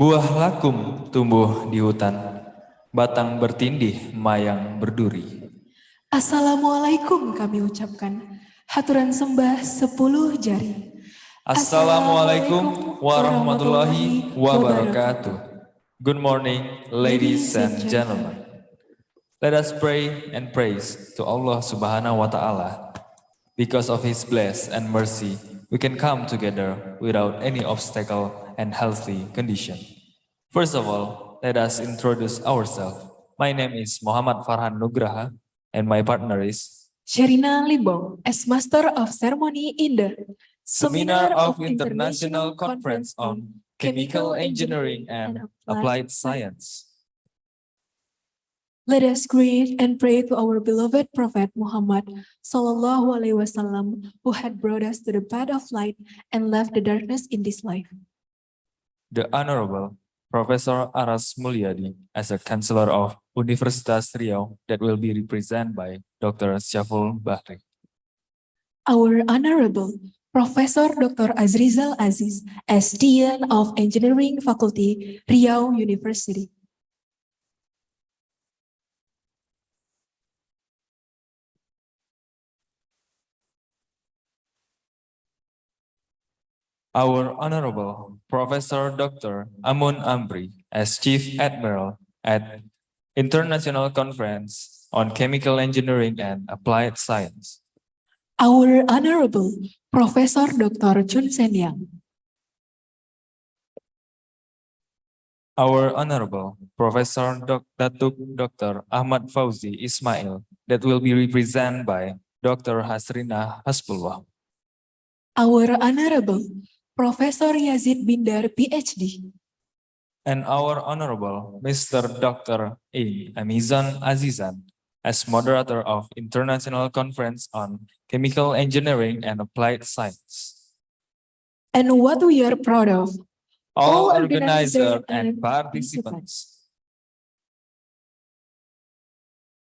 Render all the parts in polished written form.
Buah lakum tumbuh di hutan, batang bertindih mayang berduri. Assalamualaikum kami ucapkan, haturan sembah 10 jari. Assalamualaikum warahmatullahi wabarakatuh. Good morning, ladies and gentlemen. Let us pray and praise to Allah Subhanahu wa Ta'ala. Because of His bless and mercy, we can come together without any obstacle and healthy condition. First of all, let us introduce ourselves. My name is Muhammad Farhan Nugraha, and my partner is Sherina Limbong, as Master of Ceremony in the Seminar of International Conference on Chemical Engineering and Applied Science. Let us greet and pray to our beloved Prophet Muhammad Sallallahu Alaihi Wasallam, who had brought us to the path of light and left the darkness in this life. The Honorable Professor Aras Mulyadi, as a Chancellor of Universitas Riau, that will be represented by Dr. Syaful Bahri. Our Honorable Professor Dr. Azrizal Aziz, as Dean of Engineering Faculty, Riau University. Our Honorable Professor Dr. Amun Amri, as Chief Admiral at International Conference on Chemical Engineering and Applied Science. Our Honorable Professor Dr. Chun Sen Yang. Our Honorable Professor Datuk Dr. Ahmad Fauzi Ismail, that will be represented by Dr. Hasrina Hasbullah. Our Honorable Professor Yazid Bindar, PhD. And our Honorable Mr. Dr. A. Amizan Azizan, as Moderator of International Conference on Chemical Engineering and Applied Science. And what we are proud of, all organizers and participants.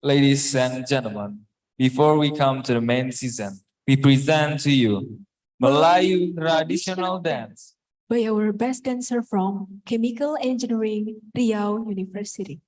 Ladies and gentlemen, Before we come to the main season, we present to you Melayu Traditional Dance by our best dancer from Chemical Engineering, Riau University.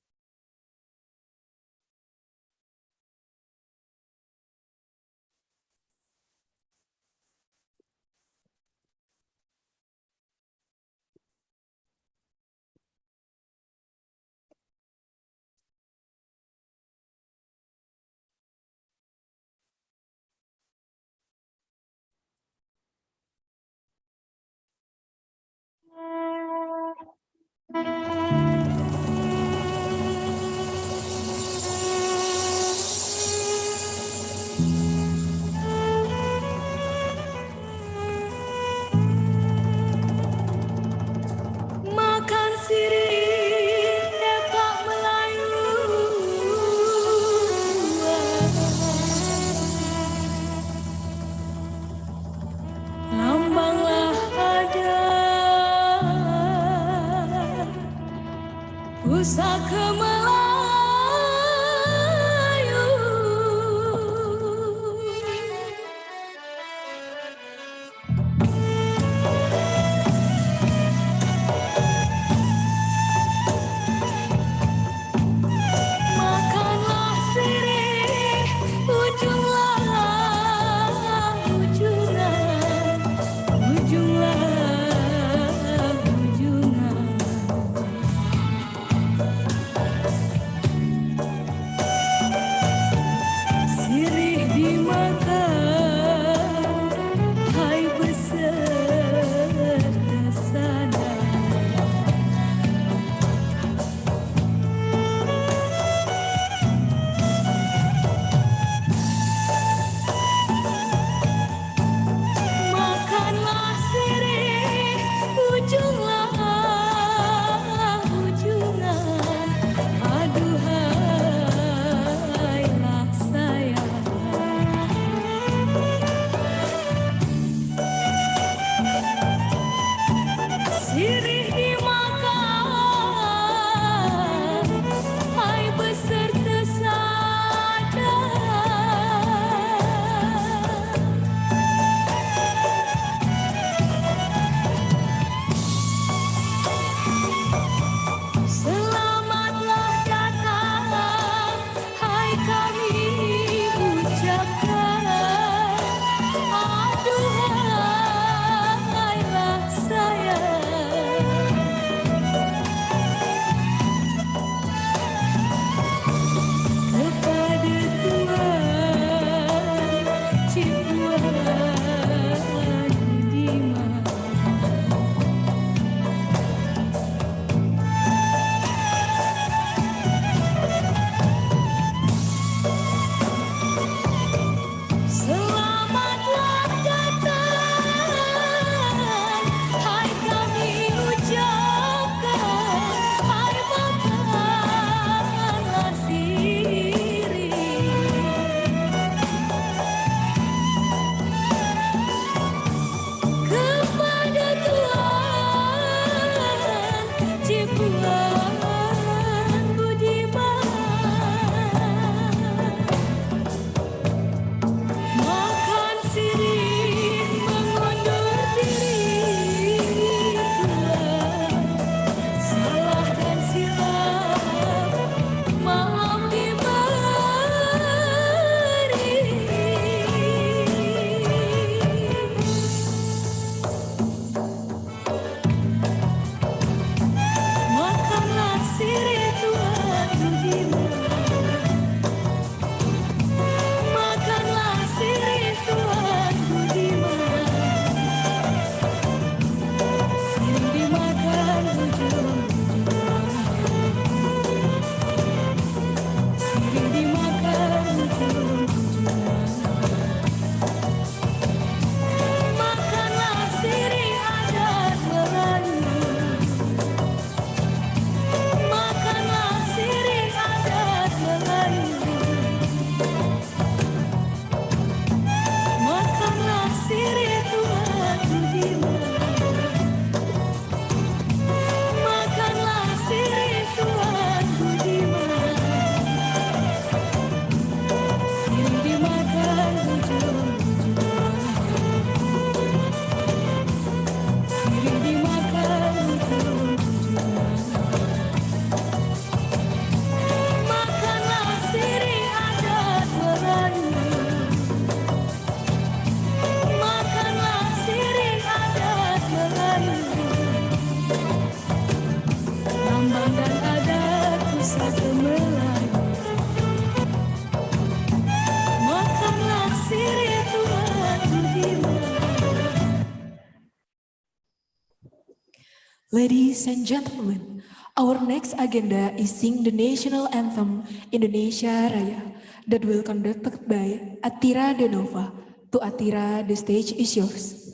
Ladies and gentlemen, our next agenda is sing the national anthem Indonesia Raya that will conducted by Atira Denova. To Atira, the stage is yours.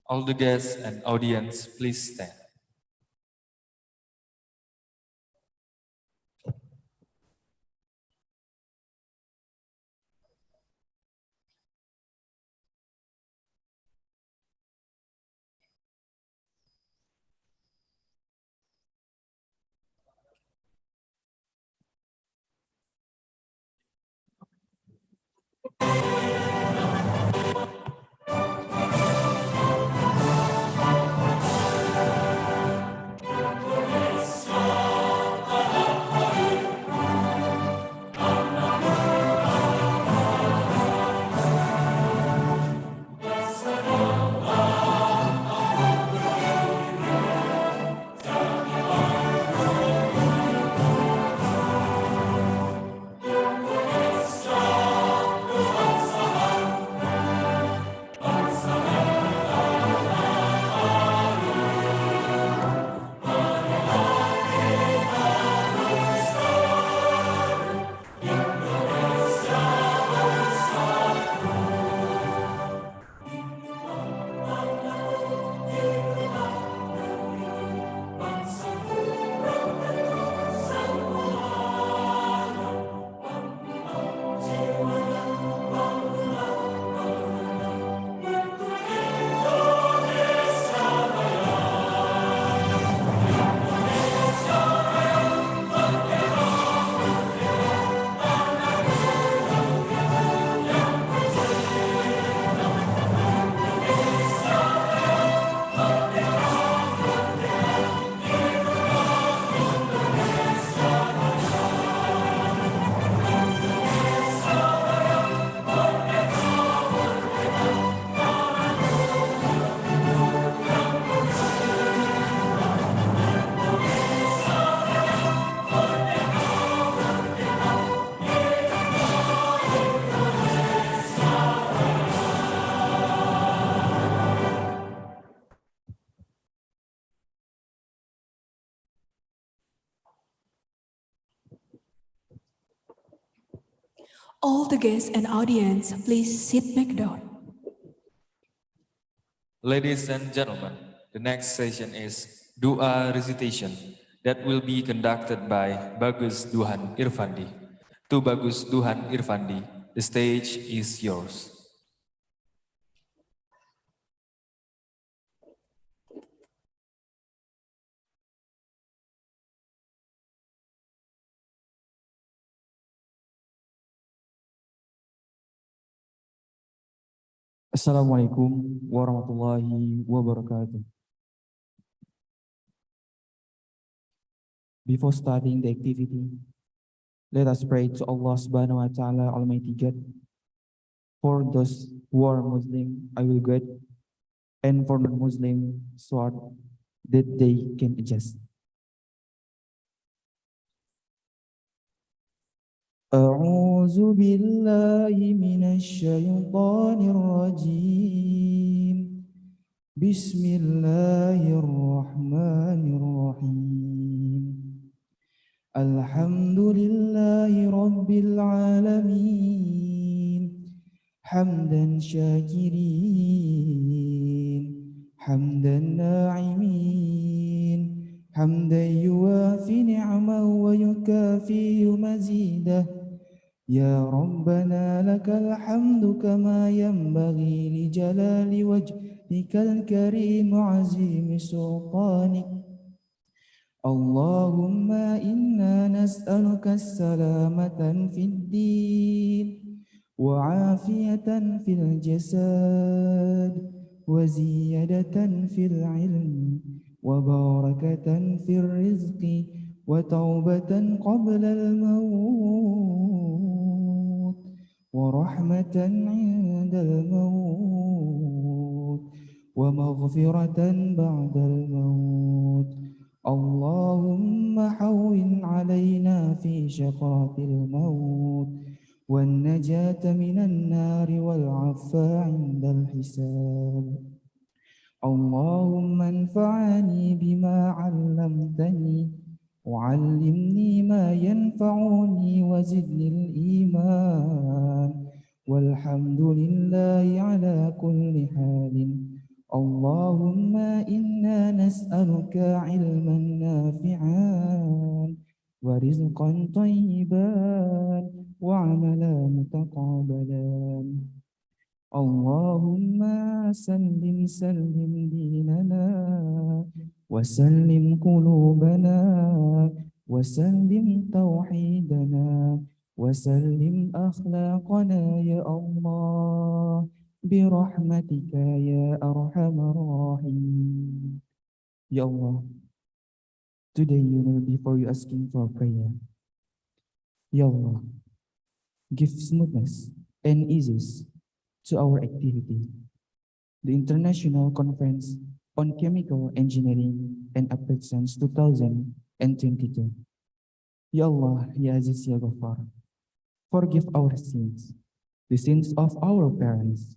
All the guests and audience, please stand. All the guests and audience, please sit back down. Ladies and gentlemen, the next session is Dua Recitation that will be conducted by Bagus Duhan Irfandi. To Bagus Duhan Irfandi, the stage is yours. Assalamualaikum warahmatullahi wabarakatuh. Before starting the activity, let us pray to Allah Subhanahu wa Ta'ala, Almighty God. For those who are Muslim, I will guide, and for non-Muslim, so that they can adjust. أعوذ بالله من الشيطان الرجيم بسم الله الرحمن الرحيم الحمد لله رب العالمين حمدا شاكرين حمدا ناعمين حمدا يوافي نعمه ويكافي مزيده يا ربنا لك الحمد كما ينبغي لجلال وجهك الكريم وعظيم سلطانك اللهم إنا نسألك السلامة في الدين وعافية في الجسد وزيادة في العلم وبركة في الرزق وتوبة قبل الموت ورحمة عند الموت ومغفرة بعد الموت اللهم حوّن علينا في شقاة الموت والنجاة من النار والعفو عند الحساب اللهم انفعني بما علمتني وعلمني ما ينفعني وزدني الإيمان والحمد لله على كل حال اللهم إنا نسألك علما نافعا ورزقا طيبا وعملا متقابلا اللهم سلم سلم ديننا وسلم قلوبنا وسلم توحيدنا وسلم أخلاقنا يا الله برحمتك يا أرحم الراحمين. Ya Allah, today you know before you asking for prayer. Ya Allah, give smoothness and eases to our activity. The International Conference on Chemical Engineering and Applied Science 2022. Ya Allah, Ya Aziz, Ya Ghaffar, forgive our sins, the sins of our parents,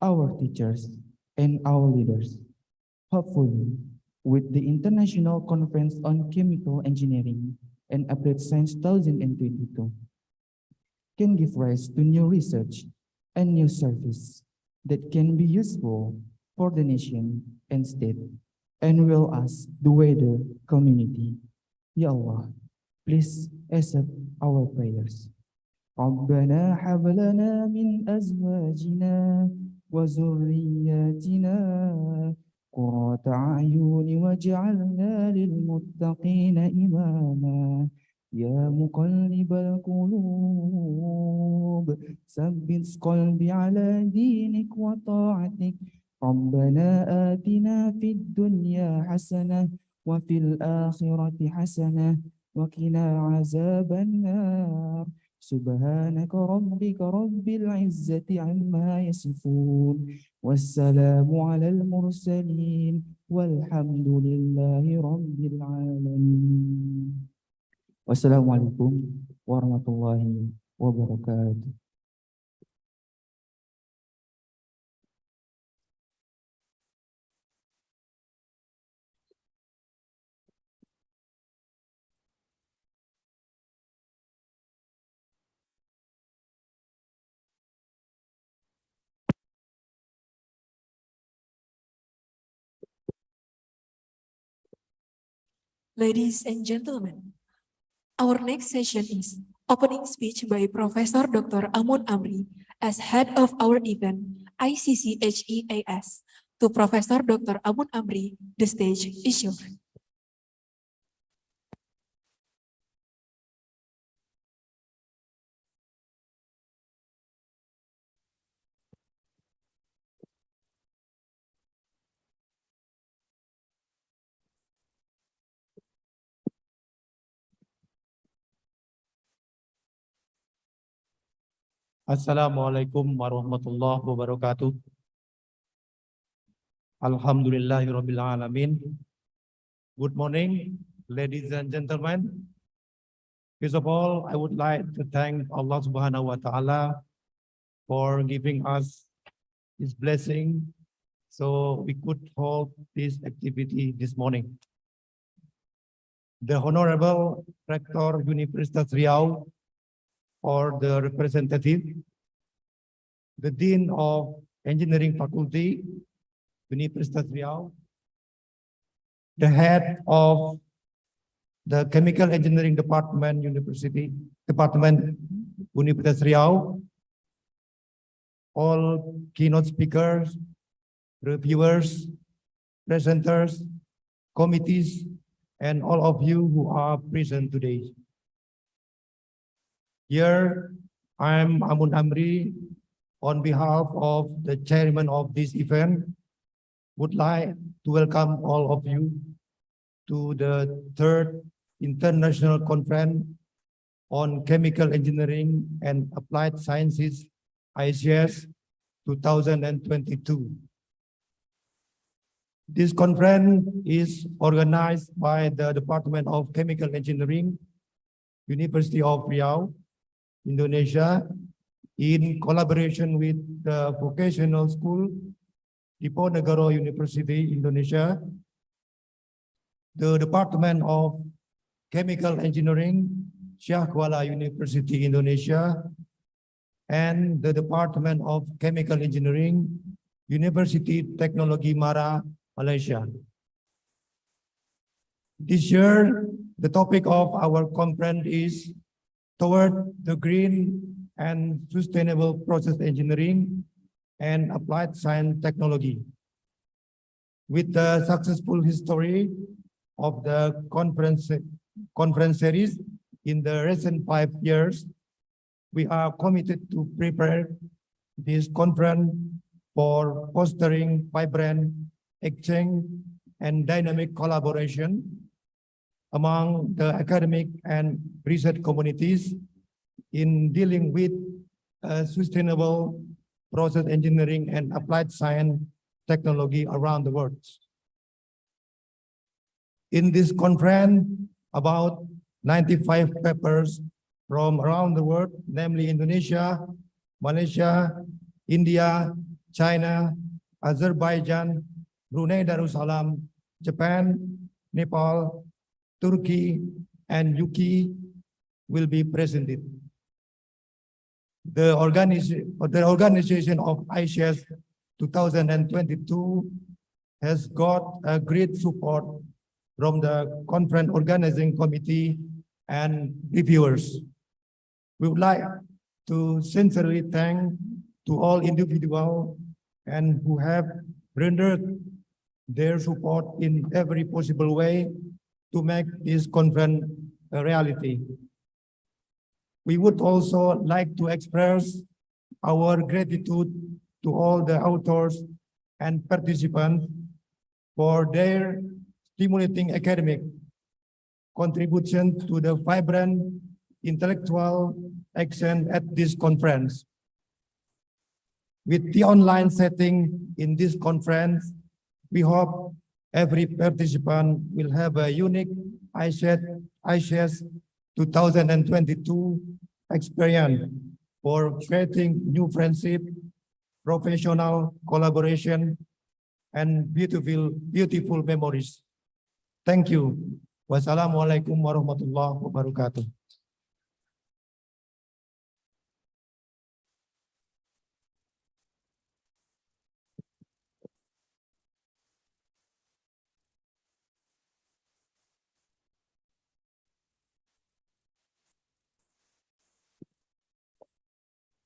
our teachers, and our leaders. Hopefully, with the International Conference on Chemical Engineering and Applied Science 2022, can give rise to new research and new service that can be useful for the nation and state and will ask the wider community. Ya Allah, please accept our prayers. ربنا هب لنا من أزواجنا وذرياتنا قرة أعين واجعلنا للمتقين إماما يا مقلب القلوب ثبت قلبي على دينك وطاعتك ربنا آتنا في الدنيا حسنة وفي الآخرة حسنة وقنا عذاب النار سبحانك ربك رب العزة عما يصفون والسلام على المرسلين والحمد لله رب العالمين. Wassalamualaikum warahmatullahi wabarakatuh. Ladies and gentlemen, our next session is opening speech by Professor Dr. Amun Amri as head of our event, ICChEAS. To Professor Dr. Amun Amri, the stage is yours. Assalamualaikum warahmatullahi wabarakatuh. Alhamdulillahirabbil alamin. Good morning, ladies and gentlemen. First of all, I would like to thank Allah Subhanahu wa Ta'ala for giving us His blessing so we could hold this activity this morning. The Honorable Rector Universitas Riau, or the representative, the Dean of Engineering Faculty, Universitas Riau, the head of the Chemical Engineering Department, Universitas Riau, all keynote speakers, reviewers, presenters, committees, and all of you who are present today. Here, I'm Amun Amri, on behalf of the chairman of this event, would like to welcome all of you to the third International Conference on Chemical Engineering and Applied Sciences, ICChEAS 2022. This conference is organized by the Department of Chemical Engineering, University of Riau, Indonesia, in collaboration with the Vocational School Diponegoro University, Indonesia, the Department of Chemical Engineering, Syiah Kuala University, Indonesia, and the Department of Chemical Engineering, Universiti Teknologi MARA, Malaysia. This year, the topic of our conference is Toward the Green and Sustainable Process Engineering and Applied Science Technology. With the successful history of the conference series in the recent 5 years, we are committed to prepare this conference for fostering vibrant exchange and dynamic collaboration among the academic and research communities in dealing with sustainable process engineering and applied science technology around the world. In this conference, about 95 papers from around the world, namely Indonesia, Malaysia, India, China, Azerbaijan, Brunei Darussalam, Japan, Nepal, Turkey, and UK will be presented. The organization of ICChEAS 2022 has got a great support from the conference organizing committee and reviewers. We would like to sincerely thank to all individuals and who have rendered their support in every possible way to make this conference a reality. We would also like to express our gratitude to all the authors and participants for their stimulating academic contribution to the vibrant intellectual action at this conference. With the online setting in this conference, we hope every participant will have a unique ICChEAS 2022 experience for creating new friendship, professional collaboration, and beautiful memories. Thank you. Wassalamualaikum warahmatullahi wabarakatuh.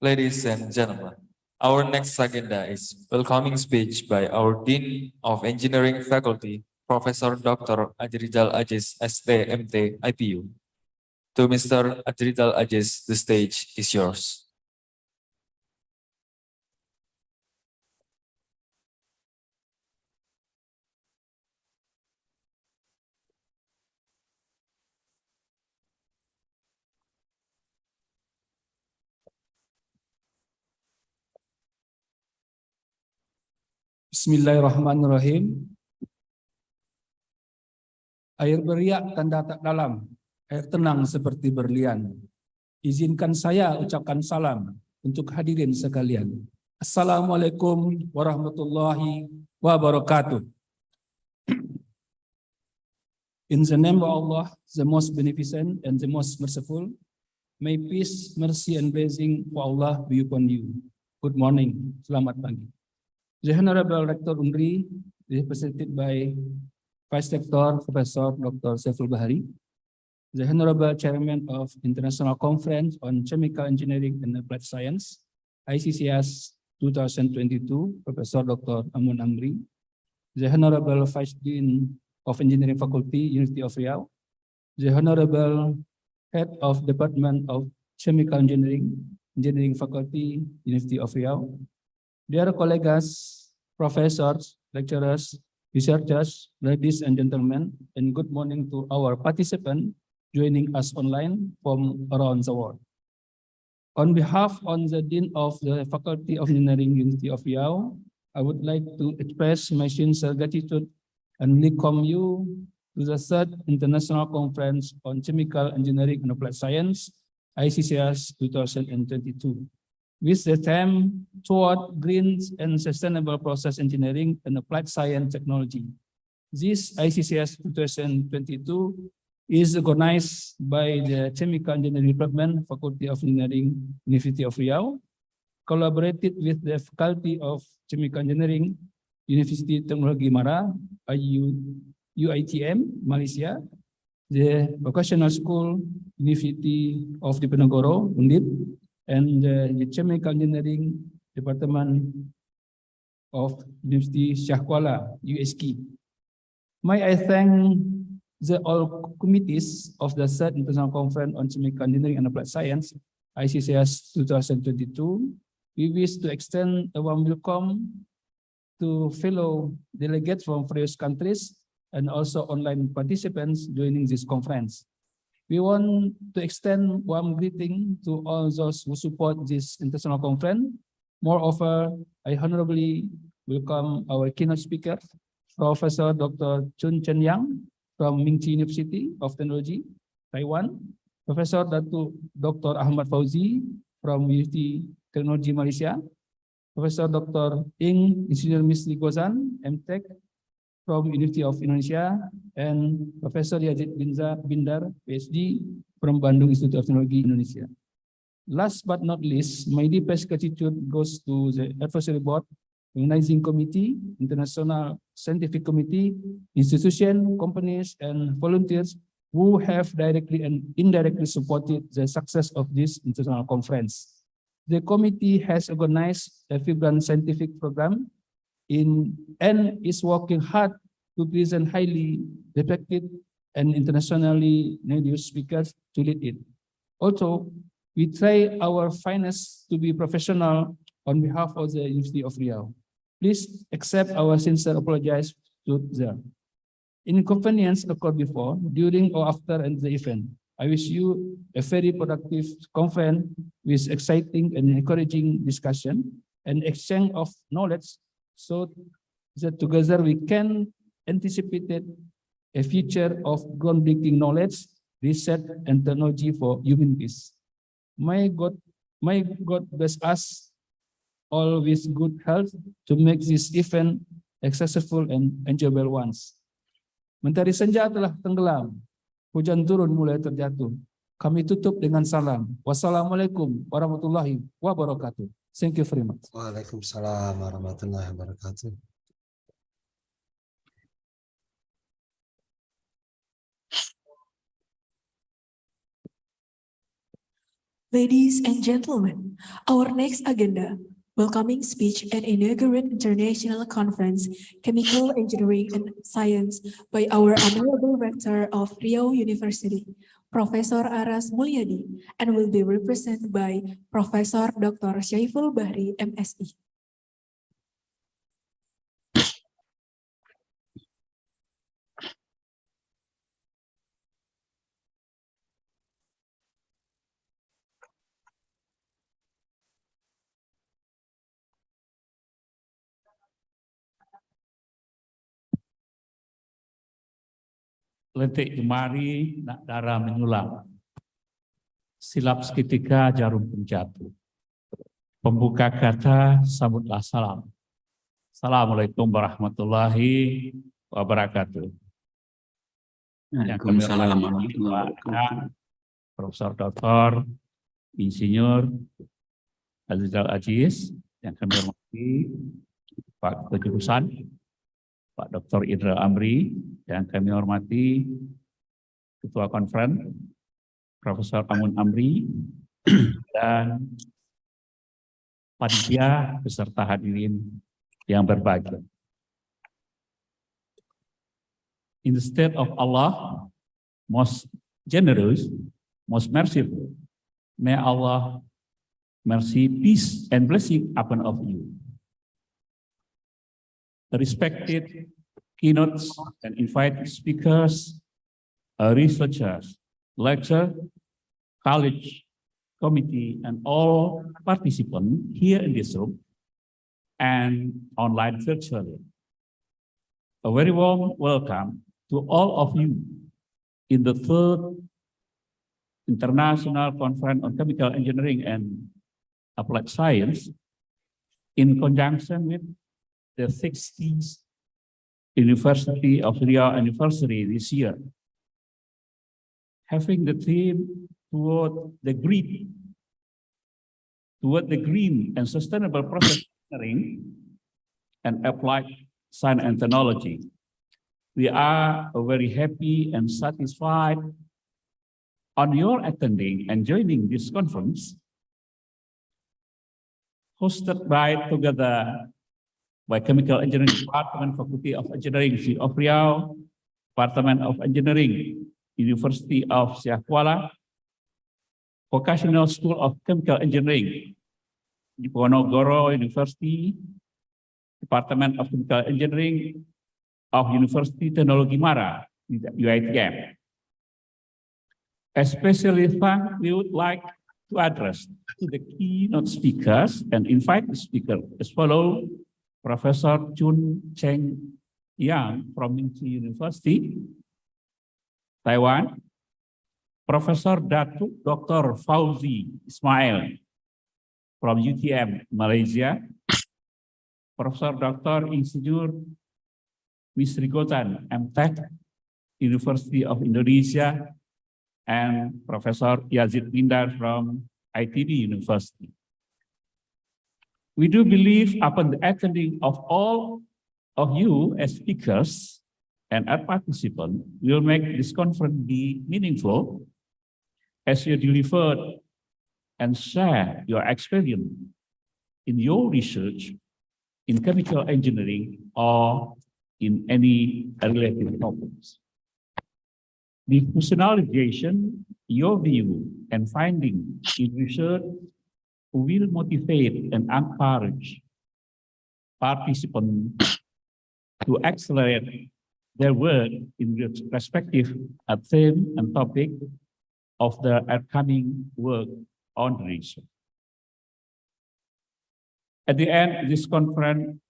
Ladies and gentlemen, our next agenda is welcoming speech by our Dean of Engineering Faculty, Professor Dr. Ajrizal Aziz, ST, MT, IPU. To Mr. Ajrizal Aziz, the stage is yours. Bismillahirrahmanirrahim. Air beriak tanda tak dalam, air tenang seperti berlian. Izinkan saya ucapkan salam untuk hadirin sekalian. Assalamualaikum warahmatullahi wabarakatuh. In the name of Allah, the most beneficent and the most merciful, may peace, mercy, and blessing for Allah be upon you. Good morning, selamat pagi. The Honorable Rector UNRI, represented by Vice Rector Professor Dr. Saiful Bahari, the Honorable Chairman of International Conference on Chemical Engineering and Applied Science, ICChEAS 2022, Professor Dr. Amun Amri, the Honorable Vice Dean of Engineering Faculty, University of Riau, the Honorable Head of Department of Chemical Engineering Faculty, University of Riau, dear colleagues, professors, lecturers, researchers, ladies and gentlemen, and good morning to our participants joining us online from around the world. On behalf of the Dean of the Faculty of Engineering, University of Riau, I would like to express my sincere gratitude and welcome you to the third International Conference on Chemical Engineering and Applied Science, ICChEAS 2022. with the theme toward green and sustainable process engineering and applied science technology. This ICChEAS 2022 is organized by the Chemical Engineering Department, Faculty of Engineering, University of Riau, collaborated with the Faculty of Chemical Engineering, Universiti Teknologi MARA, UiTM, Malaysia, the Vocational School, University of Diponegoro, UNDIP, and the Chemical Engineering Department of Universiti Syiah Kuala, USK. May I thank the all committees of the third International Conference on Chemical Engineering and Applied Science, ICChEAS 2022. We wish to extend a warm welcome to fellow delegates from various countries and also online participants joining this conference. We want to extend warm greeting to all those who support this international conference. Moreover, I honorably welcome our keynote speaker, Professor Dr. Chun Chen Yang from Mingchi University of Technology, Taiwan, Professor Dr. Ahmad Fauzi from Universiti Teknologi Malaysia, Professor Dr. Ing Insinyur Misri Gozan, MTech from University of Indonesia, and Professor Yazid Bindar, PhD from Bandung Institute of Technology, Indonesia. Last but not least, my deepest gratitude goes to the advisory board, organizing committee, international scientific committee, institution, companies, and volunteers who have directly and indirectly supported the success of this international conference. The committee has organized a vibrant scientific program and is working hard to present highly respected and internationally native speakers to lead it. Also, we try our finest to be professional on behalf of the University of Riau. Please accept our sincere apologies to them. Inconvenience occurred before, during, or after the event. I wish you a very productive conference with exciting and encouraging discussion and exchange of knowledge, so that together we can anticipate a future of groundbreaking knowledge, research, and technology for human peace. May God bless us all with good health to make this event a successful and enjoyable ones. Mentari senja telah tenggelam, hujan turun mulai terjatuh. Kami tutup dengan salam. Wassalamualaikum warahmatullahi wabarakatuh. Thank you very much. Waalaikumsalam warahmatullahi wabarakatuh. Ladies and gentlemen, our next agenda, welcoming speech and inaugural international conference, Chemical Engineering and Science by our Honorable Rector of Riau University, Professor Aras Mulyadi, and will be represented by Professor Dr. Syaiful Bahri, MSI. Lentik jemari nak darah menyulam. Silap seketika jarum pun jatuh. Pembuka kata sambutlah salam. Assalamualaikum warahmatullahi wabarakatuh. Waalaikumsalam warahmatullahi wabarakatuh. Profesor Dr. Insinyur ICChEAS yang kami hormati Pak Kejurusan, Pak Dr. Indra Amri, yang kami hormati Ketua Konferen, Profesor Amun Amri, dan panitia beserta hadirin yang berbahagia. In the state of Allah, most generous, most merciful, may Allah mercy, peace, and blessing upon of you. The respected keynotes and invited speakers, researchers, lecturer, college, committee, and all participants here in this room and online virtually. A very warm welcome to all of you in the third International Conference on Chemical Engineering and Applied Science in conjunction with the 60th University of Riau anniversary this year, having the theme toward the green and sustainable process engineering and applied science and technology. We are very happy and satisfied on your attending and joining this conference hosted together by Chemical Engineering Department, Faculty of Engineering, University of Riau, Department of Engineering, University of Syiah, Kuala, Vocational School of Chemical Engineering, Diponegoro University, Department of Chemical Engineering of Universiti Teknologi MARA, UiTM. Especially we would like to address to the keynote speakers and invite the speaker as follow: Professor Chun Cheng Yang from Indonesia University, Taiwan, Professor Dr. Fauzi Ismail from UiTM, Malaysia, Professor Dr. Insinyur Wisrigotan, MTech, University of Indonesia, and Professor Yazid Pindar from ITB University. We do believe upon the attending of all of you as speakers and as participants will make this conference be meaningful as you deliver and share your experience in your research in chemical engineering or in any related topics. The personalization, your view and finding in research will motivate and encourage participants to accelerate their work in respective theme and topic of the upcoming work on research. At the end, this conference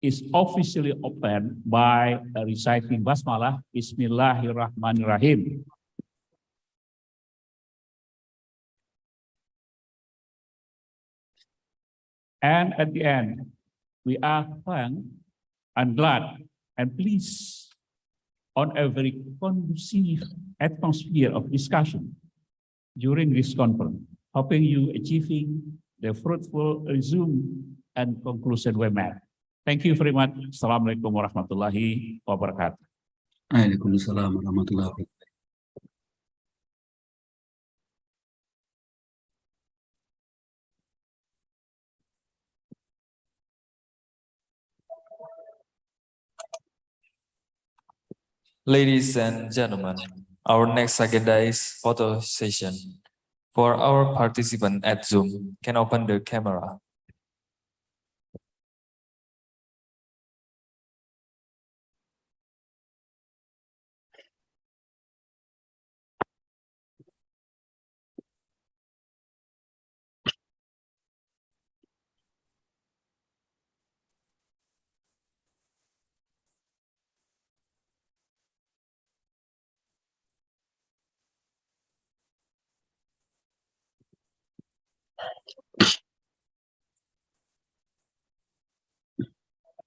is officially opened by reciting Basmalah, Bismillahirrahmanirrahim. And at the end, we are thankful and glad and pleased on a very conducive atmosphere of discussion during this conference, hoping you achieving the fruitful resume and conclusion webinar. Thank you very much. Assalamualaikum warahmatullahi wabarakatuh. Waalaikumsalam warahmatullahi wabarakatuh. Ladies and gentlemen, our next agenda is photo session. For our participant at Zoom, can open the camera.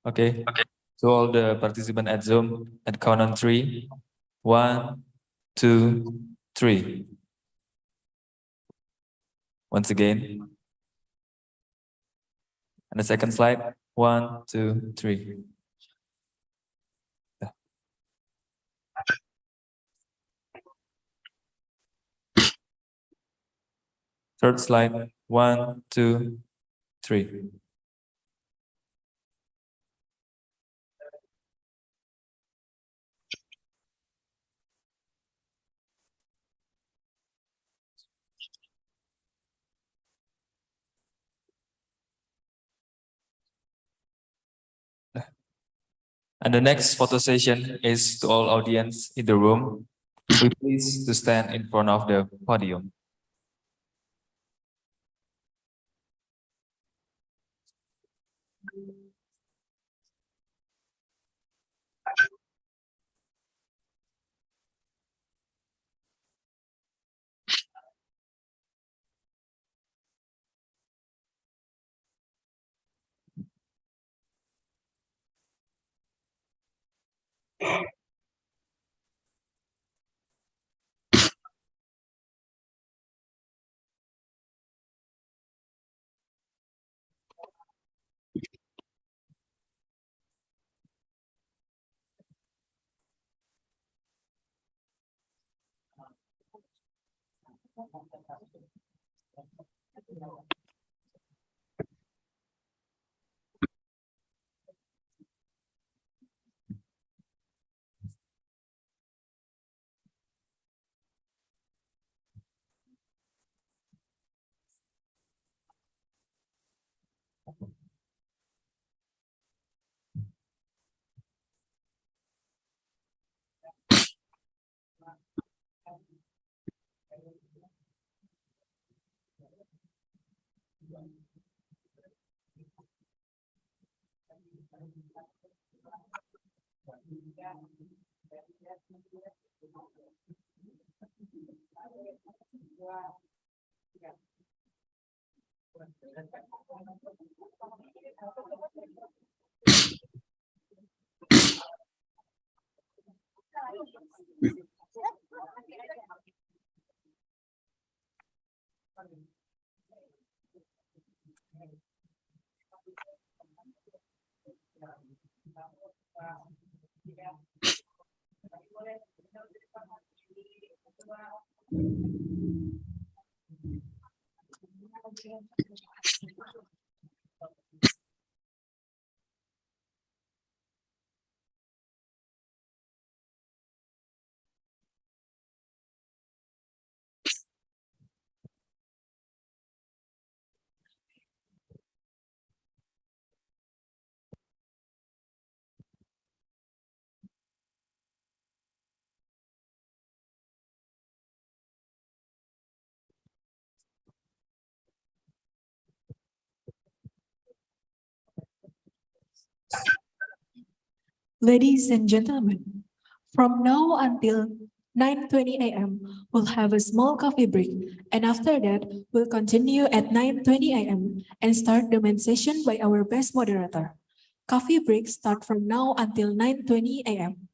Okay. To all the participants at Zoom, at count on 3. 1, 2, 3. Once again. And the second slide. 1, 2, 3. Third slide. 1, 2, 3. And the next photo session is to all audience in the room. We please to stand in front of the podium. Ladies and gentlemen, from now until 9:20 a.m., we'll have a small coffee break, and after that, we'll continue at 9:20 a.m. and start the main session by our best moderator. Coffee breaks start from now until 9:20 a.m.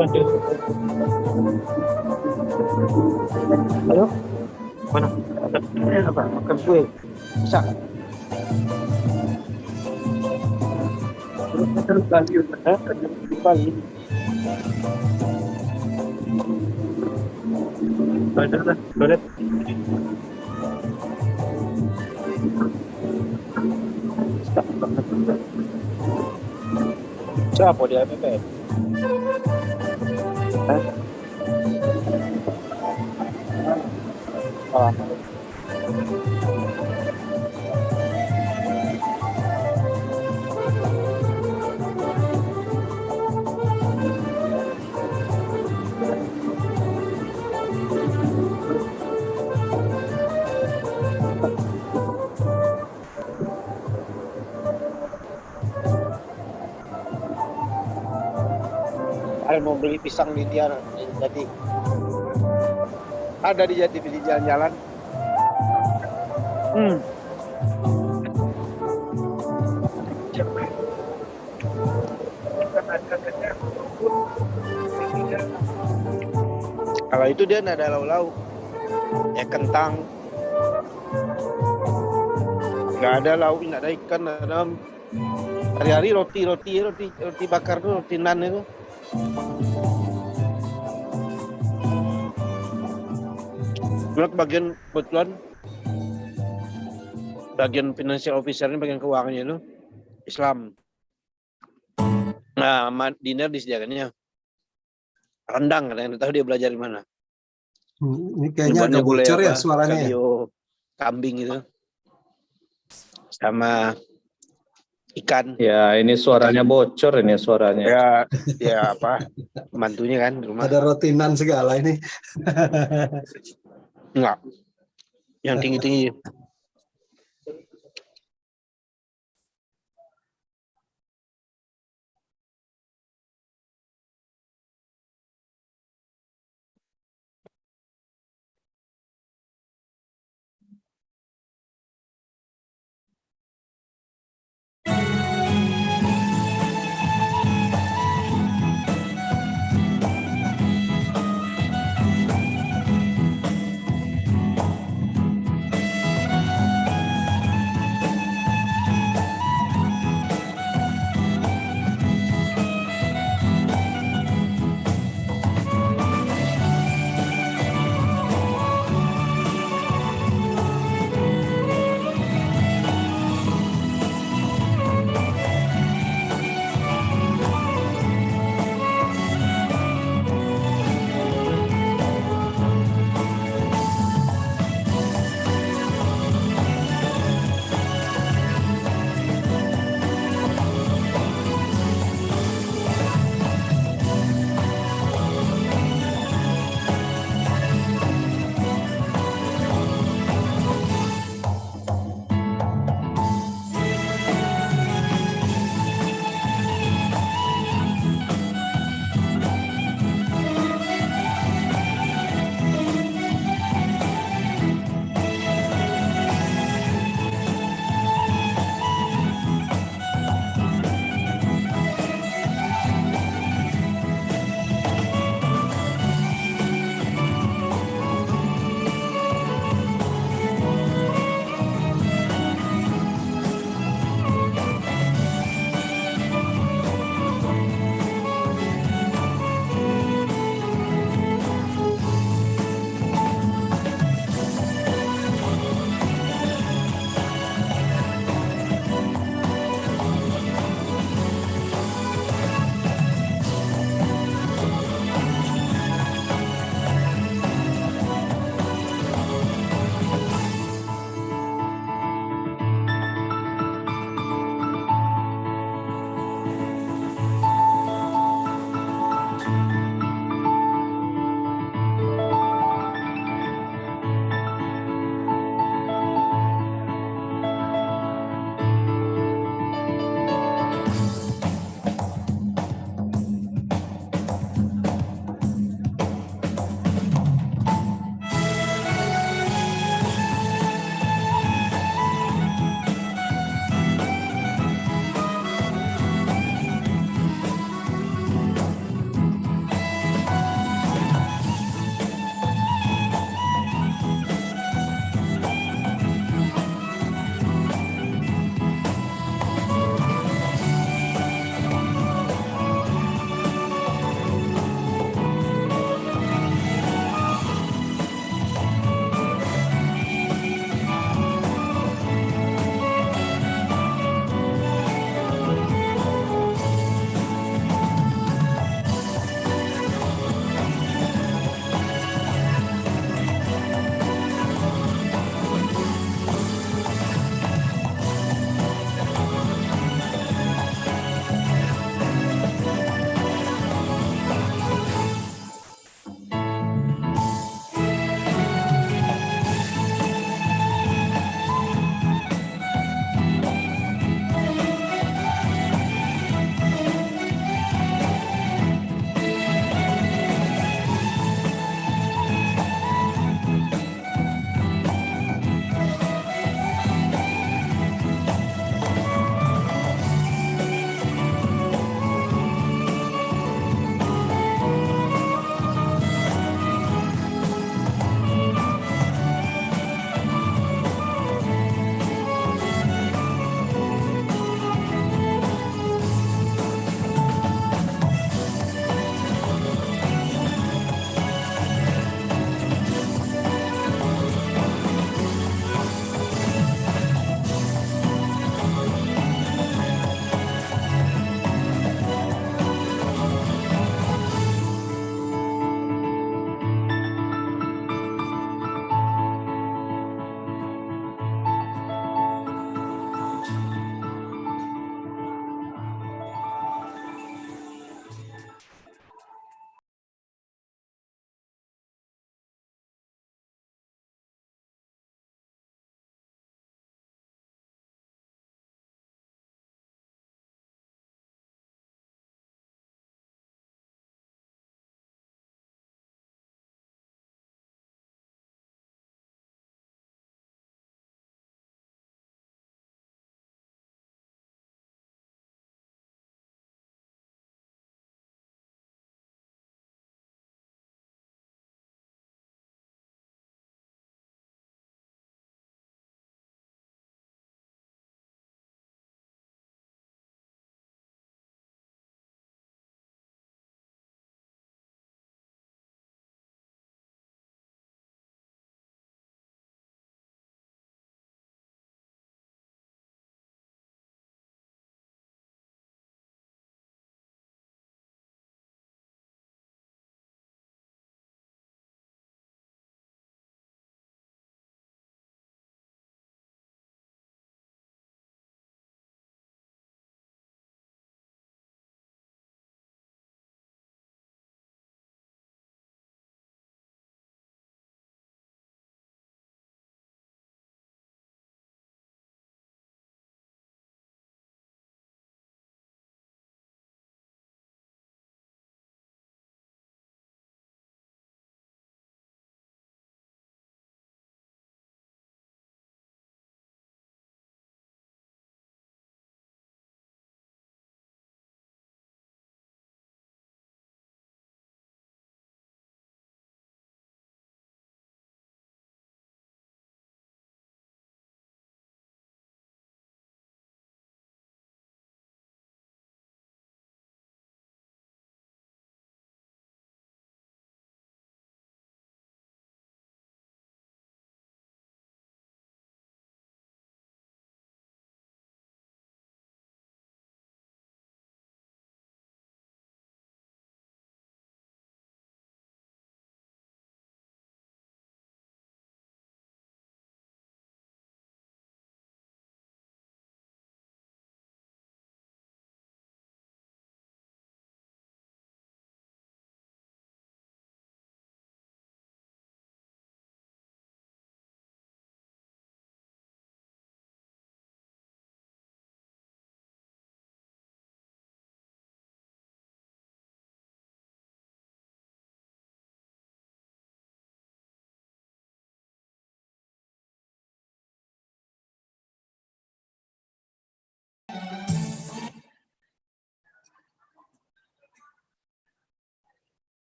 Ayo, mana? Apa? Makan kue. Bisa. Terus lagi, kembali. Ada, Loret. Siapa dia MPP? Ah. Saya mau beli pisang di dia, jadi ada di Jati di jalan-jalan. Kalau itu dia nggak ada lauk-lauk, ya kentang, nggak ada lauk, nggak ada ikan, nggak ada. Hari-hari roti bakar tuh, roti nan itu. Bagian kebetulan bagian financial officer-nya, bagian keuangannya itu Islam. Nah, dinner disediakannya rendang, katanya. Tahu dia belajar di mana? Ini kayaknya agak bocor ya suaranya. Kalio kambing itu sama ikan. Ya, ini suaranya bocor ini suaranya. Ya apa? Mantunya kan di rumah. Ada rotinan segala ini. Enggak. Yang tinggi-tinggi.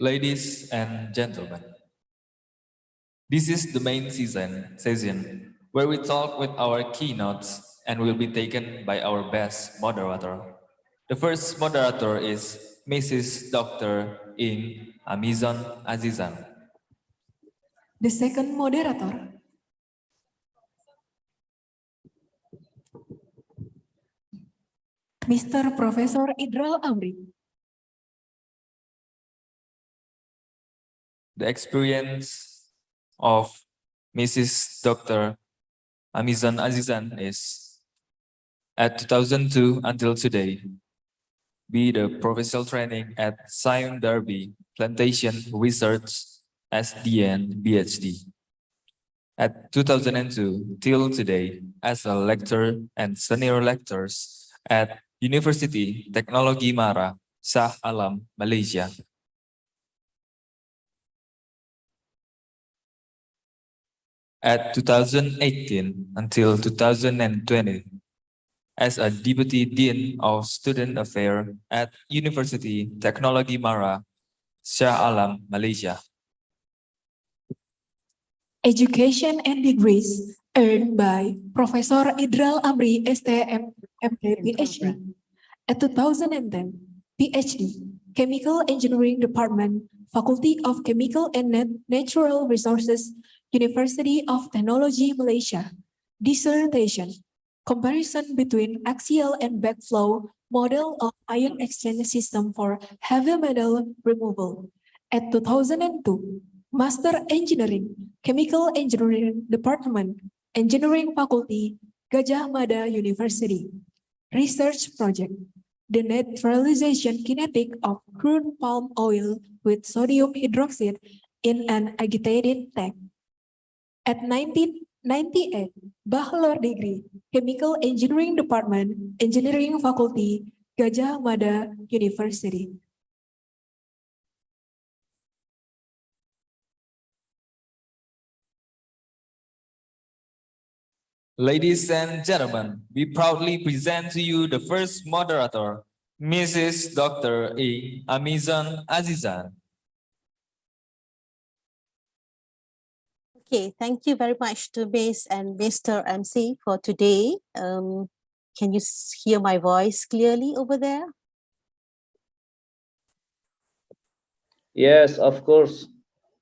Ladies and gentlemen, this is the main session where we talk with our keynotes and will be taken by our best moderator. The first moderator is Mrs. Dr. Ing Amizon Azizan. The second moderator, Mr. Professor Idral Amri. The experience of Mrs. Dr. Amizon Azizan is at 2002 until today, be the professional training at Science Derby Plantation Research SDN PhD. At 2002 till today as a lecturer and senior lecturers at Universiti Teknologi MARA, Shah Alam, Malaysia. At 2018 until 2020 as a Deputy Dean of Student Affairs at Universiti Teknologi MARA, Shah Alam, Malaysia. Education and degrees earned by Professor Idral Amri, STM, MD, PhD. At 2010, PhD, Chemical Engineering Department, Faculty of Chemical and Natural Resources, University of Technology, Malaysia. Dissertation, comparison between axial and backflow model of ion exchange system for heavy metal removal. At 2002, Master Engineering, Chemical Engineering Department, Engineering Faculty, Gajah Mada University. Research project, the neutralization kinetic of crude palm oil with sodium hydroxide in an agitated tank. At 1998, Bachelor Degree, Chemical Engineering Department, Engineering Faculty, Gajah Mada University. Ladies and gentlemen, we proudly present to you the first moderator, Mrs. Dr. Ing Amizon Azizan. Okay, thank you very much to Ms. and Mr. MC for today. Can you hear my voice clearly over there? Yes, of course.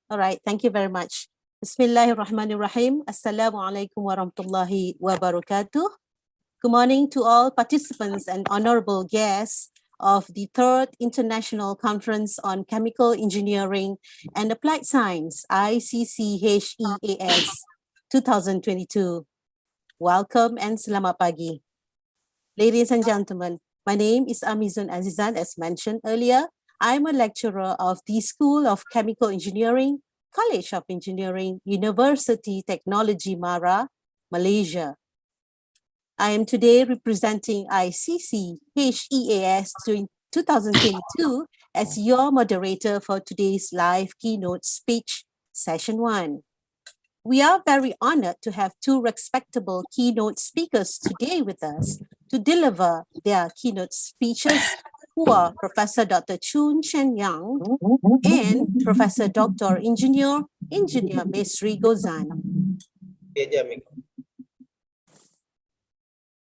All right, thank you very much. Bismillahirrahmanirrahim. Assalamualaikum warahmatullahi wabarakatuh. Good morning to all participants and honorable guests of the Third International Conference on Chemical Engineering and Applied Science, ICChEAS 2022. Welcome and selamat pagi. Ladies and gentlemen, my name is Amizon Azizan, as mentioned earlier. I'm a lecturer of the School of Chemical Engineering, College of Engineering, Universiti Teknologi MARA, Malaysia. I am today representing ICChEAS 2022 as your moderator for today's live keynote speech, session 1. We are very honored to have two respectable keynote speakers today with us to deliver their keynote speeches, who are Professor Dr. Choon Chen Yang and Professor Dr. Engineer Mesri Gozan.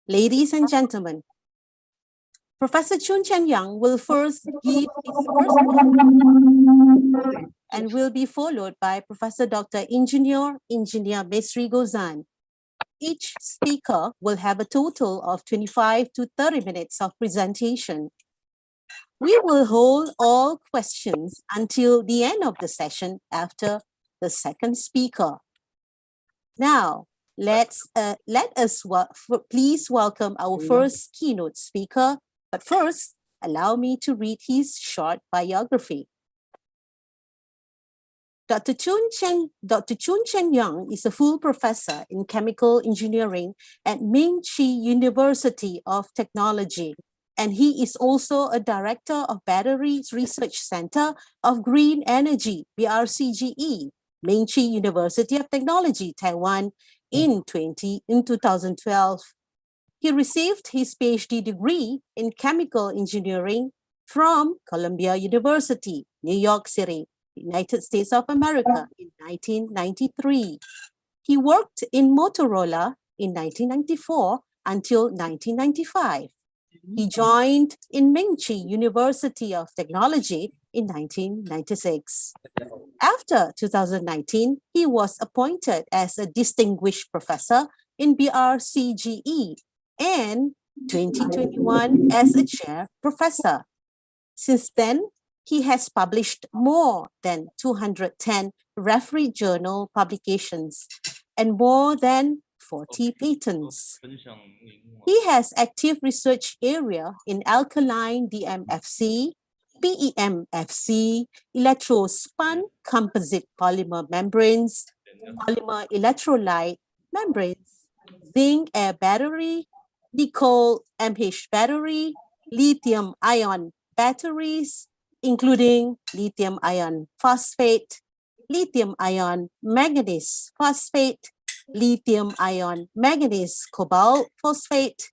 Ladies and gentlemen, Professor Choon Chen Yang will first give his first talk and will be followed by Professor Dr. Engineer Mesri Gozan. Each speaker will have a total of 25 to 30 minutes of presentation. We will hold all questions until the end of the session after the second speaker. Now, let us please welcome our first keynote speaker. But first, allow me to read his short biography. Dr. Choon Chen Yang is a full professor in chemical engineering at Ming Chi University of Technology, and he is also a director of Batteries Research Center of Green Energy, BRCGE, Ming Chi University of Technology, Taiwan, in 2012. He received his PhD degree in chemical engineering from Columbia University, New York City, United States of America in 1993. He worked in Motorola in 1994 until 1995. He joined in Mingchi University of Technology in 1996. After 2019, he was appointed as a distinguished professor in BRCGE and 2021 as a chair professor. Since then, he has published more than 210 referee journal publications and more than 40 patents. He has active research area in alkaline DMFC, PEMFC, electrospun composite polymer membranes, polymer electrolyte membranes, zinc air battery, nickel MH battery, lithium ion batteries, including lithium ion phosphate, lithium ion manganese phosphate, lithium ion manganese cobalt phosphate,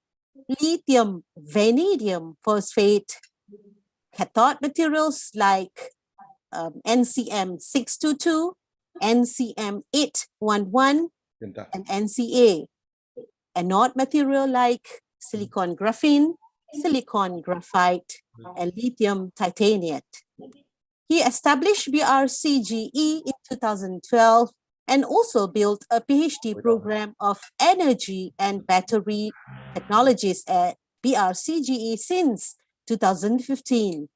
lithium vanadium phosphate, cathode materials like NCM 622, NCM 811, and NCA, anode material like silicon graphene, silicon graphite, and lithium titaniate. He established BRCGE in 2012 and also built a PhD program of energy and battery technologies at BRCGE since 2015.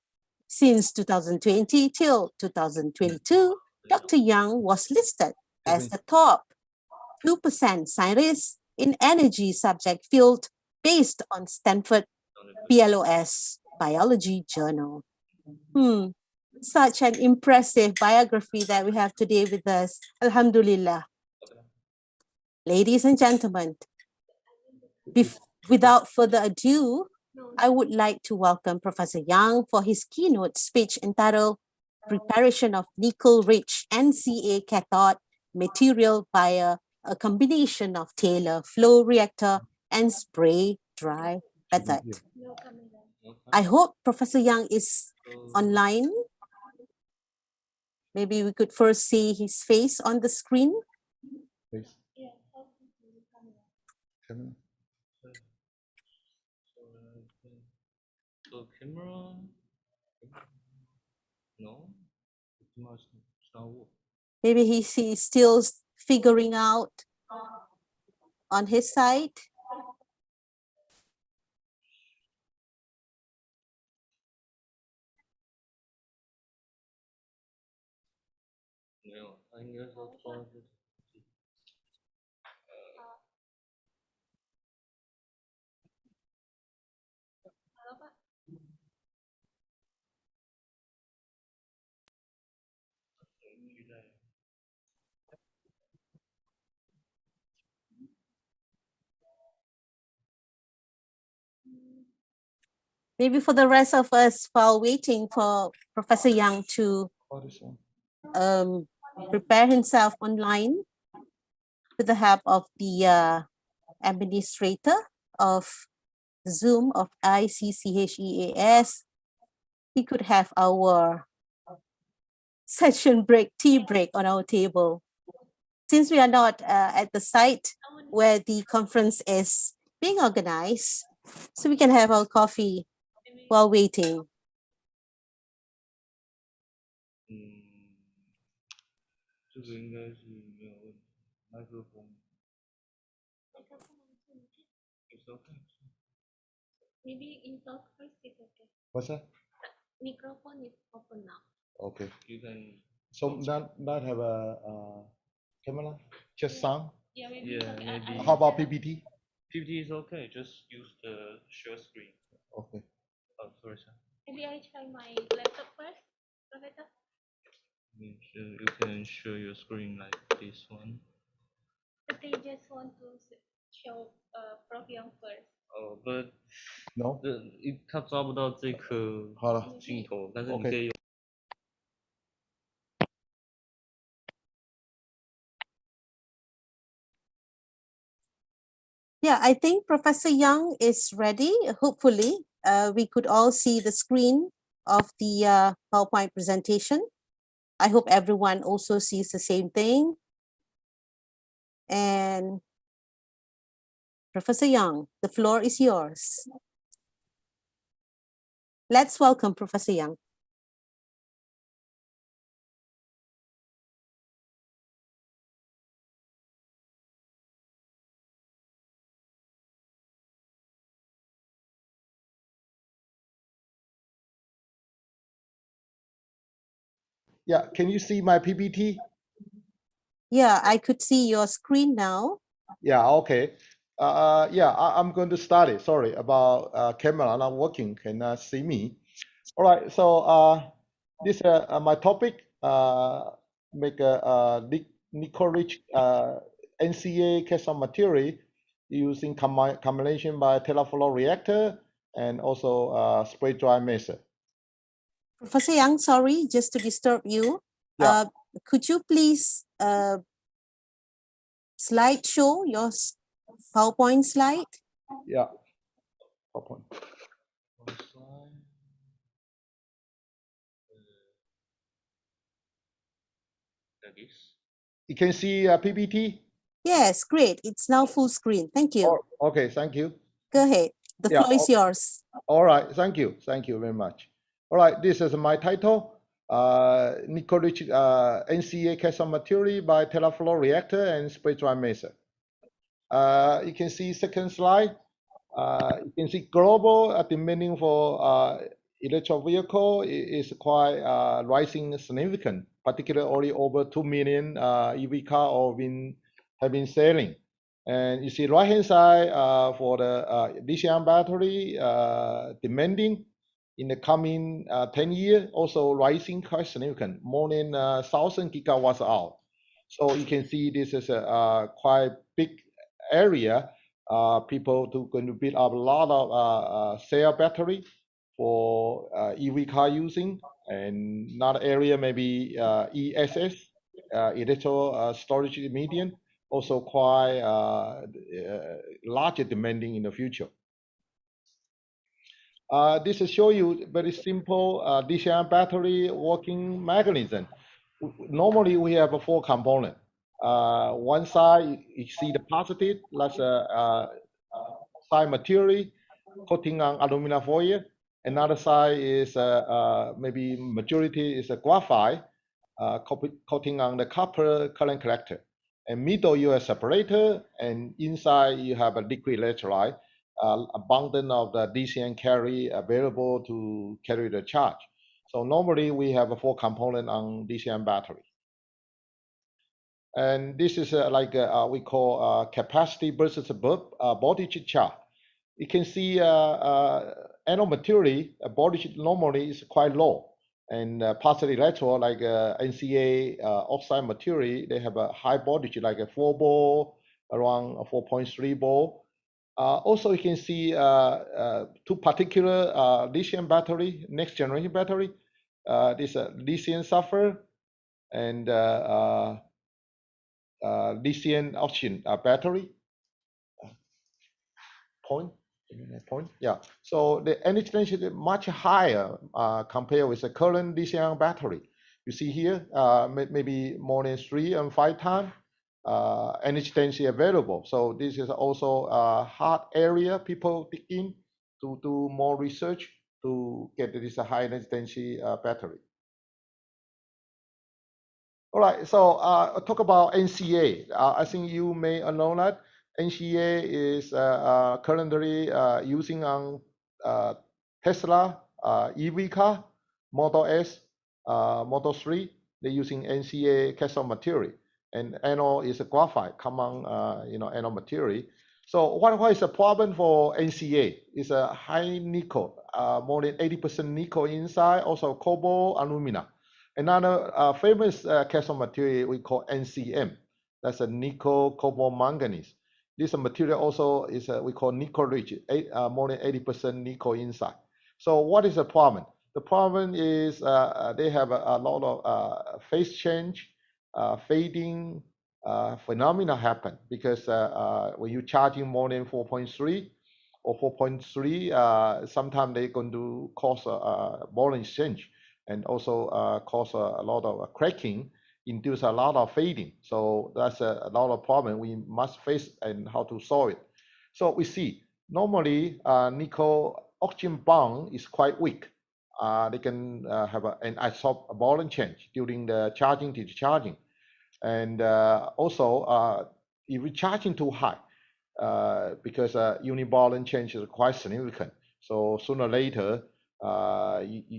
Since 2020 till 2022, Dr. Yang was listed as the top 2% scientist in energy subject field based on Stanford PLOS Biology Journal. Such an impressive biography that we have today with us. Alhamdulillah. Ladies and gentlemen, without further ado, I would like to welcome Professor Yang for his keynote speech entitled Preparation of Nickel-Rich NCA Cathode Material via a Combination of Taylor Flow Reactor and Spray Dry Method. I hope Professor Yang is online. Maybe we could first see his face on the screen. So camera, no. Maybe he's still figuring out on his side. Maybe for the rest of us, while waiting for Professor Yang to prepare himself online with the help of the administrator of Zoom of ICChEAS, we could have our session break, tea break on our table. Since we are not at the site where the conference is being organized, so we can have our coffee while waiting. Maybe in talk first is okay. What's that? Microphone is open now. Okay. You can. So not have a camera, just sound. Yeah, maybe. Yeah, maybe. How about PPT? PPT is okay. Just use the share screen. Okay. Oh, sorry, sir. Maybe I try my laptop first, Professor. You can share your screen like this one. But they just want to show Prof Yang first. Oh, but no， 它抓不到这颗镜头，但是你可以用。Yeah, I think Professor Yang is ready. Hopefully, we could all see the screen of the PowerPoint presentation. I hope everyone also sees the same thing. And Professor Young, the floor is yours. Let's welcome Professor Young. Yeah, can you see my PPT? Yeah, I could see your screen now. Yeah, okay. Yeah, I'm going to start it. Sorry about camera not working. Cannot see me. All right. So this my topic. Make a nickel-rich NCA custom material using combination by teraflow reactor and also spray dry method. Professor Young, sorry, just to disturb you. Yeah. Could you please show your PowerPoint slide? Yeah. PowerPoint. You can see PPT? Yes, great. It's now full screen. Thank you. Oh, okay, thank you. Go ahead. The floor is yours. All right, thank you. Thank you very much. All right, this is my title. Nickel-rich NCA custom material by teraflow reactor and spray dry method. You can see second slide. You can see global demanding for electric vehicle is quite rising significant, particularly over 2 million EV car have been selling. And you see right hand side for the lithium battery demanding in the coming 10 years, also rising quite significant, more than 1,000 gigawatts hour. So you can see this is a quite big area. People going to build up a lot of cell battery for EV car using, and another area maybe ESS, electro storage medium, also quite larger demanding in the future. This will show you very simple lithium battery working mechanism. Normally we have a 4 component. One side you see the positive, that's a side material coating on aluminum foil. Another side is maybe majority is a graphite coating on the copper current collector. And middle you have separator, and inside you have a liquid electrolyte, abundant of the lithium carry available to carry the charge. So normally we have a 4 component on lithium battery. And this is like we call capacity versus voltage chart. You can see anode material voltage normally is quite low, and positive electrode like NCA oxide material, they have a high voltage like a 4 volt, around 4.3 volt. Also, you can see 2 particular lithium battery, next generation battery. This lithium sulfur and lithium oxygen battery. Point. Yeah. So the energy density is much higher compared with the current lithium battery. You see here, maybe more than 3 and 5 times energy density available. So this is also a hard area people dig in to do more research to get this high energy density battery. All right, so talk about NCA. I think you may know that NCA is currently using on Tesla EV car, Model S, Model 3. They're using NCA cathode material, and anode is a graphite, common anode material. So what is the problem for NCA? It's a high nickel, more than 80% nickel inside, also cobalt, alumina. Another famous cathode material we call NCM. That's a nickel, cobalt, manganese. This material also is we call nickel rich, more than 80% nickel inside. So what is the problem? The problem is they have a lot of phase change, fading phenomena happen because when you're charging more than 4.3, or 4.3, sometimes they're going to cause a ball exchange and also cause a lot of cracking, induce a lot of fading. So that's a lot of problem we must face and how to solve it. So we see normally nickel oxygen bond is quite weak. They can have an isotope ball change during the charging to discharging. And also if we're charging too high, because uniball change is quite significant. So sooner or later,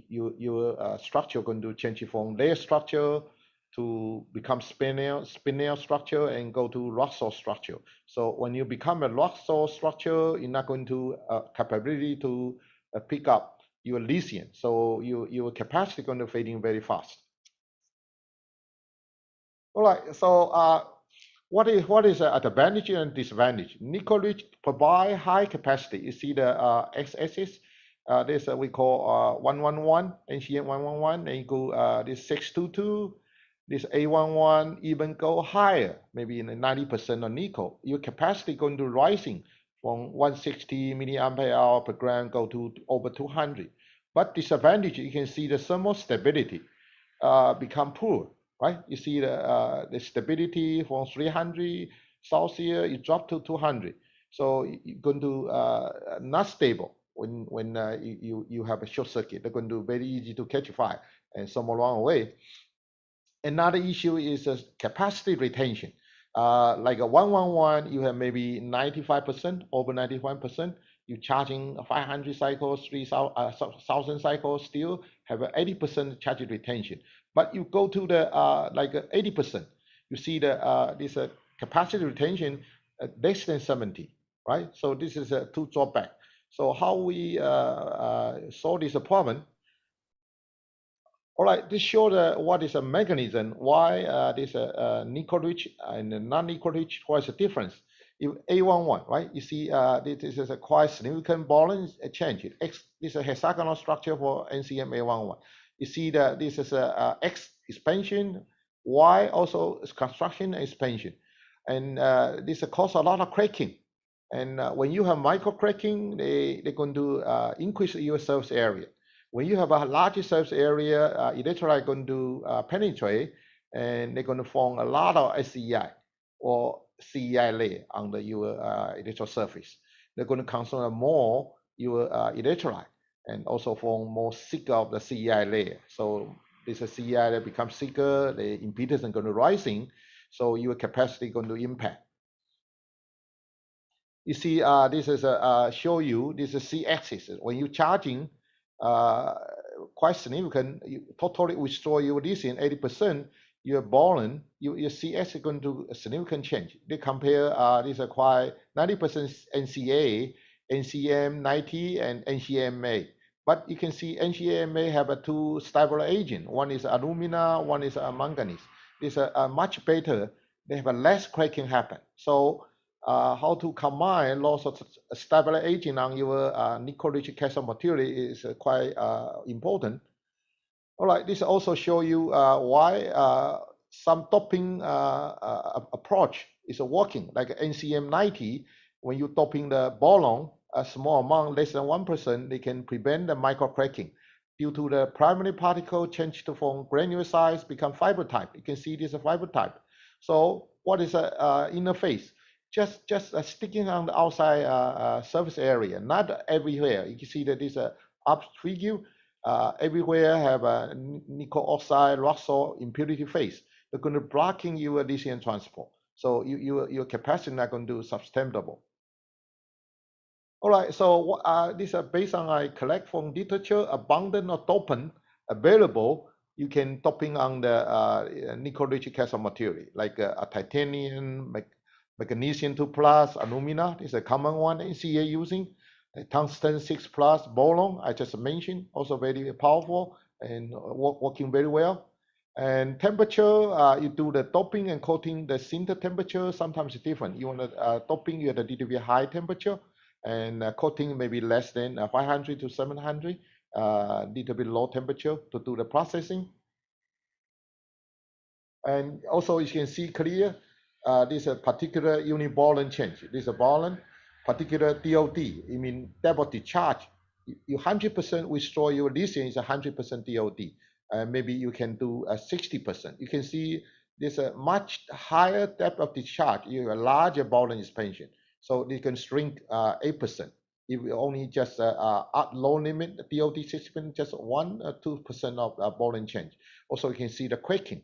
your structure going to change from layer structure to become spinel structure and go to rock salt structure. So when you become a rock salt structure, you're not going to capability to pick up your lithium. So your capacity going to fading very fast. All right. So what is the advantage and disadvantage? Nickel rich provide high capacity. You see the x-axis. This we call 111, NCM 111, and you go this 622, this A11 even go higher, maybe in 90% of nickel. Your capacity going to rising from 160 milliampere hour per gram go to over 200. But disadvantage, you can see the thermal stability become poor. Right, you see the stability from 300 Celsius, it dropped to 200. So you're going to not stable when you have a short circuit. They're going to be very easy to catch fire and somewhere along the way. Another issue is capacity retention. Like a 111, you have maybe 95%, over 91%. You're charging 500 cycles, 3,000 cycles, still have an 80% charge retention. But you go to the like 80%, you see the this capacity retention less than 70, right? So this is a two drawback. So how we solve this problem? All right, this shows what is a mechanism why this nickel rich and non-nickel rich. What is the difference? If A11, right? You see, this is a quite significant balance change. This is a hexagonal structure for NCM A11. You see that this is a X expansion, Y also is construction expansion, and this causes a lot of cracking. And when you have micro cracking, they're going to increase your surface area. When you have a larger surface area, electrolyte going to penetrate, and they're going to form a lot of SEI or CEI layer on your electrode surface. They're going to consume more your electrolyte and also form more thicker of the CEI layer. So this CEI layer becomes thicker, the impedance is going to rising, so your capacity going to impact. You see, this is show you this is C-axis. When you're charging, quite significant, you totally restore your lithium 80%. Your boron, your CS is going to a significant change. They compare this are quite 90% NCA, NCM 90, and NCMA. But you can see NCMA have a two stable agent. One is alumina, one is manganese. These are much better. They have a less cracking happen. So how to combine lots of stable agent on your nickel-rich cathode material is quite important. All right, this also show you why some doping approach is working, like NCM 90. When you doping the boron, a small amount, less than 1%, they can prevent the micro cracking due to the primary particle change to from granular size become fiber type. You can see this is a fiber type. So what is a interface? Just sticking on the outside surface area, not everywhere. You can see that this up figure. Everywhere have a nickel oxide rock salt impurity phase. They're going to blocking your lithium transport. So your capacity not going to do sustainable. All right, so these are based on I collect from literature, abundant or dopant available. You can doping on the nickel-rich cathode material like a titanium, magnesium 2+, alumina is a common one NCA using. Tungsten 6+ boron, I just mentioned, also very powerful and working very well. And temperature, you do the doping and coating, the sinter temperature sometimes it's different. You want to doping, you have a little bit high temperature, and coating maybe less than 500 to 700, little bit low temperature to do the processing. And also you can see clear, this is a particular uniboron change. This is a boron. particular DOD, I mean depot discharge. You 100% withdraw your lithium is 100% DOD. Maybe you can do 60%. You can see there's a much higher depth of discharge. You have a larger volume expansion. So you can shrink 8%. If you only just at low limit DOD 60%, just 1 or 2% of volume change. Also, you can see the quaking.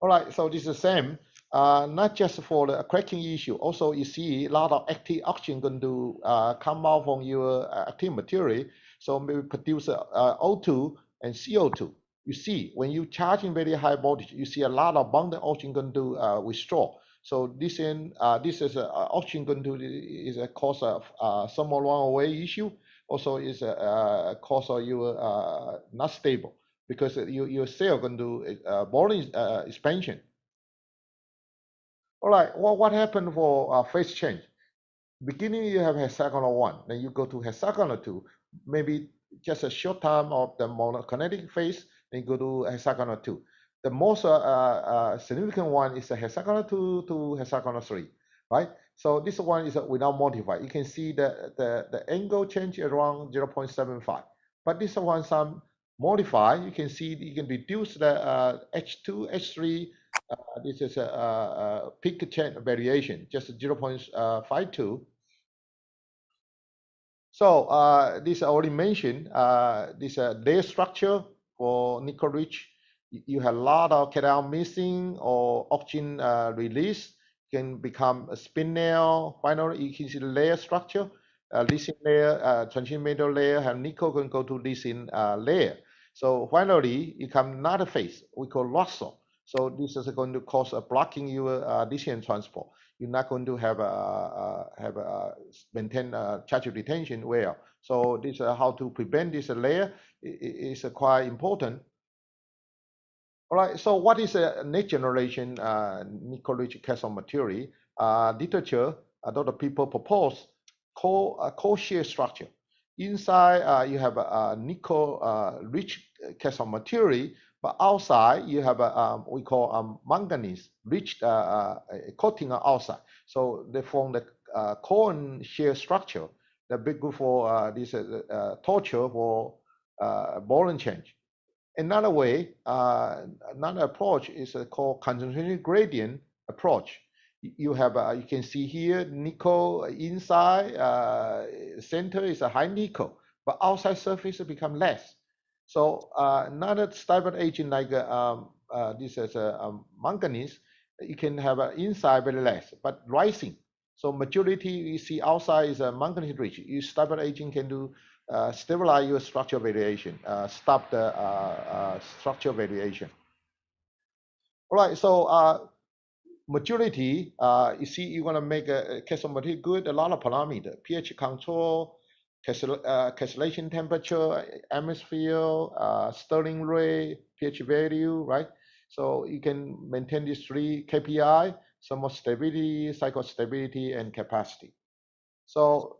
All right, so this is the same. Not just for the cracking issue. Also, you see a lot of active oxygen going to come out from your active material. So maybe produce O2 and CO2. You see, when you charging very high voltage, you see a lot of abundant oxygen going to withdraw. So this is oxygen going to is a cause of thermal runaway issue. Also, is a cause of your not stable because your cell going to volume expansion. All right, well, what happened for phase change? Beginning you have hexagonal 1, then you go to hexagonal 2, maybe just a short time of the monokinetic phase, then you go to hexagonal 2. The most significant one is the hexagonal 2 to hexagonal 3, right? So this one is without modify. You can see the angle change around 0.75, but this one some modify. You can see you can reduce the H2, H3. This is a peak change variation, just 0.52. So this I already mentioned, this layer structure for nickel rich. You have a lot of cation missing or oxygen release can become a spinel. Finally, you can see the layer structure, lithium layer, transition metal layer, and nickel can go to lithium layer. So finally, you come another phase we call Rosso. So this is going to cause a blocking your lithium transport. You're not going to have maintain charge retention well. So this how to prevent this layer is quite important. All right. So what is a next generation nickel-rich cathode material? Literature, a lot of people propose co-shear structure. Inside you have a nickel-rich cathode material, but outside you have a we call manganese rich coating outside. So they form the cone shear structure. The big good for this torture for volume change. Another way, another approach is called concentration gradient approach. You have you can see here nickel inside center is a high nickel, but outside surface become less. So another stable agent like this is manganese, you can have inside very less, but rising. So majority you see outside is a manganese rich. You stable agent can do stabilize your structure variation, stop the structure variation. All right, so maturity, you see you want to make a cathode material good, a lot of parameter, pH control, cancellation temperature, atmosphere, Stirling rate, pH value, right? So you can maintain these 3 KPI, thermal stability, cycle stability, and capacity. So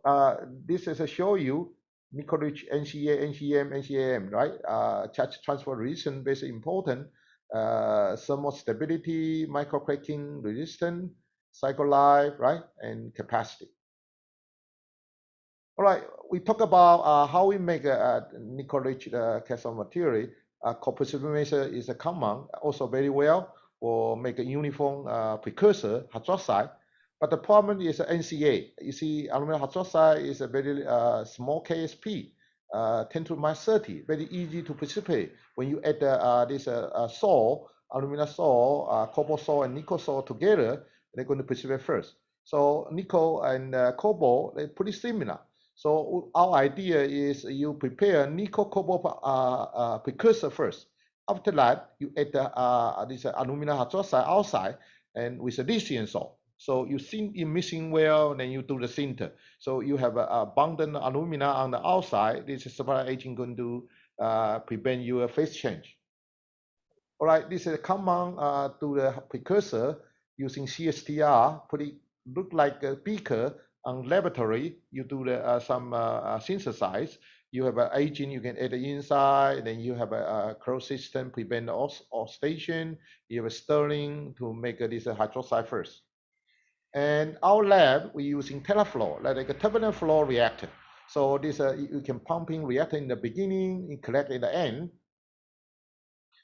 this is to show you nickel-rich NCA, NCM, NCAM, right? Charge transfer resistance is important. Thermal stability, micro-cracking resistance, cycle life, right? And capacity. All right, we talk about how we make a nickel-rich cathode material. Copper-silver is a common, also very well, or make a uniform precursor, hydroxide. But the problem is NCA. You see, aluminum hydroxide is a very small KSP, 10 to the minus 30, very easy to precipitate. When you add this salt, aluminum salt, copper salt, and nickel salt together, they're going to precipitate first. So nickel and cobalt, they're pretty similar. So our idea is you prepare nickel cobalt precursor first. After that, you add this aluminum hydroxide outside and with a lithium salt. So you think you're mixing well, then you do the sinter. So you have abundant alumina on the outside. This is supply agent going to prevent your phase change. All right, this is a common to the precursor using CSTR. Pretty look like a beaker on laboratory. You do the, some synthesize. You have an agent you can add inside. Then you have a closed system prevent oxidation. You have a stirring to make this hydroxide first. And our lab, we're using teraflow, like a turbulent flow reactor. So this you can pumping reactor in the beginning, and collect in the end.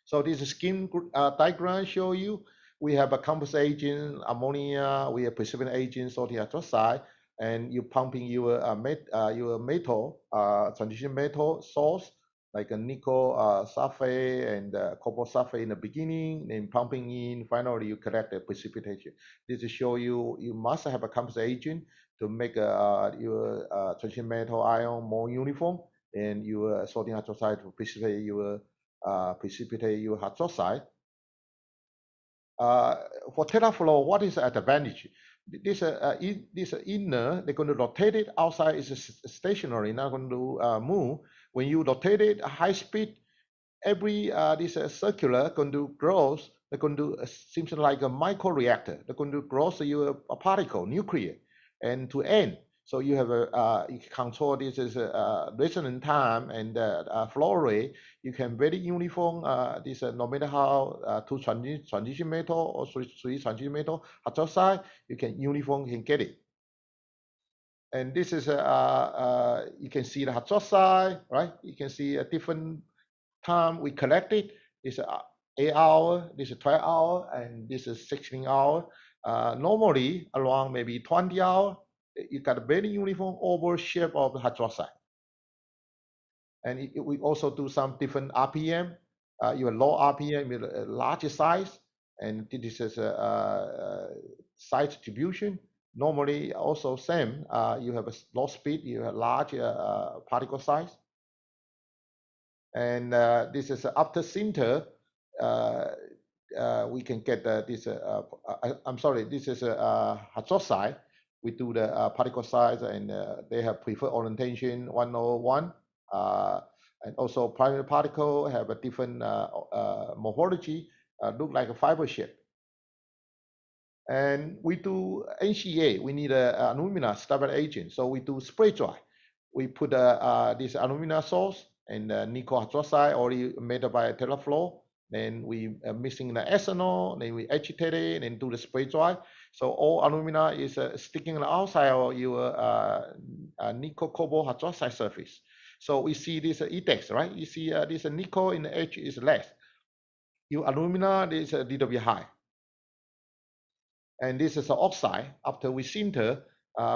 So this scheme diagram show you we have a compost agent, ammonia, we have precipitant agent, sodium hydroxide, and you pumping your metal transition metal source like a nickel sulfate and cobalt sulfate in the beginning, then pumping in. Finally, you collect the precipitation. This is show you must have a compost agent to make your transition metal ion more uniform, and your sodium hydroxide to precipitate your hydroxide. For teraflow, what is the advantage? This inner, they're going to rotate it. Outside is stationary, not going to move. When you rotate it high speed, every this circular going to grow. They're going to seems like a micro reactor. They're going to grow your particle, nuclear, and to end. So you have a you control this is resonance time and flow rate. You can very uniform this no matter how two transition metal or three transition metal hydroxide, you can uniform can get it. And this is you can see the hydroxide, right? You can see a different time we collect it. It's 8 hour, this is 12 hour, and this is 16 hour. Normally around maybe 20 hour. You got a very uniform oval shape of the hydroxide. And we also do some different RPM. You have low RPM with a larger size, and this is a size distribution. Normally also same, you have a low speed, you have large particle size. And this is after sinter, we can get this, I'm sorry, this is a hydroxide. We do the particle size, and they have preferred orientation 101. And also primary particle have a different morphology, look like a fiber shape. And we do NCA, we need a alumina stable agent. So we do spray dry. We put this alumina source and nickel hydroxide already made by teraflow. Then we mixing the ethanol, then we agitate it and do the spray dry. So all alumina is sticking on the outside of your nickel cobalt hydroxide surface. So we see this index, right? You see this nickel in the edge is less. Your alumina is a little bit high. And this is the oxide. After we sinter,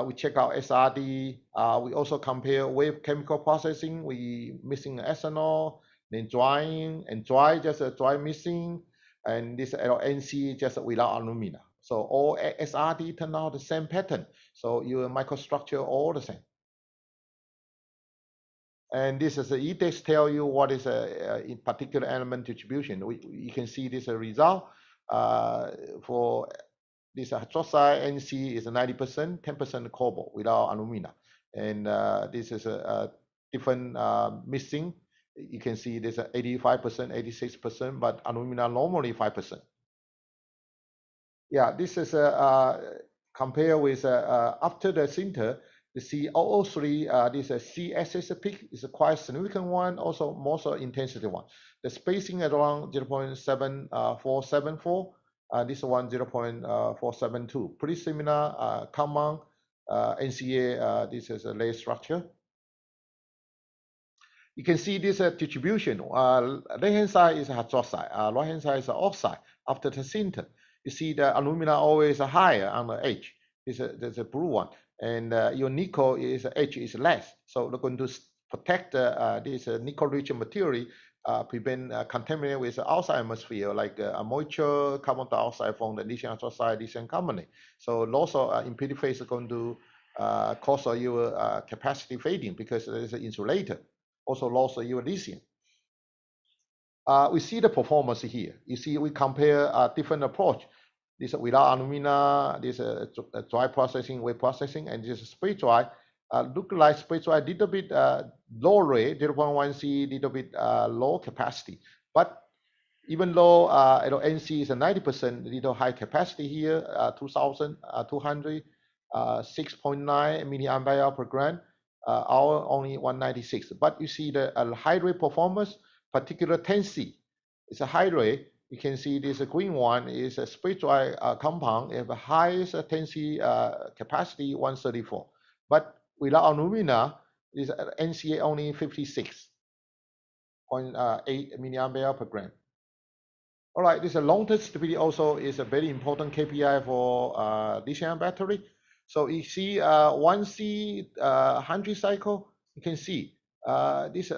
we check out SRD. We also compare wave chemical processing. We mixing ethanol, then drying, and dry just a dry mixing, and this NC just without alumina. So all SRD turn out the same pattern. So your microstructure all the same. And this is the index tell you what is in particular element distribution. You can see this result for this hydroxide NC is 90%, 10% cobalt without alumina. And this is a different mixing. You can see there's 85%, 86%, but alumina normally 5%. Yeah, this is compare with after the sinter, the C003, this C-axis peak is a quite significant one, also most intensity one. The spacing at around 0.7474, this one 0.472. Pretty similar, common NCA, this is a layer structure. You can see this distribution. Left-hand side is hydroxide, right-hand side is oxide. After the sinter, you see the alumina always higher on the edge. There's a blue one. And your nickel is edge is less. So we're going to protect this nickel-rich material, prevent contamination with the outside atmosphere, like moisture, carbon dioxide from the lithium hydroxide, lithium carbonate. So loss of impeded phase is going to cause your capacity fading because there is an insulator. Also loss of your lithium. We see the performance here. You see, we compare a different approach. This without alumina, this dry processing, wave processing, and this spray dry. Look like spray dry a little bit low rate, 0.1 C, little bit low capacity. But even though NC is a 90%, little high capacity here, 2,200, 6.9 milliampere per gram. Our only 196. But you see the high rate performance, particular 10C. It's a high rate. You can see this green one is a spray dry compound. It have a highest tensile capacity 134, but without alumina, is NCA only 56.8 milliampere per gram. All right, this long-term stability also is a very important KPI for lithium battery. So you see 1C 100 cycle, you can see this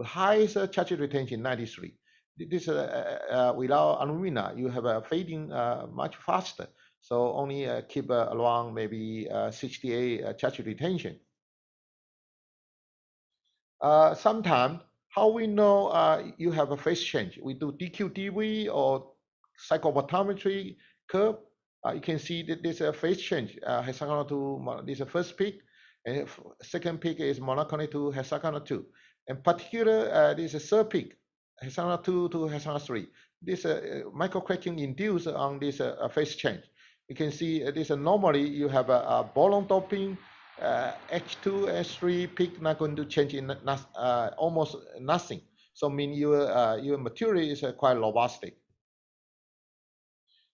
highest charge retention 93. This without alumina, you have a fading much faster. So only keep around maybe 68 charge retention. Sometimes, how we know you have a phase change? We do DQDV or cyclophotometry curve. You can see that this phase change hexagonal to this first peak, and second peak is monoclinic to hexagonal 2. In particular, this third peak, hexagonal 2 to hexagonal 3. This microcracking induced on this phase change. You can see this normally you have a boron doping. H2, H3 peak not going to change in almost nothing. So mean your material is quite robust.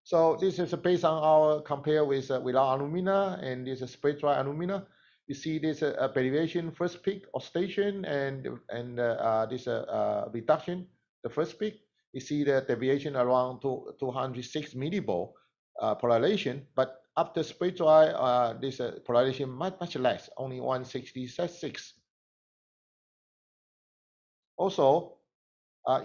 So this is based on our compare with without alumina and this spray dry alumina. You see this derivation first peak oscillation and this reduction the first peak. You see the deviation around 206 millivolt polarization, but after spray dry, this polarization much less, only 166. Also,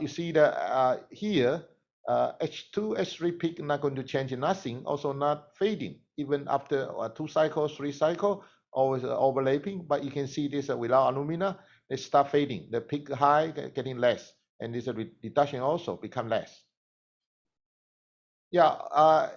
you see that here, H2, H3 peak not going to change nothing, also not fading, even after 2 cycles, 3 cycles, always overlapping. But you can see this without alumina, they start fading. The peak high getting less, and this reduction also become less. Yeah,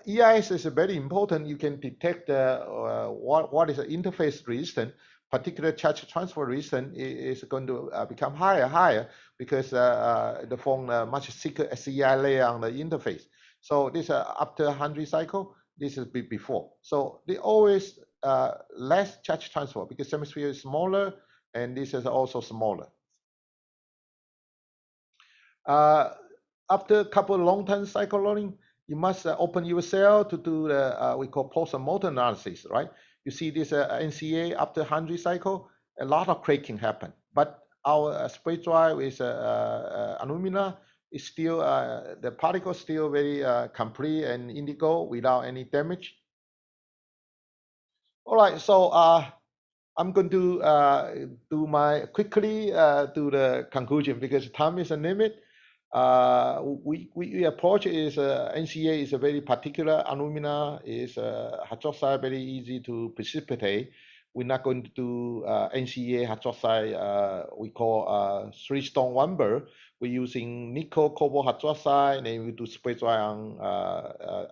EIS is very important. You can detect what is the interface resistance. Particular charge transfer resistance is going to become higher because they form a much thicker SEI layer on the interface. So this after 100 cycle, this is before. So they always less charge transfer because hemisphere is smaller and this is also smaller. After a couple of long-term cycle learning, you must open your cell to do the we call post-mortem analysis, right? You see this NCA after 100 cycle, a lot of cracking happen. But our spray dry with alumina is still the particle still very complete and indigo without any damage. All right, so I'm going to do my quickly do the conclusion because time is a limit. We approach is NCA is a very particular. Alumina is hydroxide, very easy to precipitate. We're not going to do NCA hydroxide. We call 3-stone wonder. We're using nickel cobalt hydroxide, and then we do spray dry on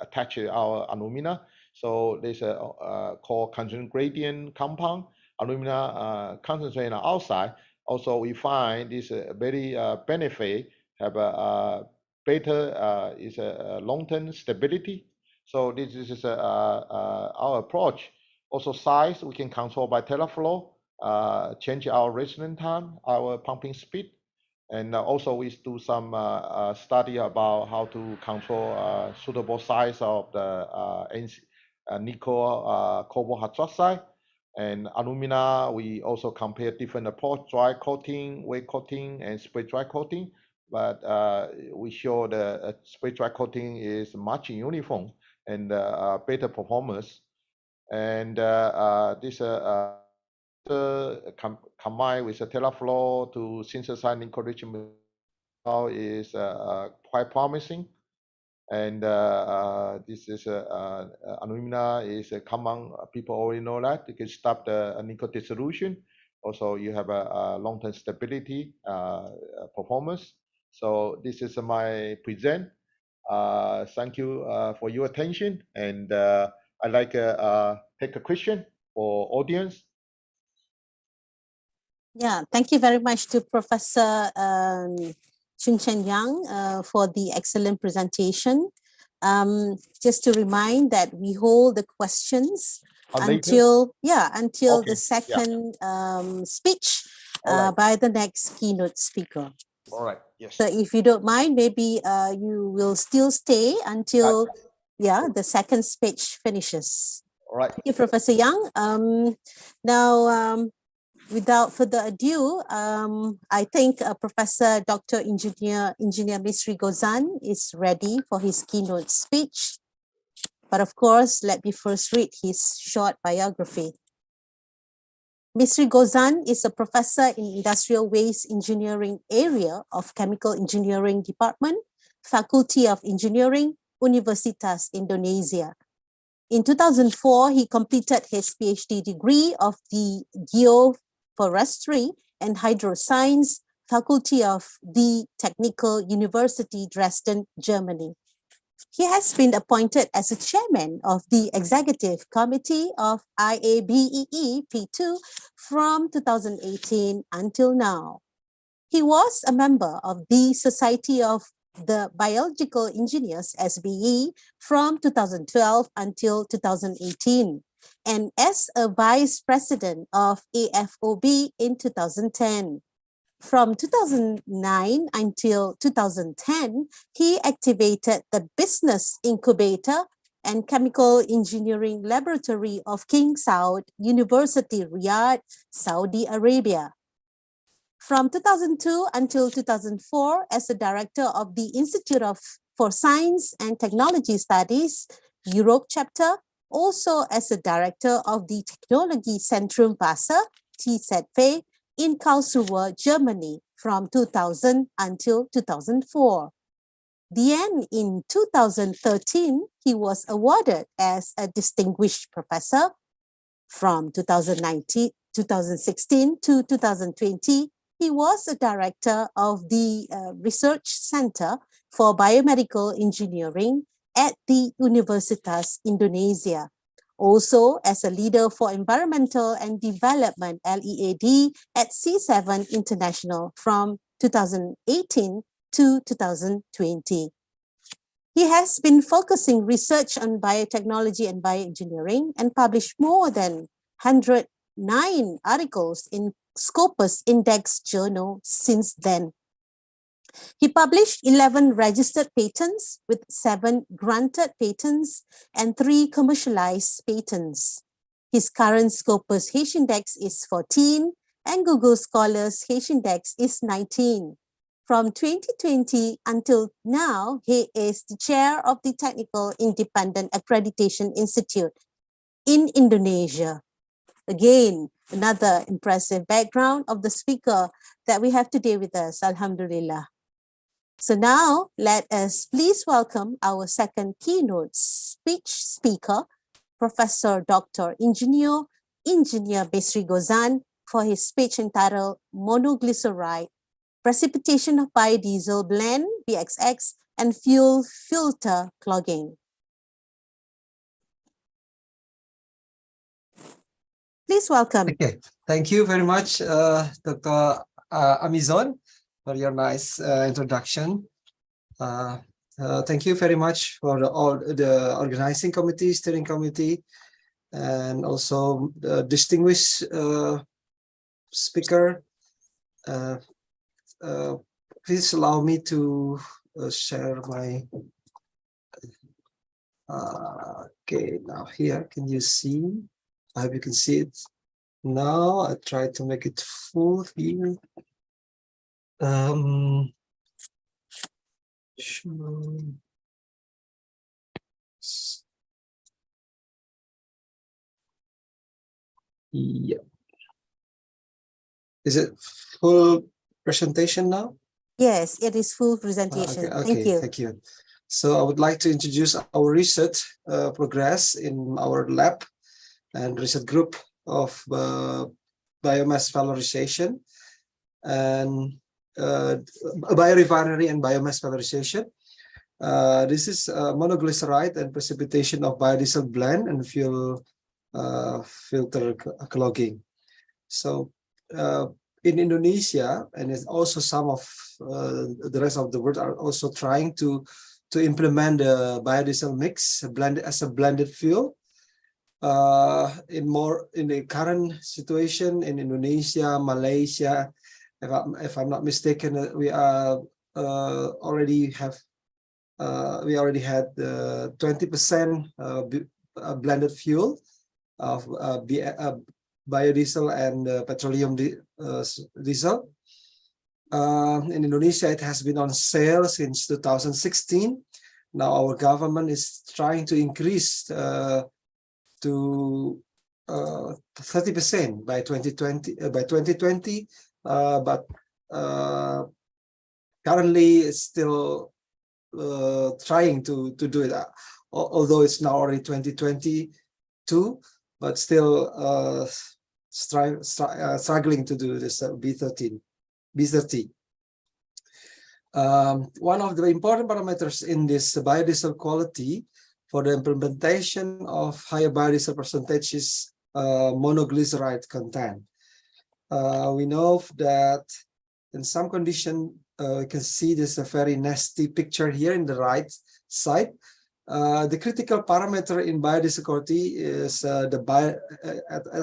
attach our alumina. So there's a called concentration gradient compound. Alumina concentrate on outside. Also, we find this very benefit. Have a better is a long-term stability. So this is our approach. Also size we can control by teraflow, change our resonance time, our pumping speed, and also we do some study about how to control suitable size of the nickel cobalt hydroxide. And alumina, we also compare different approach: dry coating, wet coating, and spray dry coating. But we show the spray dry coating is much uniform and better performance. And this combined with a teraflow to synthesize nickel-rich material is quite promising. And this is alumina is common. People already know that you can stop the nickel dissolution. Also, you have a long-term stability performance. So this is my present. Thank you for your attention, and I'd like to take a question for audience. Yeah, thank you very much to Professor Chun Chen Yang for the excellent presentation. Just to remind that we hold the questions until the second speech by the next keynote speaker. All right. Yes. So if you don't mind, maybe you will still stay until the second speech finishes. All right. Thank you, Professor Young. Now, without further ado, I think Professor Dr. Engineer Misri Gozan is ready for his keynote speech. But of course, let me first read his short biography. Misri Gozan is a professor in Industrial Waste Engineering area of Chemical Engineering Department, Faculty of Engineering, Universitas Indonesia. In 2004, he completed his PhD degree of the Geoforestry and Hydroscience, Faculty of the Technical University, Dresden, Germany. He has been appointed as a chairman of the Executive Committee of IABEE P2 from 2018 until now. He was a member of the Society of the Biological Engineers SBE from 2012 until 2018, and as a vice president of AFOB in 2010. From 2009 until 2010, he activated the Business Incubator and Chemical Engineering Laboratory of King Saud University, Riyadh, Saudi Arabia. From 2002 until 2004, as the director of the Institute for Science and Technology Studies, Europe chapter, also as the director of the Technologie Zentrum Wasser, TZW, in Karlsruhe, Germany, from 2000 until 2004. Then in 2013, he was awarded as a distinguished professor. From 2016 to 2020, he was a director of the Research Center for Biomedical Engineering at the Universitas Indonesia. Also as a leader for Environmental and Development LEAD at C7 International from 2018 to 2020. He has been focusing research on biotechnology and bioengineering and published more than 109 articles in Scopus Index Journal since then. He published 11 registered patents with 7 granted patents and 3 commercialized patents. His current Scopus H-index is 14 and Google Scholar's H-index is 19. From 2020 until now, he is the chair of the Technical Independent Accreditation Institute in Indonesia. Again, another impressive background of the speaker that we have today with us, Alhamdulillah. So now, let us please welcome our second keynote speech speaker, Professor Dr. Engineer Misri Gozan, for his speech entitled Monoglyceride, Precipitation of Biodiesel Blend, BXX, and Fuel Filter Clogging. Please welcome. Okay, thank you very much, Dr. Amizon, for your nice introduction. Thank you very much for all the organizing committee, steering committee, and also the distinguished speaker. Please allow me to share my. Okay, now here, can you see? I hope you can see it. Now I try to make it full here. Yeah. Is it full presentation now? Yes, it is full presentation. Okay, thank you. So I would like to introduce our research progress in our lab and research group of biomass valorization and biorefinery and biomass valorization. This is monoglyceride and precipitation of biodiesel blend and fuel filter clogging. So in Indonesia, and it's also some of the rest of the world are also trying to implement the biodiesel mix blended as a blended fuel. In the current situation in Indonesia, Malaysia, If I'm not mistaken, we already had 20% blended fuel of biodiesel and petroleum diesel. In Indonesia, it has been on sale since 2016. Now our government is trying to increase to 30% by 2020. But currently it's still trying to do it, although it's now already 2022, but still struggling to do this B30. One of the important parameters in this biodiesel quality for the implementation of higher biodiesel percentage is monoglyceride content. We know that in some condition, you can see this a very nasty picture here in the right side. The critical parameter in biodiesel quality is at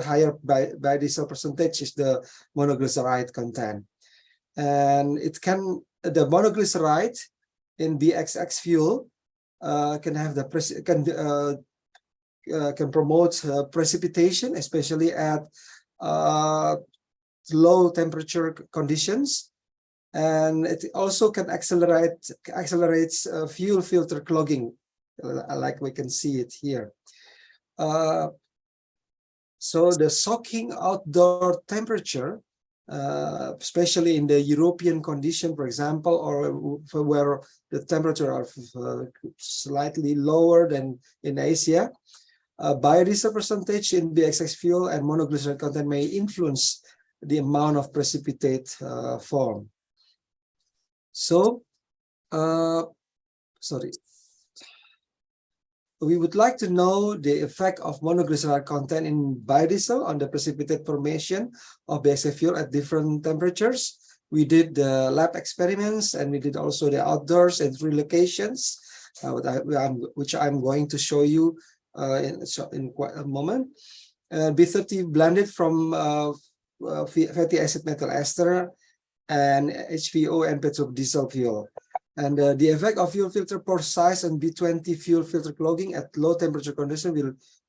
higher biodiesel percentage is the monoglyceride content, and the monoglyceride in BXX fuel can promote precipitation, especially at low temperature conditions, and it also can accelerates fuel filter clogging, like we can see it here. So the soaking outdoor temperature, especially in the European condition, for example, or where the temperature are slightly lower than in Asia, biodiesel percentage in BXX fuel and monoglyceride content may influence the amount of precipitate formed. So, we would like to know the effect of monoglyceride content in biodiesel on the precipitate formation of BXX fuel at different temperatures. We did the lab experiments, and we did also the outdoors and 3 locations, which I'm going to show you in quite a moment. B30 blended from fatty acid methyl ester and HVO and petrodiesel fuel. And the effect of fuel filter pore size and B20 fuel filter clogging at low temperature condition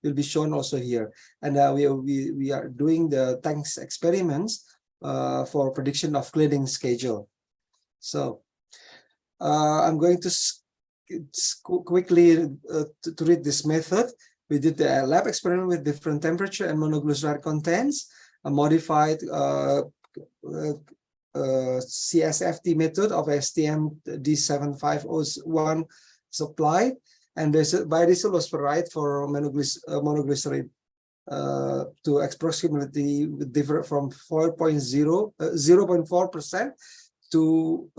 will be shown also here. And we are doing the tanks experiments for prediction of cleaning schedule. So I'm going to quickly to read this method. We did the lab experiment with different temperature and monoglyceride contents, a modified CSFT method of STM D7501 supplied, and the biodiesel was varied for monoglyceride to approximately differ from 0.4% to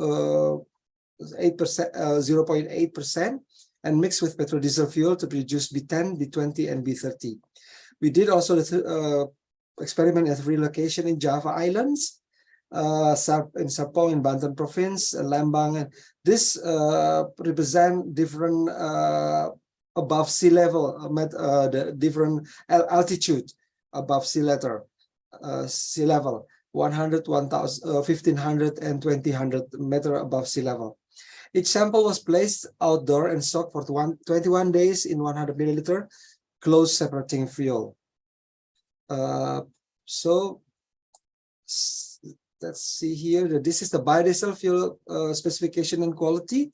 0.8%, and mixed with petrodiesel fuel to produce B10, B20, and B30. We did also the experiment at 3 locations in Java Islands, in Serpong in Banten Province, Lembang. This represent different above sea level, the different altitude above sea level, 100, 1000, 1500, and 2000 meter above sea level. Each sample was placed outdoor and soaked for 21 days in 100 milliliter closed separating fuel. So let's see here. This is the biodiesel fuel specification and quality.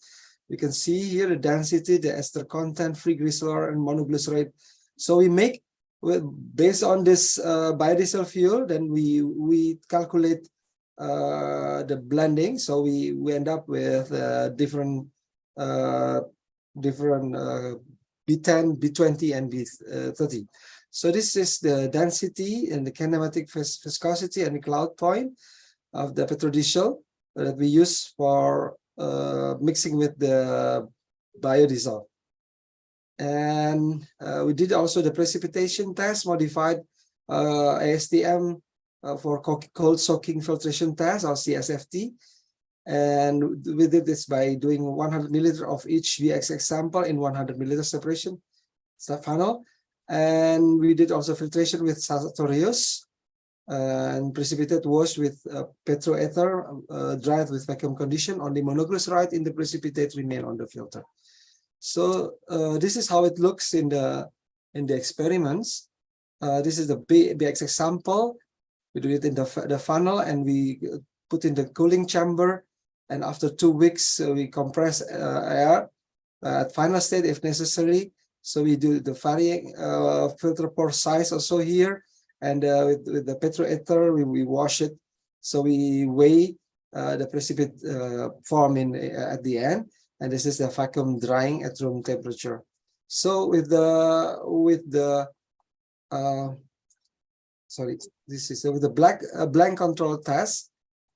You can see here the density, the ester content, free glycerol, and monoglyceride. So we make, based on this biodiesel fuel, then we calculate the blending. So we end up with different B10, B20, and B30. So this is the density and the kinematic viscosity and the cloud point of the petrodiesel that we use for mixing with the biodiesel. And we did also the precipitation test, modified ASTM for cold soaking filtration test, or CSFT. And we did this by doing 100 milliliter of each VXX sample in 100 milliliter separation funnel. And we did also filtration with Sartorius and precipitate washed with petroether, dried with vacuum condition. Only monoglyceride in the precipitate remain on the filter. So this is how it looks in the experiments. This is the BXX sample. We do it in the funnel, and we put in the cooling chamber. And after 2 weeks, we compress air at final state if necessary. So we do the varying filter pore size also here. And with the petroether, we wash it. So we weigh the precipitate form at the end. And this is the vacuum drying at room temperature. So with the blank control test,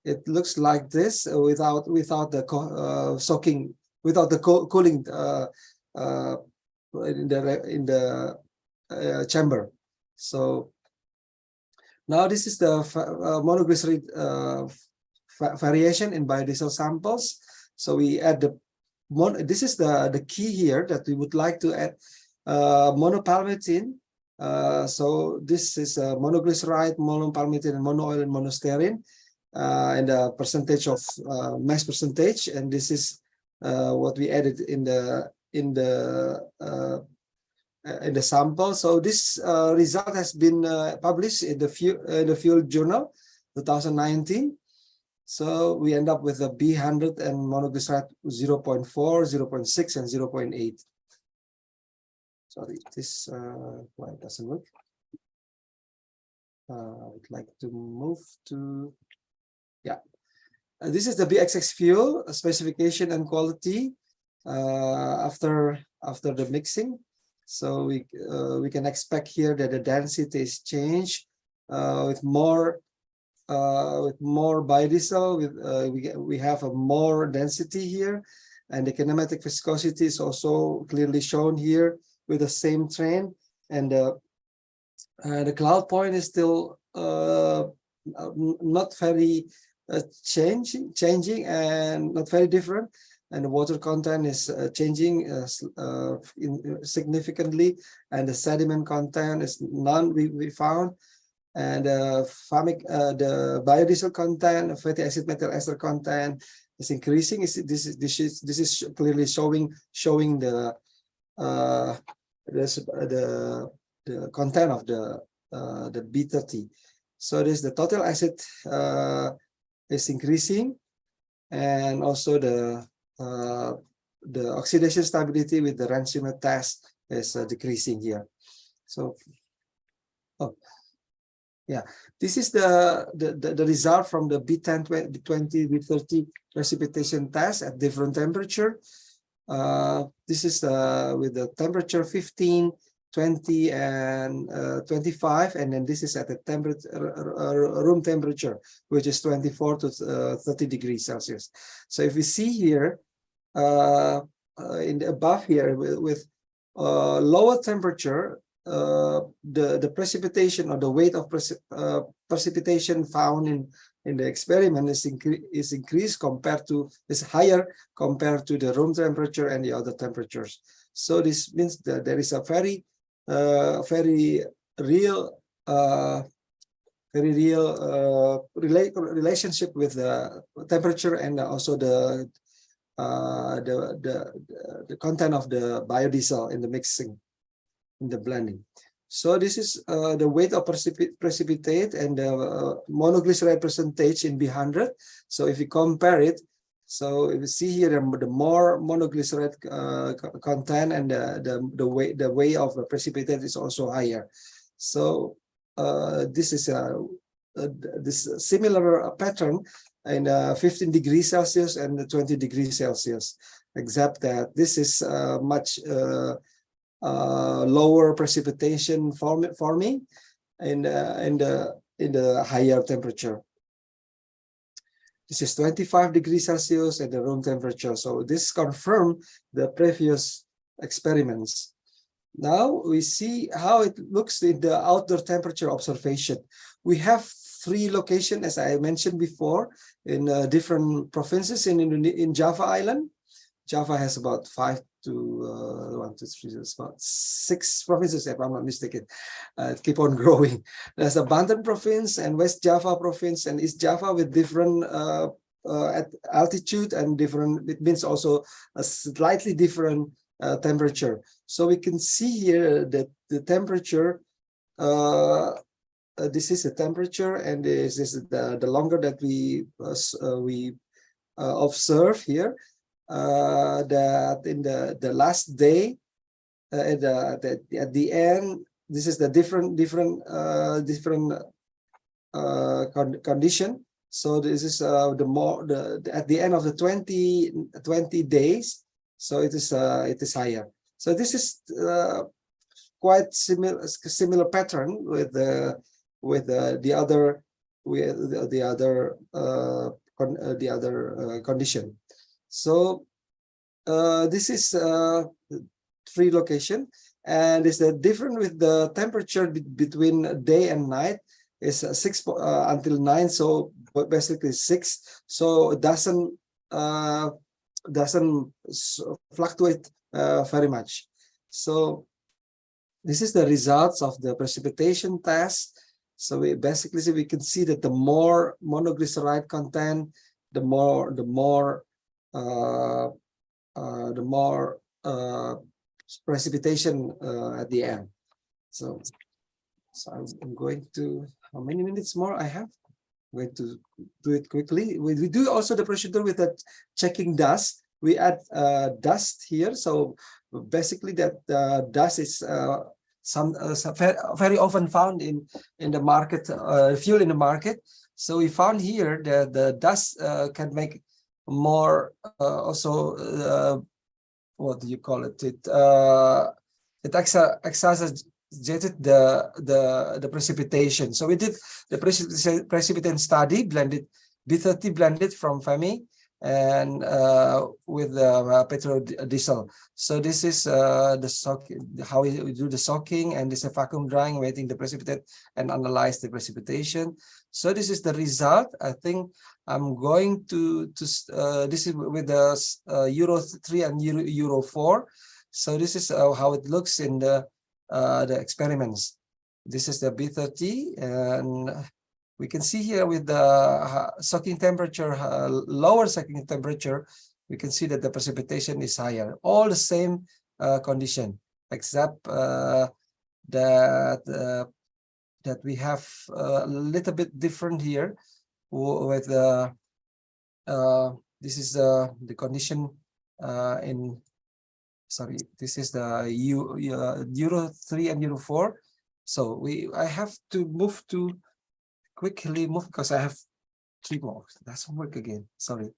it looks like this without the soaking, without the cooling in the chamber. So now this is the monoglyceride variation in biodiesel samples. So we add this is the key here, that we would like to add monopalmitin. So this is monoglyceride, monopalmitin, and monooil and monostearine, and the percentage of mass percentage. And this is what we added in the sample. So this result has been published in the Field Journal 2019. So we end up with a B100 and monoglyceride 0.4, 0.6, and 0.8. Sorry, this why it doesn't work. I'd like to move to, yeah. This is the BXX fuel specification and quality after the mixing. So we can expect here that the density is changed with more biodiesel. We have a more density here, and the kinematic viscosity is also clearly shown here with the same trend. And the cloud point is still not very changing and not very different. And the water content is changing significantly, and the sediment content is none we found. And the biodiesel content, fatty acid methyl ester content is increasing. This is clearly showing the content of the B30. So this the total acid is increasing, and also the oxidation stability with the Rancimer test is decreasing here. So, yeah, this is the result from the B10, B20, B30 precipitation test at different temperature. This is with the temperature 15, 20, and 25, and then this is at the room temperature, which is 24 to 30 degrees Celsius. So if we see here, in the above here with lower temperature, the precipitation or the weight of precipitation found in the experiment is increased is higher compared to the room temperature and the other temperatures. So this means that there is a very real relationship with the temperature and also the content of the biodiesel in the mixing, in the blending. So this is the weight of precipitate and the monoglyceride percentage in B100. So if you compare it, so if you see here the more monoglyceride content, and the weight of the precipitate is also higher. So this is this similar pattern in 15 degrees Celsius and 20 degrees Celsius, except that this is much lower precipitation forming in the higher temperature. This is 25 degrees Celsius at the room temperature. So this confirmed the previous experiments. Now we see how it looks in the outdoor temperature observation. We have 3 locations, as I mentioned before, in different provinces in Java Island. Java has about 5 to 1, 2, 3, it's about 6 provinces, if I'm not mistaken. Keep on growing. There's a Banten province and West Java province and East Java with different at altitude and different. It means also a slightly different temperature. So we can see here that the temperature. This is the temperature, and this is the longer that we observe here. That in the last day, at the end, this is the different condition. So this is at the end of the 20 days. So it is higher. So this is quite similar pattern with the other condition. So this is 3 location, and is different with the temperature between day and night is 6 until 9. So basically 6. So it doesn't fluctuate very much. So this is the results of the precipitation test. So we can see that the more monoglyceride content, the more precipitation at the end. So I'm going to, how many minutes more I have? I'm going to do it quickly. We do also the procedure with the checking dust. We add dust here. So basically that dust is very often found in the market, fuel in the market. So we found here that the dust can make more also what do you call it? It exacerbated the precipitation. So we did the precipitation study, blended B30 blended from FEMI and with petrodiesel. So this is the how we do the soaking, and this is vacuum drying, waiting the precipitate and analyze the precipitation. So this is the result. I think I'm going to this is with the Euro 3 and Euro 4. So this is how it looks in the experiments. This is the B30, and we can see here with the soaking temperature, lower soaking temperature, we can see that the precipitation is higher. All the same condition, except that we have a little bit different here with this is the condition in. Sorry, this is the Euro 3 and Euro 4. So I have to move to quickly move because I have 3 more. That's homework again. Sorry.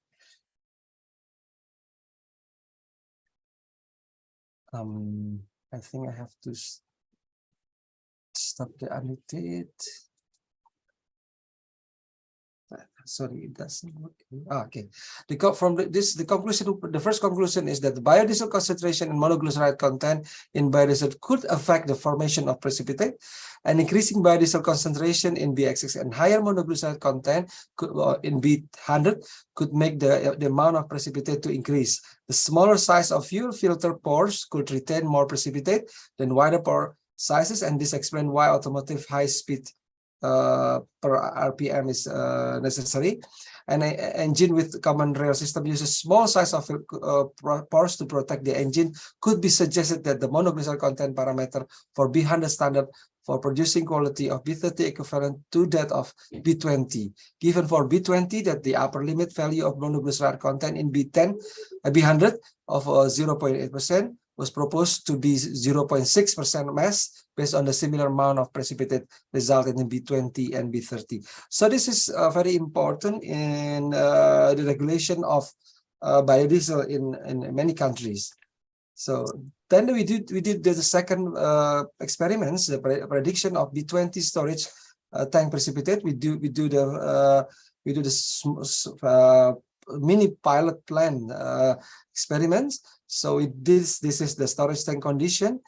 I think I have to stop the annotate. Sorry, it doesn't work. Okay. The conclusion, the first conclusion is that the biodiesel concentration and monoglyceride content in biodiesel could affect the formation of precipitate, and increasing biodiesel concentration in BXX and higher monoglyceride content in B100 could make the amount of precipitate to increase. The smaller size of fuel filter pores could retain more precipitate than wider pore sizes, and this explains why automotive high speed per RPM is necessary. And an engine with common rail system uses small size of pores to protect the engine. Could be suggested that the monoglyceride content parameter for B100 standard for producing quality of B30 equivalent to that of B20. Given for B20 that the upper limit value of monoglyceride content in B100 of 0.8% was proposed to be 0.6% mass based on the similar amount of precipitate resulted in B20 and B30. So this is very important in the regulation of biodiesel in many countries. So then we did the second experiments, the prediction of B20 storage tank precipitate. We do the mini pilot plan experiments. So this is the storage tank condition.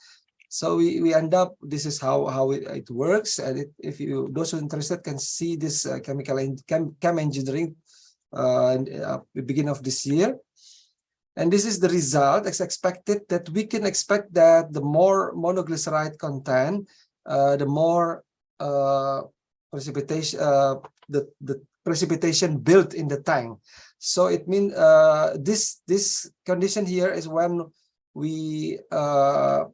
So we end up, this is how it works. And if you, those who are interested can see this chemical chem engineering at the beginning of this year. And this is the result. It's expected that we can expect that the more monoglyceride content, the more precipitation, the precipitation built in the tank. So it means this condition here is when we empty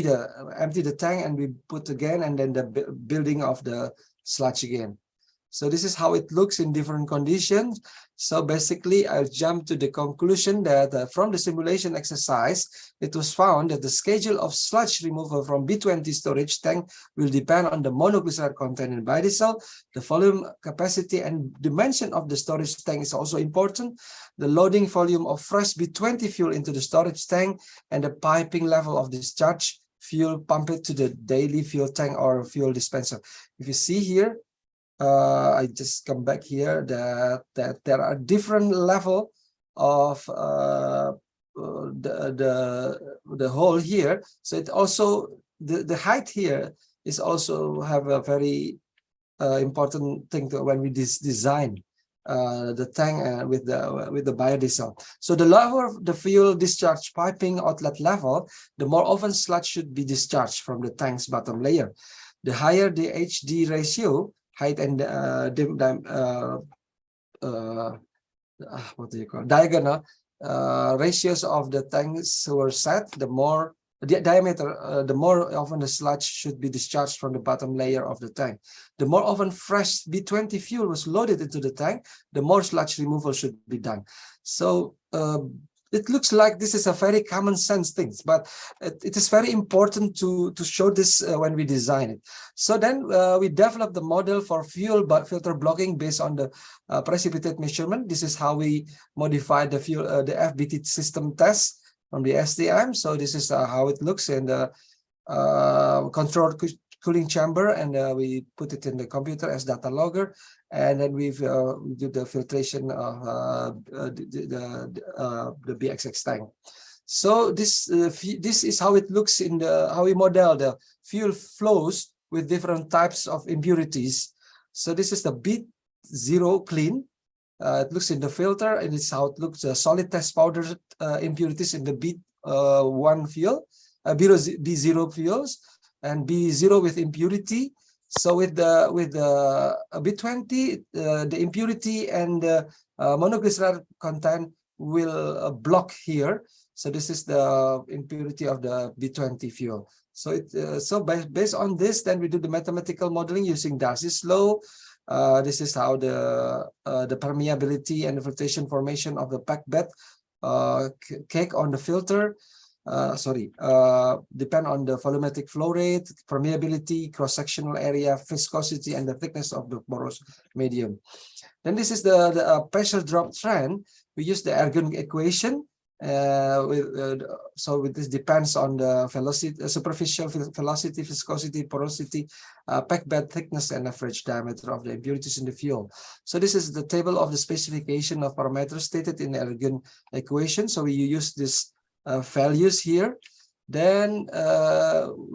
the tank and we put again, and then the building of the sludge again. So this is how it looks in different conditions. So basically, I'll jump to the conclusion that from the simulation exercise, it was found that the schedule of sludge removal from B20 storage tank will depend on the monoglyceride content in biodiesel. The volume, capacity, and dimension of the storage tank is also important. The loading volume of fresh B20 fuel into the storage tank and the piping level of discharge fuel pumped to the daily fuel tank or fuel dispenser. If you see here, I just come back here that there are different level of the hole here. So it also the height here is also have a very important thing when we design the tank with the biodiesel. So the lower the fuel discharge piping outlet level, the more often sludge should be discharged from the tank's bottom layer. The higher the HD ratio, height and what do you call diagonal ratios of the tanks were set, the more the diameter, the more often the sludge should be discharged from the bottom layer of the tank. The more often fresh B20 fuel was loaded into the tank, the more sludge removal should be done. So it looks like this is a very common sense thing, but it is very important to show this when we design it. So then we developed the model for fuel filter blocking based on the precipitate measurement. This is how we modified the fuel, the FBT system test from the STM. So this is how it looks in the controlled cooling chamber, and we put it in the computer as data logger, and then we do the filtration of the BXX tank. So this is how it looks in how we model the fuel flows with different types of impurities. So this is the B0 clean. It looks in the filter, and it's how it looks. Solid test powder impurities in the B1 fuel, B0 fuels, and B0 with impurity. So with the B20, the impurity and the monoglyceride content will block here. So this is the impurity of the B20 fuel. So based on this, then we do the mathematical modeling using Darcy's law. This is how the permeability and the filtration formation of the packed bed cake on the filter. Depend on the volumetric flow rate, permeability, cross-sectional area, viscosity, and the thickness of the porous medium. Then this is the pressure drop trend. We use the ergon equation. So this depends on the velocity, superficial velocity, viscosity, porosity, packed bed thickness, and average diameter of the impurities in the fuel. So this is the table of the specification of parameters stated in the ergon equation. So we use this values here. Then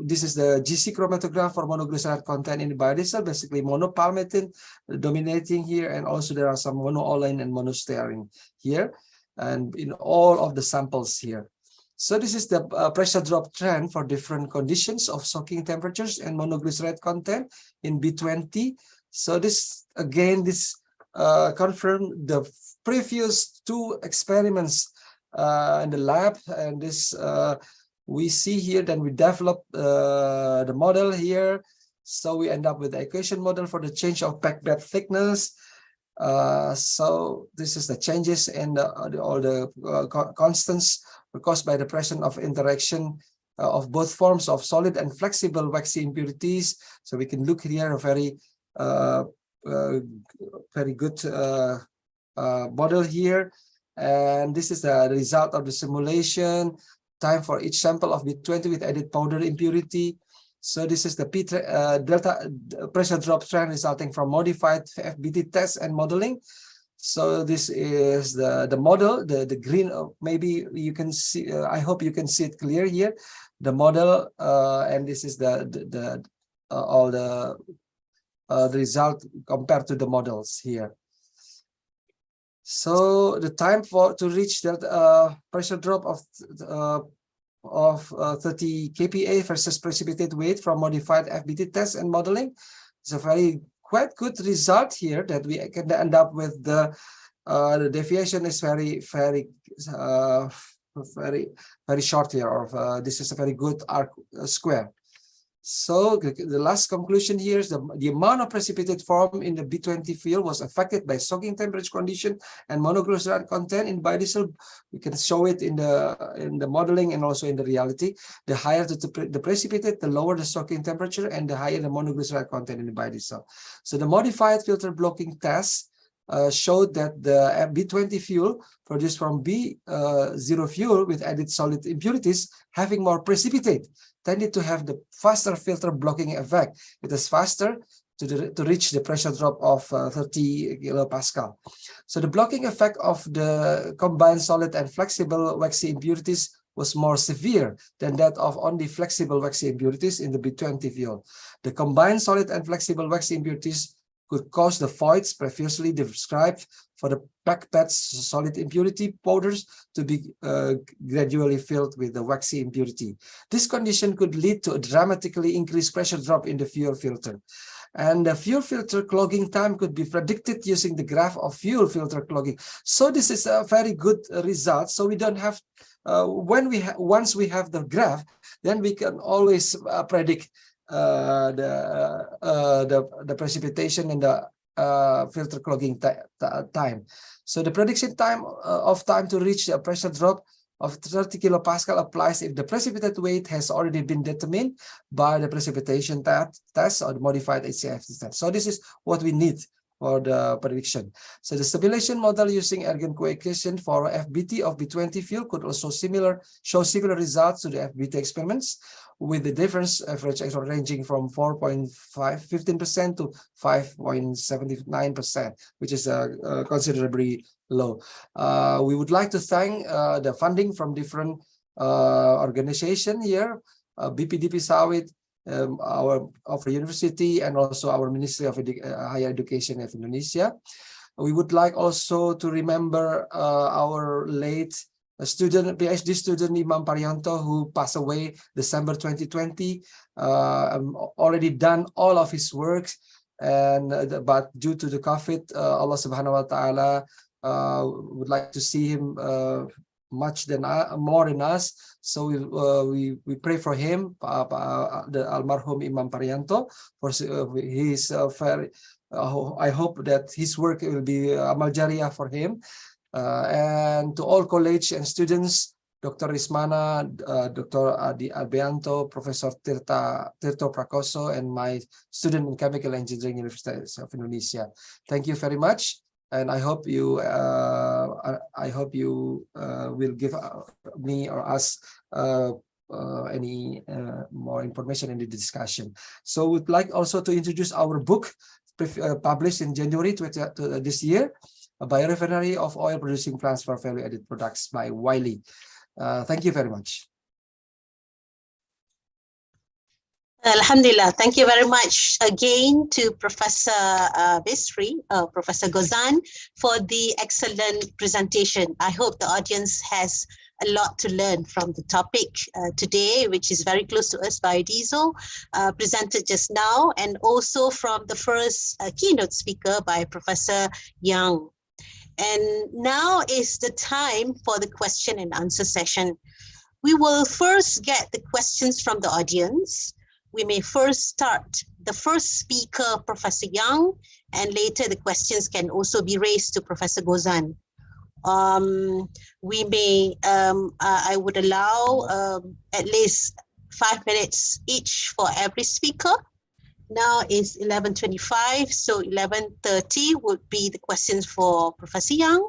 this is the GC chromatograph for monoglyceride content in the biodiesel, basically monopalmitin dominating here, and also there are some monoolane and monostearine here, and in all of the samples here. So this is the pressure drop trend for different conditions of soaking temperatures and monoglyceride content in B20. So this again, this confirmed the previous two experiments in the lab, and this we see here. Then we develop the model here, so we end up with the equation model for the change of packed bed thickness. So this is the changes in all the constants caused by the presence of interaction of both forms of solid and flexible waxy impurities. So we can look here a very good model here. And this is the result of the simulation, time for each sample of B20 with added powder impurity. So this is the delta pressure drop trend resulting from modified FBT test and modeling. So this is the model, the green, maybe you can see, I hope you can see it clear here, the model, and this is all the result compared to the models here. So the time to reach that pressure drop of 30 kPa versus precipitate weight from modified FBT test and modeling is a quite good result here, that we can end up with the deviation is very short here, or this is a very good arc square. So the last conclusion here is the amount of precipitate formed in the B20 field was affected by soaking temperature condition and monoglyceride content in biodiesel. We can show it in the modeling and also in the reality. The higher the precipitate, the lower the soaking temperature, and the higher the monoglyceride content in the biodiesel. So the modified filter blocking test showed that the B20 fuel produced from B0 fuel with added solid impurities having more precipitate tended to have the faster filter blocking effect. It is faster to reach the pressure drop of 30 kilopascal. So the blocking effect of the combined solid and flexible waxy impurities was more severe than that of only flexible waxy impurities in the B20 fuel. The combined solid and flexible waxy impurities could cause the voids previously described for the pack pads solid impurity powders to be gradually filled with the waxy impurity. This condition could lead to a dramatically increased pressure drop in the fuel filter. And the fuel filter clogging time could be predicted using the graph of fuel filter clogging. So this is a very good result. So we don't have, once we have the graph, then we can always predict the precipitation and the filter clogging time. So the prediction time of time to reach a pressure drop of 30 kilopascal applies if the precipitate weight has already been determined by the precipitation test or the modified HCFT test. So this is what we need for the prediction. So the simulation model using ergon coefficient for FBT of B20 fuel could also show similar results to the FBT experiments, with the difference average error ranging from 4.15% to 5.79%, which is considerably low. We would like to thank the funding from different organizations here, BPDP Sawit, our university, and also our Ministry of Higher Education of Indonesia. We would like also to remember our late student, PhD student Imam Parianto, who passed away December 2020, already done all of his works, but due to the COVID, Allah Subhanahu wa Taala would like to see him more than us. So we pray for him, the almarhum Imam Parianto, for his I hope that his work will be amal jariyah for him. And to all college and students, Dr. Rismana, Dr. Adi Albeanto, Professor Tirto Prakoso, and my student in Chemical Engineering University of Indonesia. Thank you very much, and I hope you will give me or us any more information in the discussion. So we'd like also to introduce our book published in January this year, A Biorefinery of Oil Producing Plants for Value-Added Products by Wiley. Thank you very much. Alhamdulillah, thank you very much again to Professor Bisri, Professor Gozan, for the excellent presentation. I hope the audience has a lot to learn from the topic today, which is very close to us, biodiesel, presented just now, and also from the first keynote speaker by Professor Yang. And now is the time for the question and answer session. We will first get the questions from the audience. We may first start the first speaker, Professor Yang, and later the questions can also be raised to Professor Gozan. We may, I would allow at least 5 minutes each for every speaker. Now is 11:25, so 11:30 would be the questions for Professor Yang.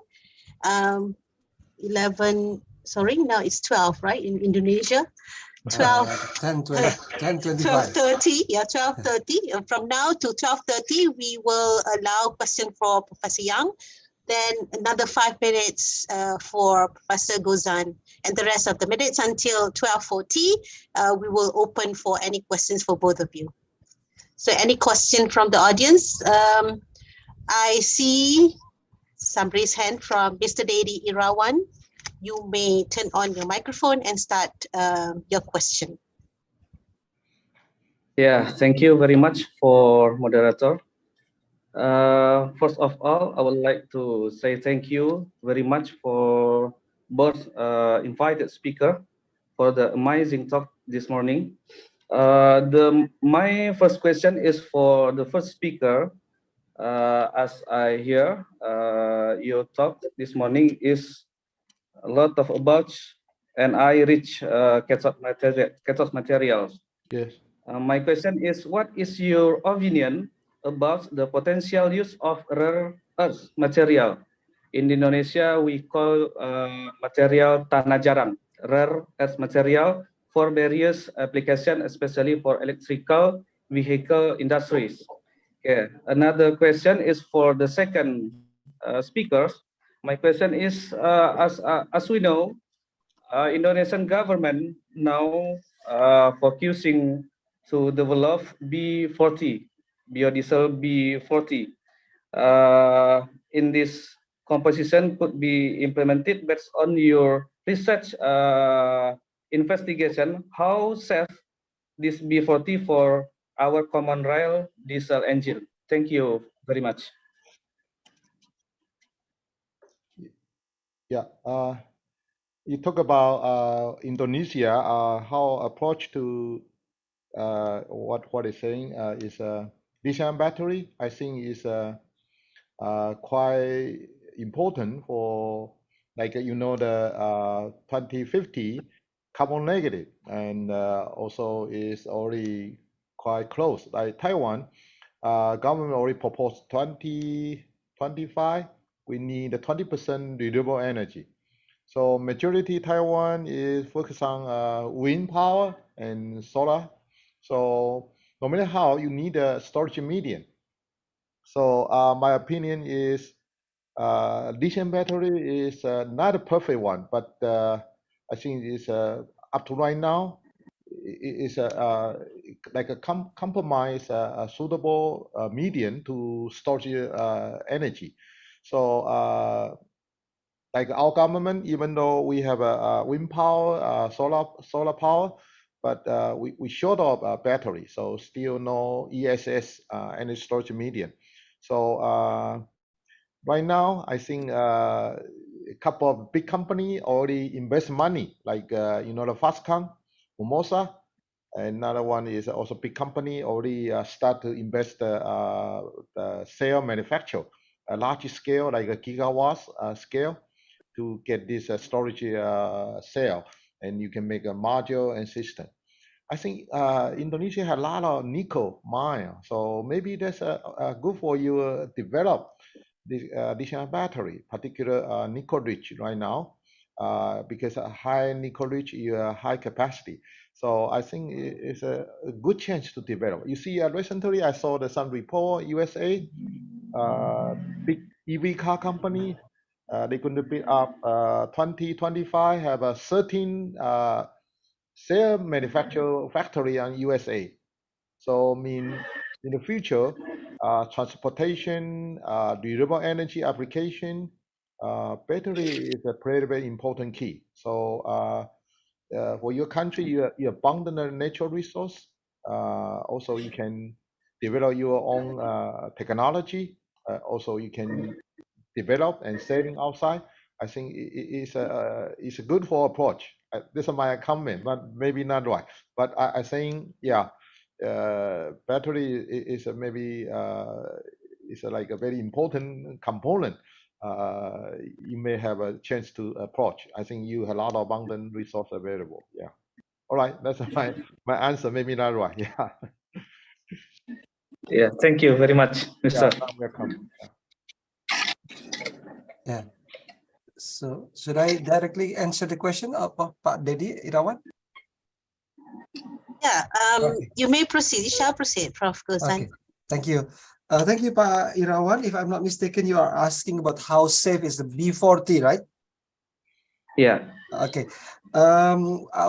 now it's 12, right, in Indonesia? 12:30, yeah, 12:30. From now to 12:30, we will allow question for Professor Yang, then another 5 minutes for Professor Gozan, and the rest of the minutes until 12:40, we will open for any questions for both of you. So any question from the audience? I see some raised hand from Mr. Dedi Irawan. You may turn on your microphone and start your question. Yeah, thank you very much for moderator. First of all, I would like to say thank you very much for both invited speaker for the amazing talk this morning. My first question is for the first speaker. As I hear your talk this morning is a lot of about, and I reach cathode materials. Yes. My question is, what is your opinion about the potential use of rare earth material? In Indonesia, we call material tanah jarang, rare earth material for various applications, especially for electrical vehicle industries. Okay. Another question is for the second speakers. My question is, as we know, Indonesian government now focusing to develop B40, biodiesel B40. In this composition could be implemented based on your research investigation. How safe this B40 for our common rail diesel engine? Thank you very much. Yeah. You talk about Indonesia, how approach to what is saying is lithium battery. I think is quite important for, like, you know, the 2050 carbon negative, and also is already quite close. Like Taiwan, government already proposed 2025. We need a 20% renewable energy. So majority Taiwan is focused on wind power and solar. So no matter how, you need a storage medium. So my opinion is lithium battery is not a perfect one, but I think it's up to right now. It's like a compromise, a suitable medium to store energy. So like our government, even though we have a wind power, solar power, but we short of battery, so still no ESS energy storage medium. So right now, I think a couple of big company already invest money, like you know, the Fastcom, Formosa. Another one is also big company already start to invest the cell manufacture, a large scale, like a gigawatts scale, to get this storage cell, and you can make a module and system. I think Indonesia has a lot of nickel mine, so maybe that's good for you develop this lithium battery, particular nickel rich right now, because a high nickel rich, you have high capacity. So I think it's a good chance to develop. You see, recently I saw some report, USA, big EV car company, they're going to build up 2025, have a 13 cell manufacture factory in USA. So mean in the future, transportation, renewable energy application, battery is a very important key. So for your country, you abundant natural resource. Also, you can develop your own technology. Also, you can develop and selling outside. I think it's a good for approach. This is my comment, but maybe not right. But I think, yeah, battery is maybe is like a very important component. You may have a chance to approach. I think you have a lot of abundant resource available. Yeah. All right, that's my answer. Maybe not right. Yeah. Yeah, thank you very much, Mr. Yeah, welcome. Yeah. So should I directly answer the question of Pak Dedi Irawan? Yeah, Okay. you may proceed. You shall proceed, Prof. Gozan. Okay, thank you. Thank you, Pak Irawan. If I'm not mistaken, you are asking about how safe is the B40, right? Yeah. Okay.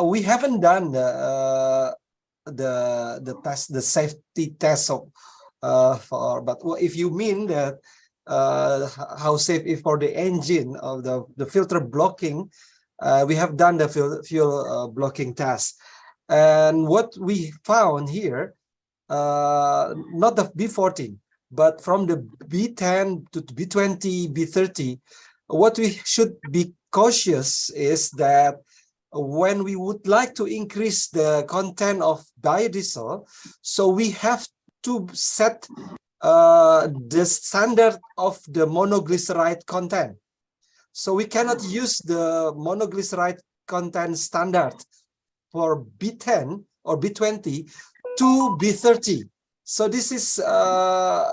We haven't done the test, the safety test of but if you mean that how safe is for the engine of the filter blocking, we have done the fuel blocking test. And what we found here, not the B14, but from the B10 to B20, B30, what we should be cautious is that when we would like to increase the content of biodiesel, so we have to set the standard of the monoglyceride content. So we cannot use the monoglyceride content standard for B10 or B20 to B30. So this is the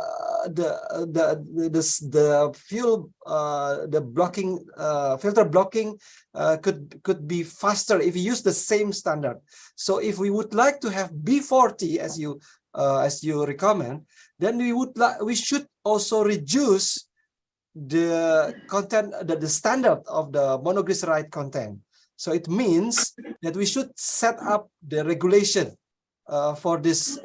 fuel the blocking filter blocking could be faster if we use the same standard. So if we would like to have B40 as you recommend, then we should also reduce the content, the standard of the monoglyceride content. So it means that we should set up the regulation for this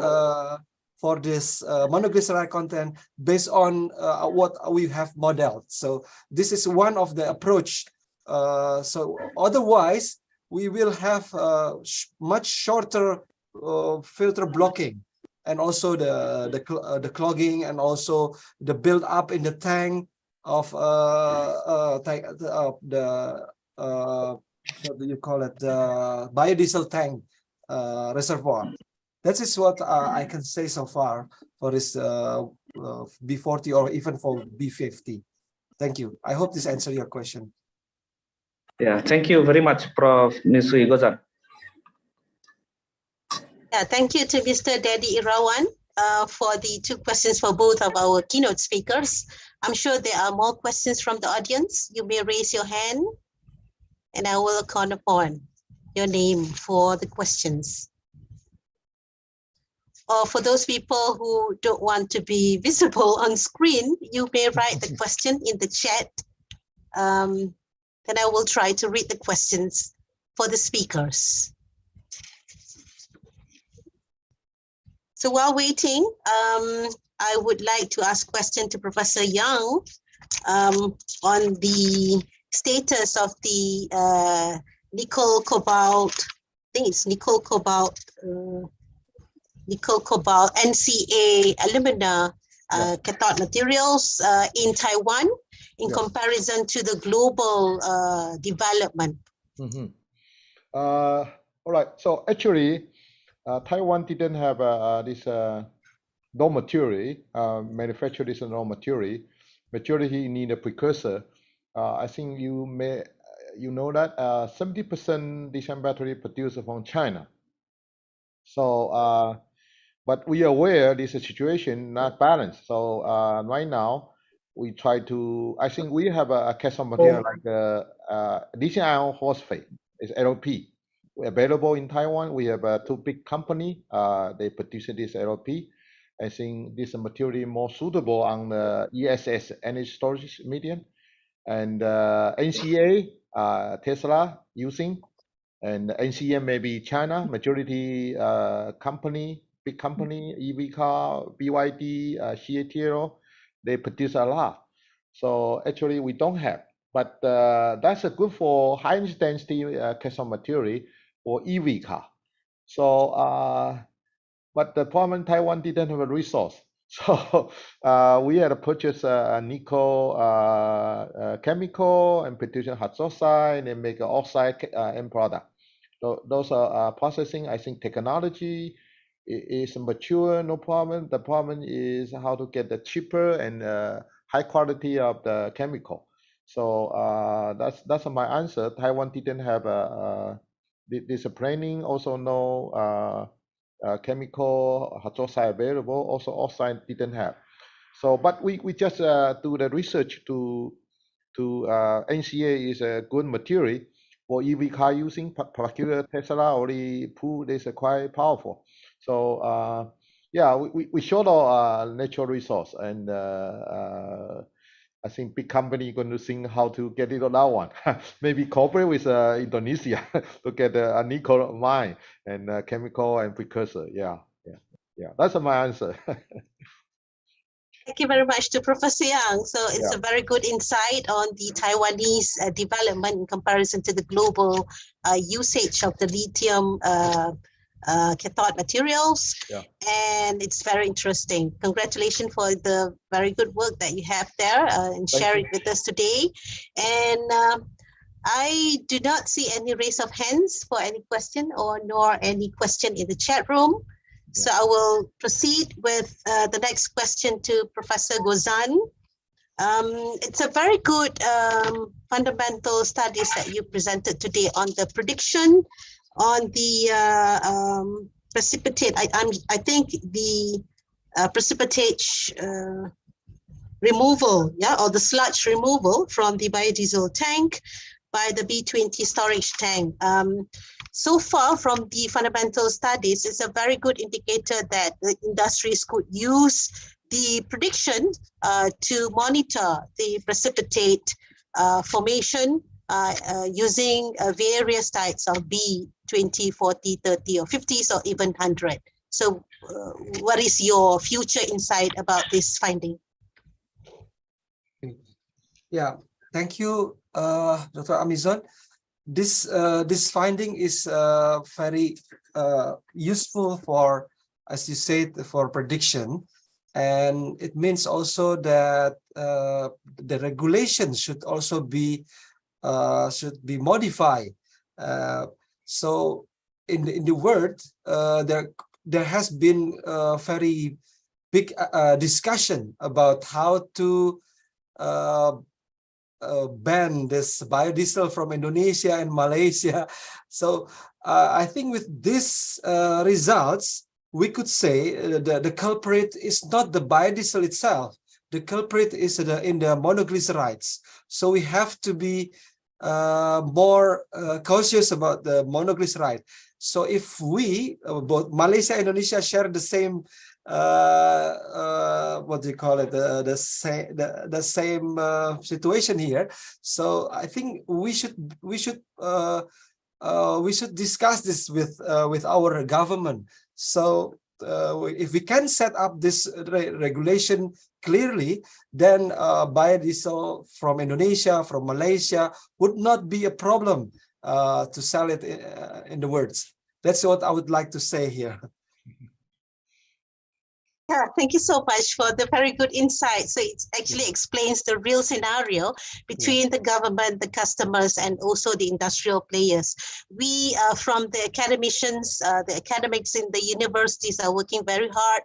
monoglyceride content based on what we have modeled. So this is one of the approach. So otherwise, we will have much shorter filter blocking, and also the clogging, and also the build up in the tank of what do you call it, the biodiesel tank reservoir. That is what I can say so far for this B40 or even for B50. Thank you. I hope this answers your question. Yeah, thank you very much, Prof. Nisri Gozan. Yeah, thank you to Mr. Dedi Irawan for the 2 questions for both of our keynote speakers. I'm sure there are more questions from the audience. You may raise your hand and I will call upon your name for the questions. Or for those people who don't want to be visible on screen, you may write the question in the chat. Then I will try to read the questions for the speakers. So while waiting, I would like to ask a question to Professor Young on the status of the nickel cobalt, I think it's nickel cobalt NCA alumina cathode materials in Taiwan in comparison to the global development. All right. So actually, Taiwan didn't have this raw material, manufacture this raw material. Majority need a precursor. I think you know that 70% lithium battery produced from China. So, but we are aware this situation not balanced. So right now we try to. I think we have a cathode material like lithium iron phosphate. It's LP. Available in Taiwan. We have 2 big company. They produce this LP. I think this material more suitable on the ESS, energy storage medium, and NCA Tesla using, and NCM maybe China majority company, big company, EV car, BYD, Syiah, they produce a lot. So actually we don't have, but that's a good for high density cathode material for EV car. So but the problem Taiwan didn't have a resource. So we had to purchase a nickel chemical and produce hydroxide and make an oxide end product. So those are processing. I think technology is mature, no problem. The problem is how to get the cheaper and high quality of the chemical. So that's my answer. Taiwan didn't have this planning. Also no chemical hydroxide available. Also oxide didn't have. So but we just do the research to NCA is a good material for EV car using, particular Tesla already proved this quite powerful. So yeah, we showed our natural resource, and I think big company going to think how to get it on that one. Maybe cooperate with Indonesia to get a nickel mine and chemical and precursor. Yeah. That's my answer. Thank you very much to Professor Yang. So it's Yeah. a very good insight on the Taiwanese development in comparison to the global usage of the lithium cathode materials. Yeah. And it's very interesting. Congratulations for the very good work that you have there and Thank share you. it with us today. And I do not see any raise of hands for any question or nor any question in the chat room. So I will proceed with the next question to Professor Gozan. It's a very good fundamental studies that you presented today on the prediction on the precipitate. I think the precipitate removal, yeah, or the sludge removal from the biodiesel tank by the B20 storage tank. So far from the fundamental studies, it's a very good indicator that the industries could use the prediction to monitor the precipitate formation using various types of B20, 40, 30, or 50s, or even 100. So what is your future insight about this finding? Yeah, thank you, Dr. Amizon. This finding is very useful for, as you said, for prediction, and it means also that the regulations should also be modified. So in the world, there has been a very big discussion about how to ban this biodiesel from Indonesia and Malaysia. So I think with these results, we could say the culprit is not the biodiesel itself. The culprit is in the monoglycerides. So we have to be more cautious about the monoglyceride. So if we, both Malaysia and Indonesia, share the same what do you call it, the same situation here, so I think we should discuss this with our government. So if we can set up this regulation clearly, then biodiesel from Indonesia, from Malaysia would not be a problem to sell it in the words. That's what I would like to say here. Yeah, thank you so much for the very good insight. So it actually explains the real scenario between the government, the customers, and also the industrial players. We, from the academicians, the academics in the universities are working very hard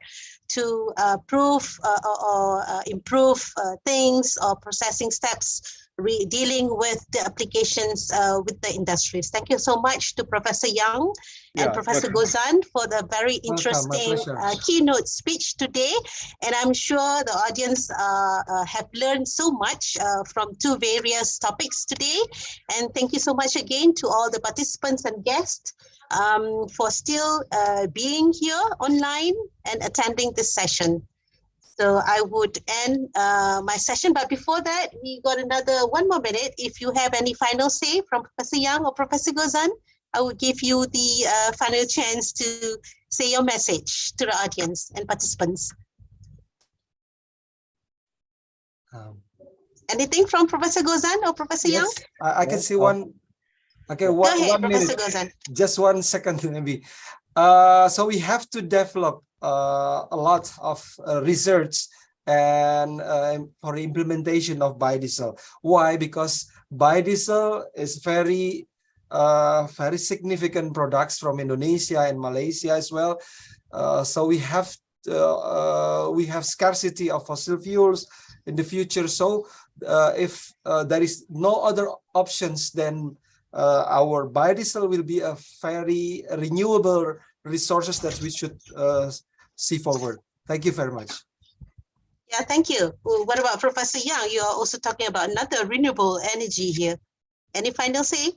to prove or improve things or processing steps dealing with the applications with the industries. Thank you so much to Professor Yang and Professor Gozan for the very interesting keynote speech today. And I'm sure the audience have learned so much from two various topics today. And thank you so much again to all the participants and guests for still being here online and attending this session. So I would end my session, but before that, we got another 1 more minute. If you have any final say from Professor Yang or Professor Gozan, I would give you the final chance to say your message to the audience and participants. Anything from Professor Gozan or Professor Yang? I can see one. Okay, Go ahead, 1 minute. Professor Gozan. Just 1 second, maybe. So we have to develop a lot of research and for implementation of biodiesel. Why? Because biodiesel is very significant products from Indonesia and Malaysia as well. So we have scarcity of fossil fuels in the future. So if there is no other options, then our biodiesel will be a very renewable resources that we should see forward. Thank you very much. Yeah, thank you. What about Professor Yang? You are also talking about another renewable energy here. Any final say?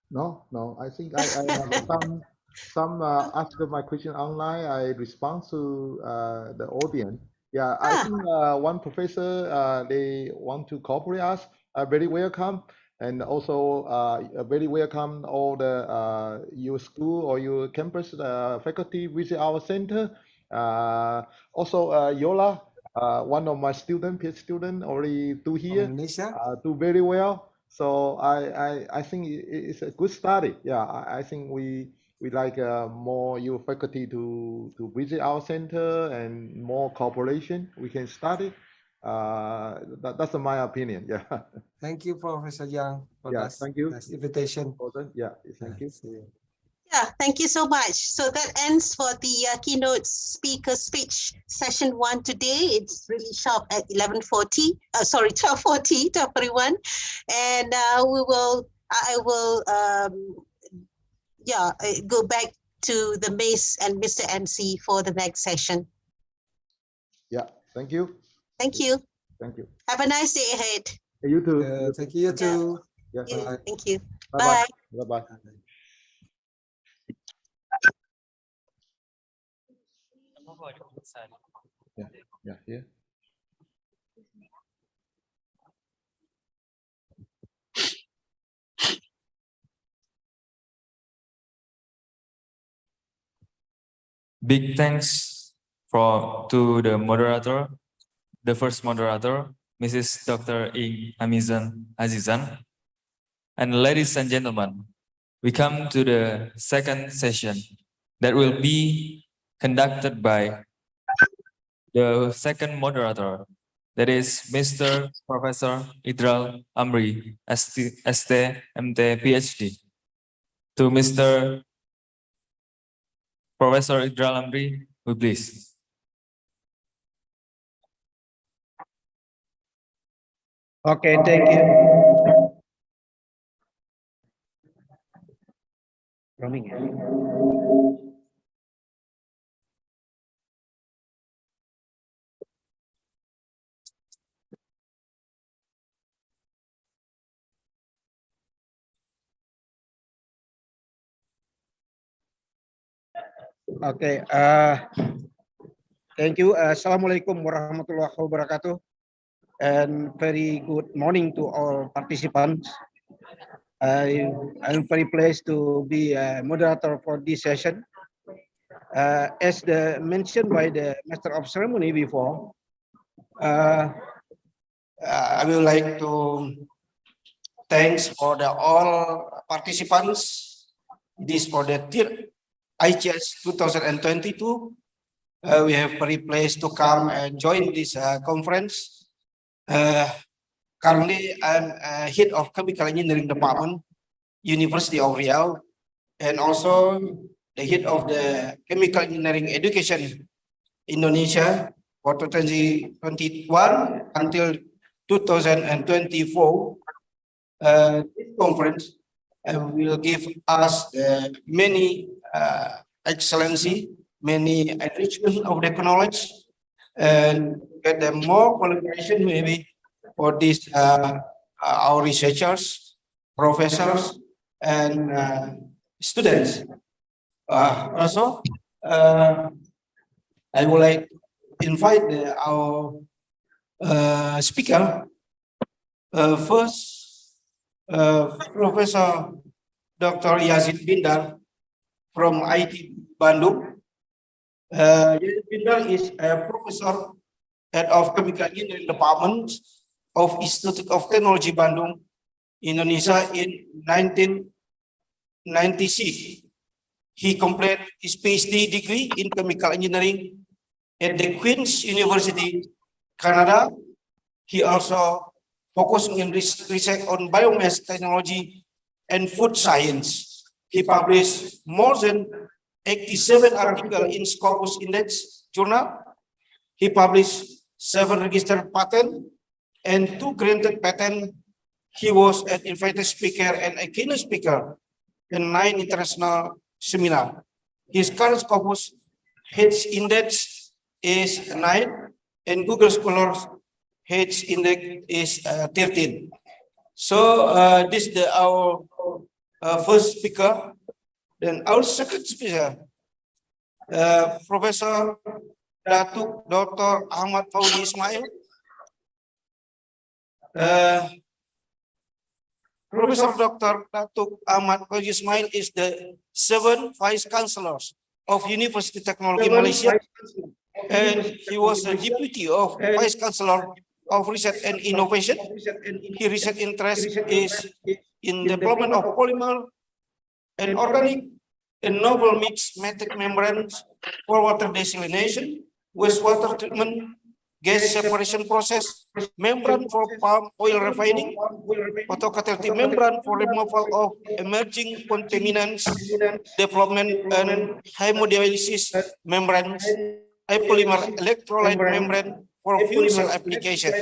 No. I think I have some after my question online, I respond to the audience. Yeah, I think one professor they want to cooperate us. Very welcome. And also very welcome all the your school or your campus faculty visit our center. Also Yola, One of my student, PhD student, already do here, Indonesia. do very well. So I think it's a good study. Yeah, I think we like more your faculty to visit our center and more cooperation. We can study. That's my opinion. Yeah. Thank you, Professor Yang, for Yeah. that Thank you. nice invitation. Yeah. Thank you. See you. Yeah, thank you so much. So that ends for the keynote speaker speech session 1 today. It's really sharp at 11:40. Sorry, 12:40, 12:41, and I will go back to the Mace and Mr. MC for the next session. Yeah. Thank you. Thank you. Thank you. Have a nice day ahead. Hey, you too. Thank you, too. Yeah. Yeah, thank you. Bye. Bye. Bye. Yeah. Big thanks to the moderator, the first moderator, Mrs. Dr. Ing Amizan Azizan. And ladies and gentlemen, we come to the second session that will be conducted by the second moderator, that is Mr. Professor Idral Amri, ST, MT, PhD. To Mr. Professor Idral Amri, we please. Okay, thank you. Running. Okay, thank you. Assalamualaikum warahmatullahi wabarakatuh. And very good morning to all participants. I'm very pleased to be a moderator for this session. As mentioned by the Master of Ceremony before, I would like to thanks for all participants. This for the third ICChEAS 2022. We have very pleased to come and join this conference. Currently, I'm head of Chemical Engineering Department, University of Riau, and also the head of the Chemical Engineering Education Indonesia for 2021 until 2024. This conference will give us many excellency, many enrichment of the knowledge, and get them more collaboration maybe for this our researchers, professors, and students. Also, I would like to invite our speaker. First, Professor Dr. Yazid Bindar from IT Bandung. Yazid Bindar is a professor, head of Chemical Engineering Department of Institute of Technology Bandung, Indonesia in 1996. He completed his PhD degree in chemical engineering at the Queen's University, Canada. He also focusing in research on biomass technology and food science. He published more than 87 articles in Scopus Index journal. He published 7 registered patents and 2 granted patents. He was an invited speaker and a keynote speaker in 9 international seminars. His current Scopus Hits Index is 9, and Google Scholars Hits Index is 13. So this is our first speaker. Then our second speaker, Professor Dr. Ahmad Fauzi Ismail. Professor Dr. Ahmad Fauzi Ismail is the 7th Vice Chancellor of Universiti Teknologi Malaysia and he was a deputy of Vice Chancellor of Research and Innovation. His research interest is in development of polymer and organic and novel mixed metallic membranes for water desalination, wastewater treatment, gas separation process, membrane for palm oil refining, photocatalytic membrane for removal of emerging contaminants, development and hemodialysis membranes, polymer electrolyte membrane for fuel cell application.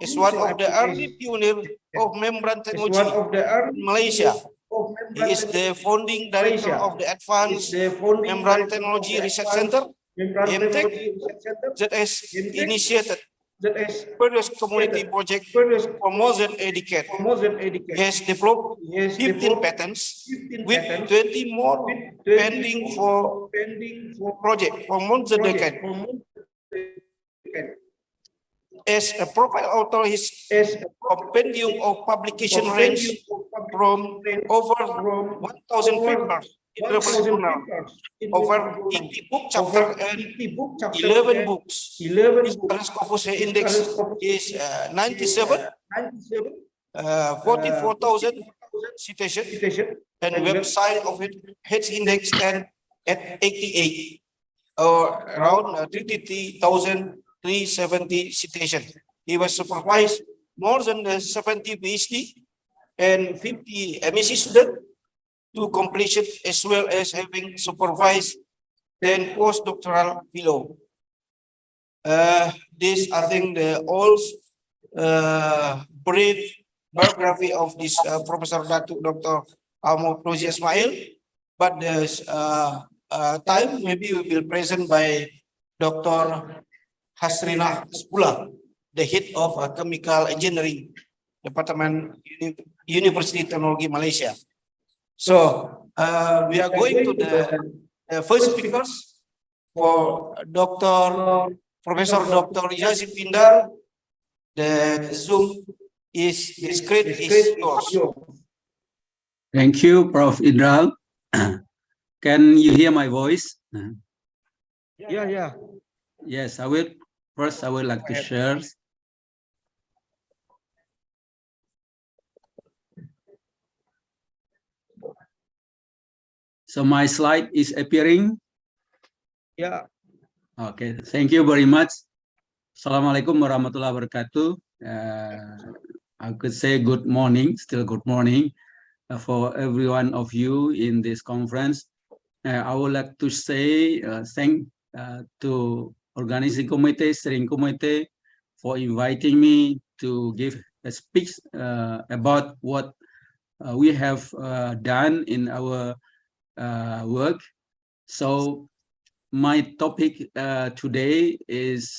Is one of the early pioneers of membrane technology in Malaysia. He is the founding director of the Advanced Membrane Technology Research Center, AMTech, that has initiated various community projects for more than a decade. He has developed 15 patents with 20 more pending for project for more than a decade. As a profile author, his compendium of publication range from over 1,000 papers in reference journal, over 80 book chapter and 11 books. His current scopus index is 97, 44,000 citation, and website of it has index and at 88, or around 33,370 citation. He was supervised more than 70 PhD and 50 MSc students to completion, as well as having supervised 10 postdoctoral fellow. This, I think, the all brief biography of this Professor Dr. Fauzi Ismail, but there's time maybe we will present by Dr. Hasrina Spula, the head of Chemical Engineering Department, Universiti Teknologi Malaysia. So we are going to the first speakers for Professor Dr. Yazid Pindar. The Zoom is screen is yours. Thank you, Prof. Indra. Can you hear my voice? Yeah. Yes, I will. First, I would like to share. So my slide is appearing. Yeah. Okay, thank you very much. Assalamualaikum warahmatullahi wabarakatuh. I could say good morning, still good morning for every one of you in this conference. I would like to say thank to organizing committee, steering committee for inviting me to give a speech about what we have done in our work. So my topic today is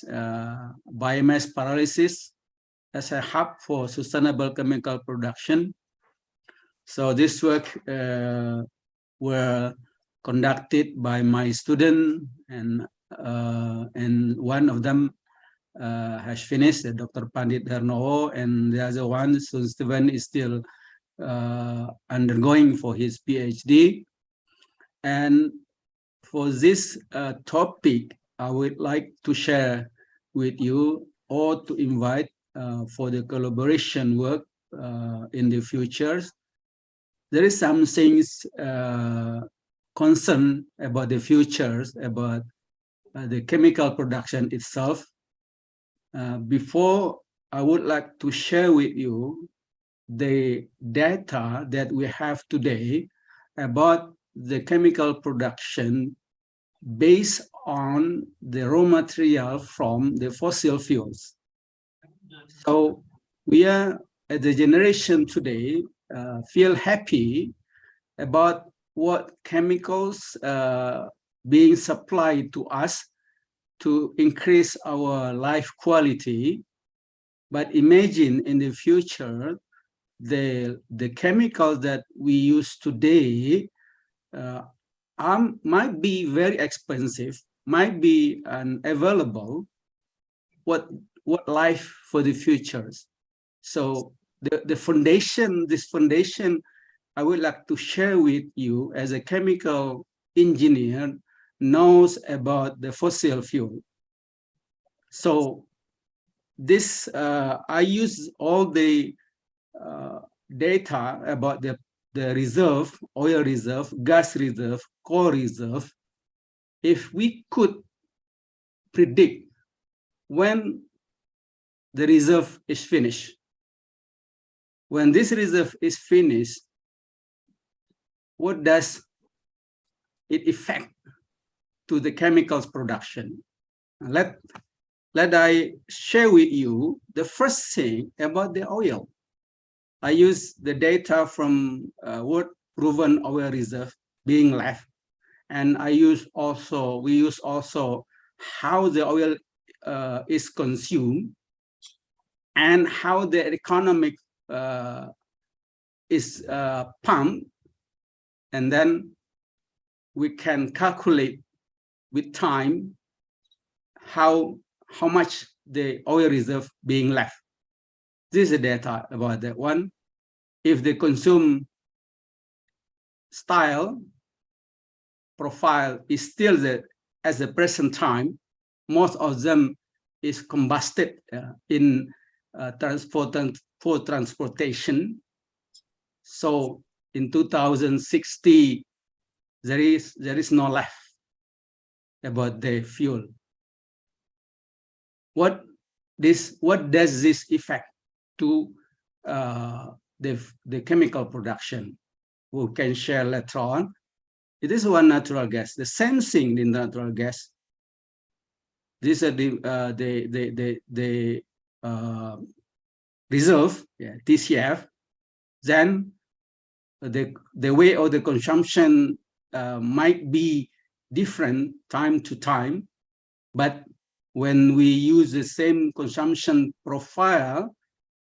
biomass pyrolysis as a hub for sustainable chemical production. So this work were conducted by my student, and one of them has finished, Dr. Pandit Darnowo, and the other one, Steven, is still undergoing for his PhD. And for this topic, I would like to share with you or to invite for the collaboration work in the future. There is some things concern about the futures, about the chemical production itself. Before, I would like to share with you the data that we have today about the chemical production based on the raw material from the fossil fuels. So we are at the generation today feel happy about what chemicals being supplied to us to increase our life quality. But imagine in the future, the chemicals that we use today might be very expensive, might be unavailable. What life for the futures? So this foundation, I would like to share with you as a chemical engineer, knows about the fossil fuel. So this, I use all the data about the reserve, oil reserve, gas reserve, coal reserve. If we could predict when the reserve is finished, when this reserve is finished, what does it affect to the chemicals production? Let I share with you the first thing about the oil. I use the data from what proven oil reserve being left, and we use also how the oil is consumed and how the economic is pumped, and then we can calculate with time how much the oil reserve being left. This is the data about that one. If the consume style profile is still as the present time, most of them is combusted in for transportation. So in 2060, there is no left about the fuel. What does this affect to the chemical production? We can share later on. It is one natural gas. The same thing in natural gas. These are the reserve, TCF. Then the way of the consumption might be different time to time, but when we use the same consumption profile,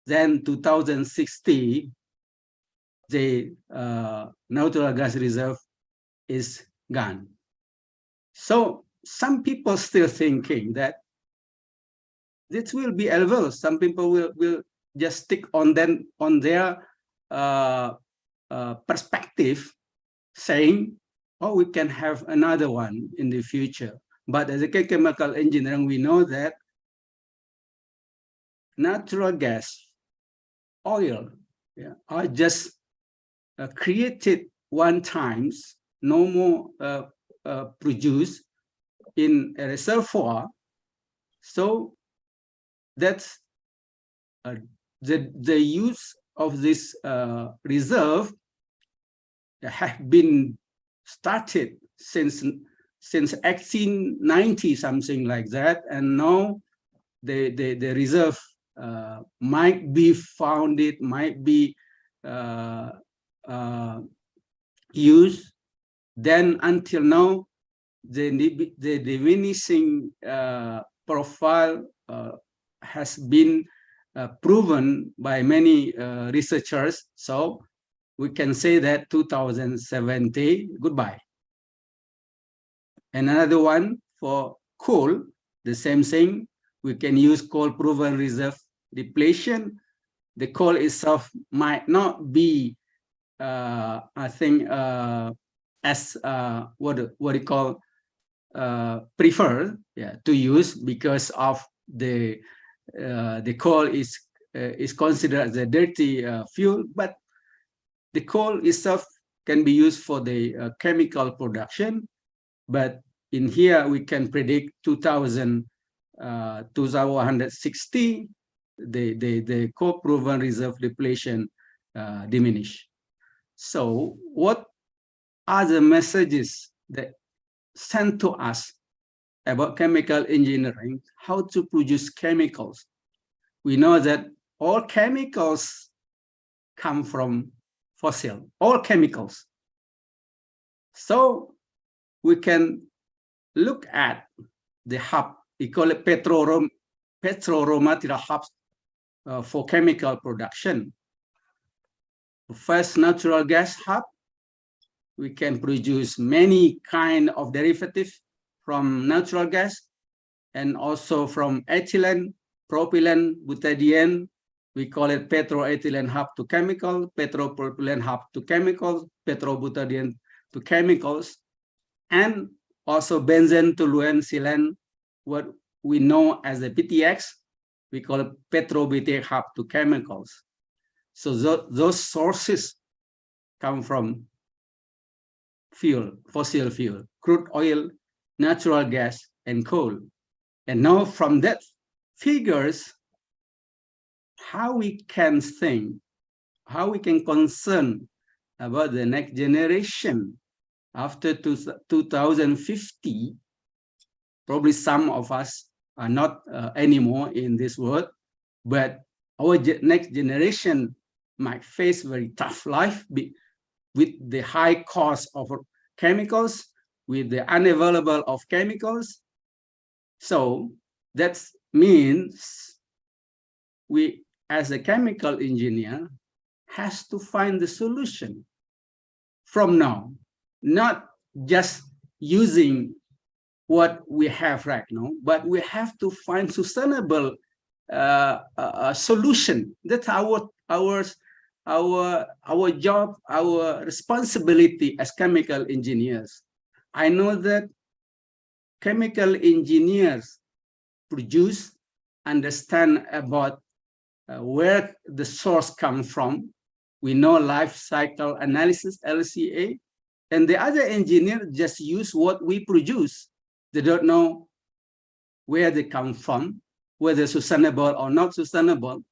then 2060, the natural gas reserve is gone. So some people still thinking that this will be available. Some people will just stick on their perspective, saying, oh, we can have another one in the future. But as a chemical engineering, we know that natural gas, oil, are just created one time, no more produced in a reservoir. So that's the use of this reserve have been started since 1890, something like that, and now the reserve might be founded, might be used. Then until now, the diminishing profile has been proven by many researchers. So we can say that 2070, goodbye. And another one for coal, the same thing. We can use coal proven reserve depletion. The coal itself might not be, I think, as what you call preferred, to use, because of the coal is considered as a dirty fuel, but the coal itself can be used for the chemical production. But in here we can predict 2160, the coal proven reserve depletion diminish. So what are the messages that sent to us about chemical engineering, how to produce chemicals? We know that all chemicals come from fossil, all chemicals. So we can look at the hub, we call it petro raw material hubs for chemical production. First, natural gas hub. We can produce many kind of derivatives from natural gas, and also from ethylene, propylene, butadiene. We call it petroethylene hub to chemical, petropropylene hub to chemicals, petrobutadiene to chemicals. And Also benzene, toluene, silane, what we know as the PTX, we call it petrobutane hub to chemicals. So those sources come from fuel, fossil fuel, crude oil, natural gas, and coal. And now from that figures, how we can think, how we can concern about the next generation after 2050. Probably some of us are not anymore in this world, but our next generation might face very tough life with the high cost of chemicals, with the unavailable of chemicals. So that means we, as a chemical engineer, has to find the solution from now, not just using what we have right now, but we have to find sustainable solution. That's our job, our responsibility as chemical engineers. I know that chemical engineers produce, understand about where the source comes from. We know life cycle analysis, LCA, and the other engineers just use what we produce. They don't know where they come from, whether sustainable or not sustainable.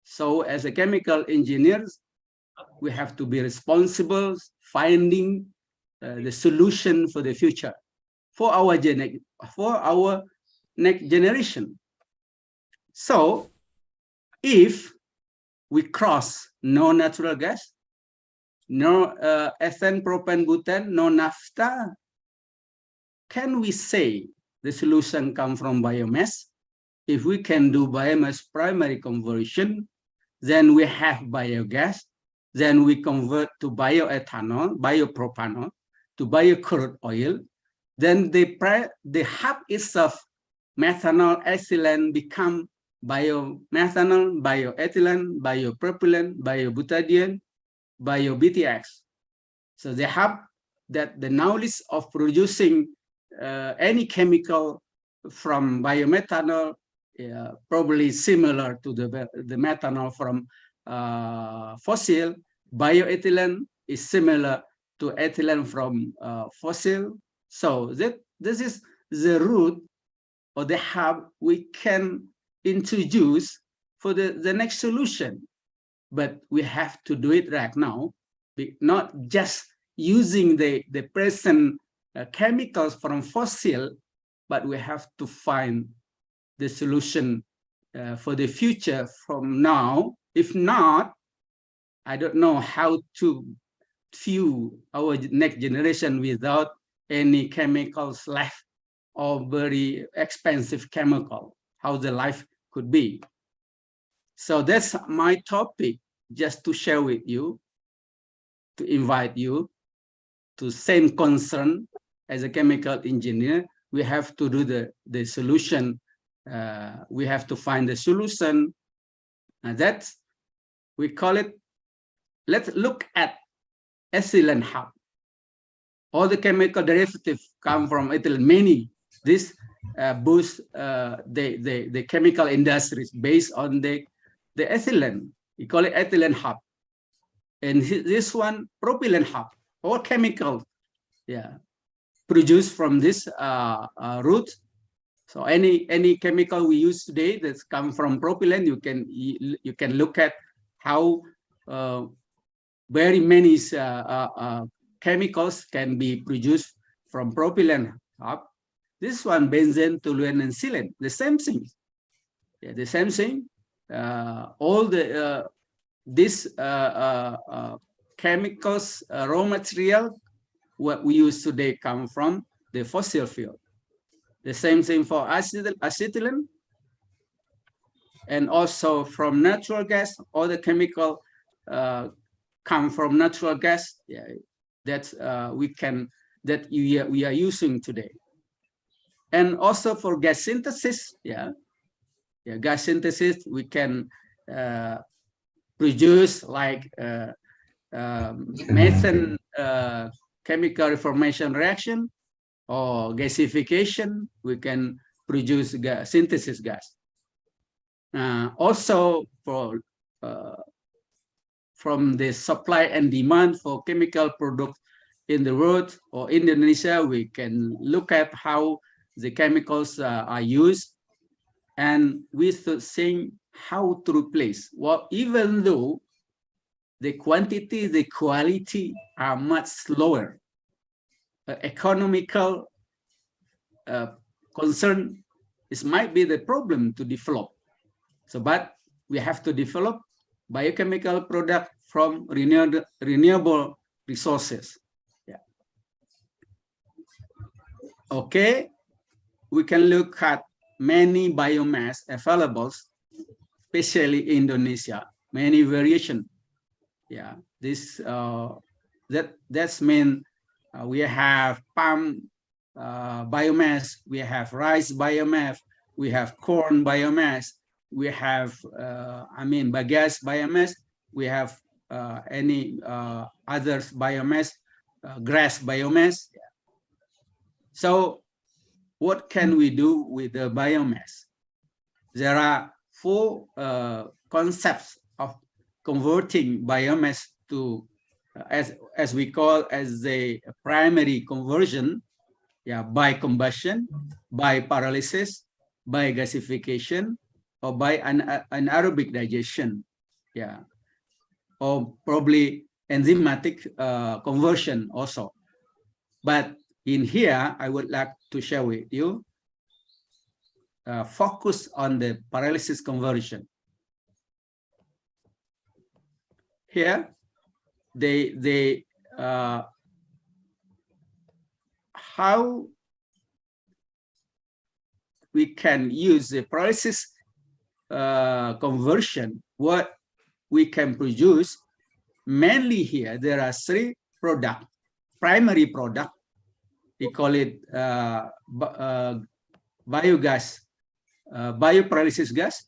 So as a chemical engineers, we have to be responsible, finding the solution for the future, for our next generation. So if we cross no natural gas, no ethane, propane, butane, no naphtha, can we say the solution comes from biomass? If we can do biomass primary conversion, then we have biogas, then we convert to bioethanol, biopropanol, to biocrude oil, then the hub itself, methanol, ethylene, become biomethanol, bioethylene, biopropylene, biobutadiene, bio-BTX. So the hub, that the knowledge of producing any chemical from biomethanol, probably similar to the methanol from fossil. Bioethylene is similar to ethylene from fossil. So this is the route or the hub we can introduce for the next solution. But we have to do it right now, not just using the present chemicals from fossil, but we have to find the solution for the future from now. If not, I don't know how to fuel our next generation without any chemicals left or very expensive chemical, how the life could be. So that's my topic, just to share with you, to invite you to same concern as a chemical engineer. We have to do the solution. We have to find the solution. And that we call it, let's look at ethylene hub. All the chemical derivatives come from ethylene. Many, this boosts the chemical industries based on the ethylene. We call it ethylene hub. And this one, propylene hub, all chemicals, produced from this route. So any chemical we use today that's come from propylene, you can look at how very many chemicals can be produced from propylene hub. This one, benzene, toluene, and silane, the same thing. Yeah, the same thing. All the these chemicals, raw material, what we use today come from the fossil fuel. The same thing for acetylene, and also from natural gas. All the chemical come from natural gas. Yeah, that we are using today. And also for gas synthesis, gas synthesis, we can produce like methane chemical reformation reaction. or gasification, we can produce synthesis gas. Also, from the supply and demand for chemical products in the world or Indonesia, we can look at how the chemicals are used, and we should think how to replace. Well, even though the quantity, the quality are much lower, economical concern, this might be the problem to develop. So, but we have to develop biochemical product from renewable resources. Yeah. Okay, we can look at many biomass available, especially in Indonesia, many variation. Yeah, this that's mean we have palm biomass, we have rice biomass, we have corn biomass, we have bagasse biomass, we have any other biomass, grass biomass. So what can we do with the biomass? There are 4 concepts of converting biomass to as we call as the primary conversion. Yeah, by combustion, by pyrolysis, by gasification, or by anaerobic digestion. Yeah, or probably enzymatic conversion also. But in here, I would like to share with you, focus on the pyrolysis conversion. Here, how we can use the pyrolysis conversion, what we can produce. Mainly here, there are 3 products, primary product. We call it biogas, biopyrolysis gas,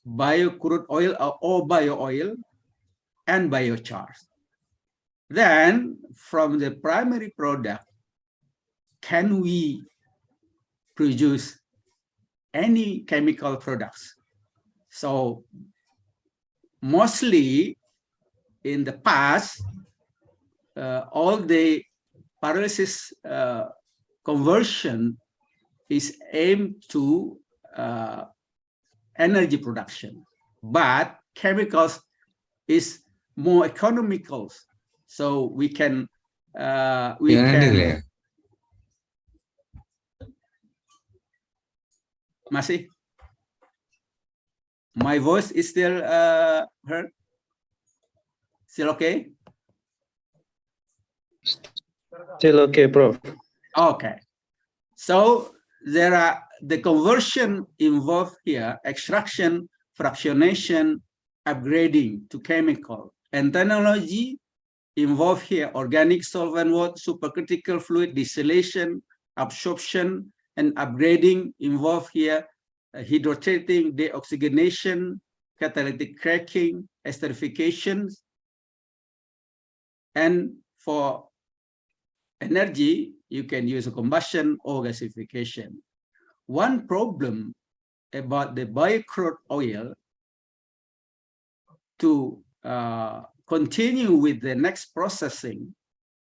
bio-crude oil or bio-oil, and biochar. Then, from the primary product, can we produce any chemical products? So, mostly in the past, all the pyrolysis conversion is aimed to energy production, but chemicals is more economical. So we can Masih? My voice is still heard? Still okay? Still okay, Prof. Okay. So there are the conversion involved here, extraction, fractionation, upgrading to chemical, and technology involved here, organic solvent, water, supercritical fluid, distillation, absorption, and upgrading involved here, hydrotreating, deoxygenation, catalytic cracking, esterification, and for energy, you can use a combustion or gasification. One problem about the bio-crude oil to continue with the next processing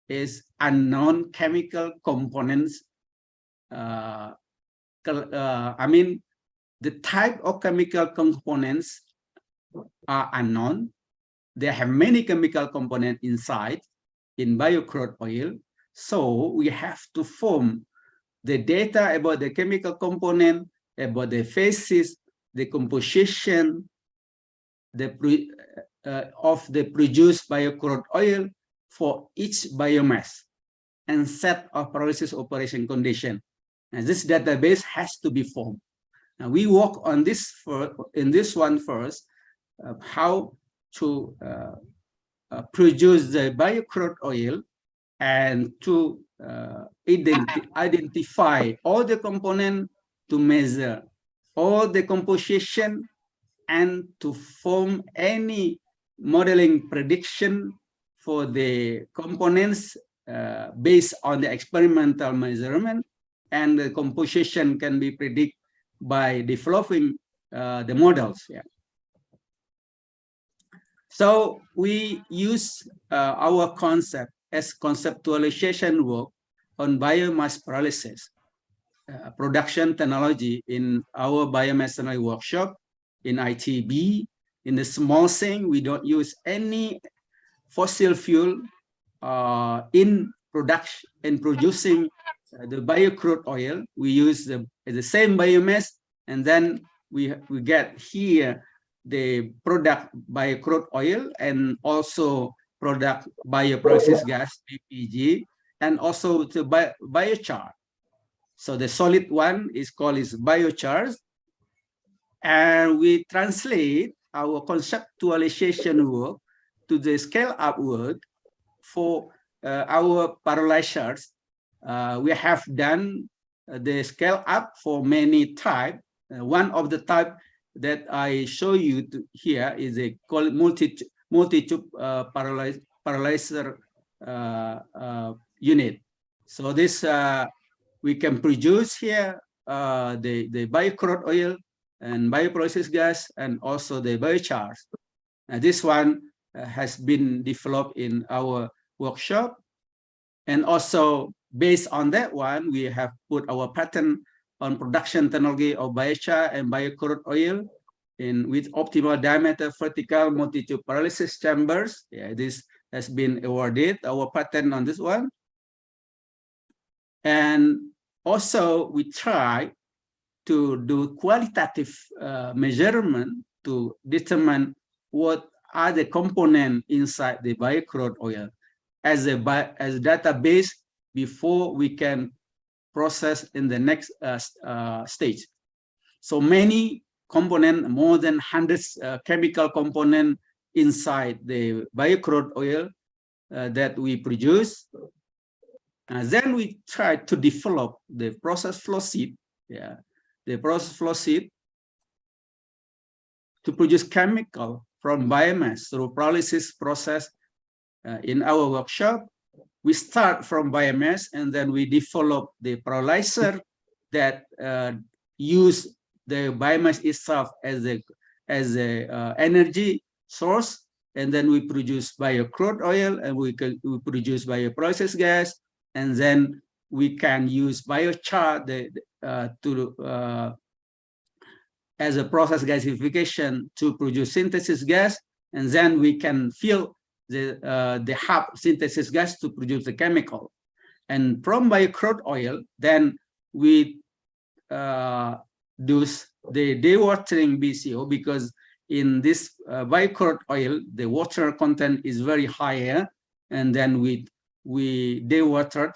is unknown chemical components. The type of chemical components are unknown. They have many chemical components inside in bio-crude oil. So we have to form the data about the chemical component, about the phases, the composition, of the produced bio-crude oil for each biomass and set of pyrolysis operation condition. And this database has to be formed. Now we work on this in this one first, how to produce the bio-crude oil and to identify all the components, to measure all the composition, and to form any modeling prediction for the components based on the experimental measurement, and the composition can be predicted by developing the models. Yeah. So we use our concept as conceptualization work on biomass pyrolysis production technology in our biomass technology workshop in ITB. In the small thing, we don't use any fossil fuel in production and producing the biocrude oil. We use the same biomass, and then we get here the product biocrude oil and also product bioprocess gas BPG, and also the biochar. So the solid one is called biochar, and we translate our conceptualization work to the scale up work for our pyrolyzers. We have done the scale up for many types. One of the type that I show you here is a called multi-tube pyrolyzer unit. So this we can produce here the biocrude oil and bioprocess gas and also the biochar. This one has been developed in our workshop, and also based on that one, we have put our patent on production technology of biochar and biocrude oil with optimal diameter vertical multi-tube pyrolysis chambers. Yeah, this has been awarded our patent on this one. And also we try to do qualitative measurement to determine what are the components inside the biocrude oil as a database before we can process in the next stage. So many components, more than hundreds chemical components inside the biocrude oil that we produce. Then we try to develop the process flow sheet, the process flow sheet to produce chemical from biomass through pyrolysis process. In our workshop, we start from biomass and then we develop the pyrolyzer that use the biomass itself as a energy source, and then we produce biocrude oil, and we produce bioprocess gas, and then we can use biochar as a process gasification to produce synthesis gas, and then we can fill the hub synthesis gas to produce the chemical. And from biocrude oil, then we do the dewatering BCO, because in this biocrude oil, the water content is very higher, and then we dewatered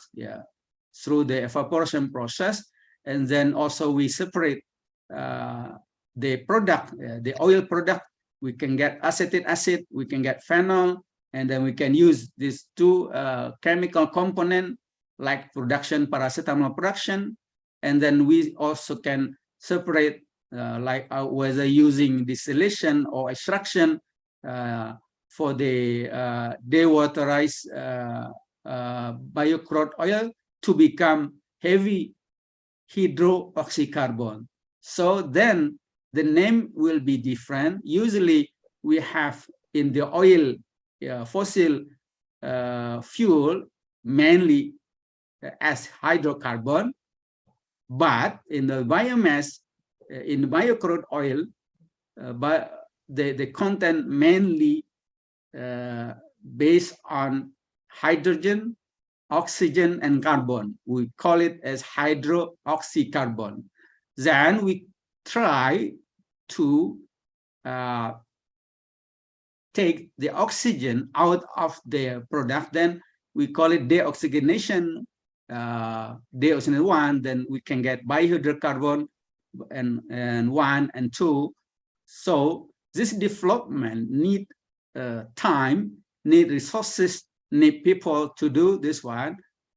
through the evaporation process, and then also we separate the product, the oil product. We can get acetic acid, we can get phenol, and then we can use these two chemical components like production, paracetamol production, and then we also can separate whether using distillation or extraction for the dewaterized biocrude oil to become heavy hydroxycarbon. So then the name will be different. Usually we have in the oil fossil fuel mainly as hydrocarbon, but in the biomass, in the biocrude oil, but the content mainly based on hydrogen, oxygen, and carbon. We call it as hydroxycarbon. Then we try to take the oxygen out of the product. Then we call it deoxygenation, deoxygenation 1. Then we can get biohydrocarbon and 1 and 2. So this development need time, need resources, need people to do this one.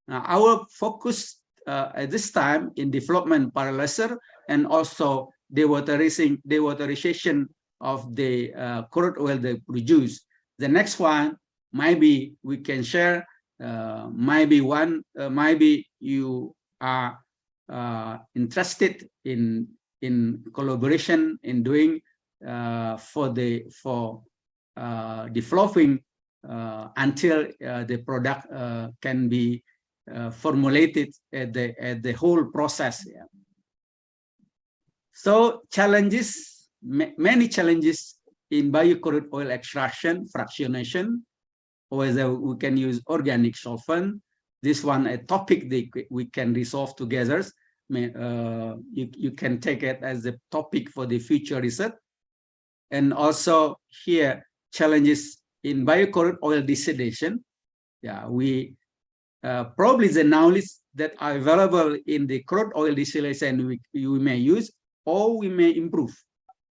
Our focus at this time in development pyrolyzer and also dewaterization of the crude oil they produce. The next one, maybe we can share maybe you are interested in collaboration in doing for developing until the product can be formulated at the whole process. Yeah. So challenges, many challenges in biocrude oil extraction, fractionation, whether we can use organic solvent. This one a topic that we can resolve together. You can take it as a topic for the future research. And also here challenges in biocrude oil distillation. Yeah, we probably the knowledge that are available in the crude oil distillation we may use or we may improve.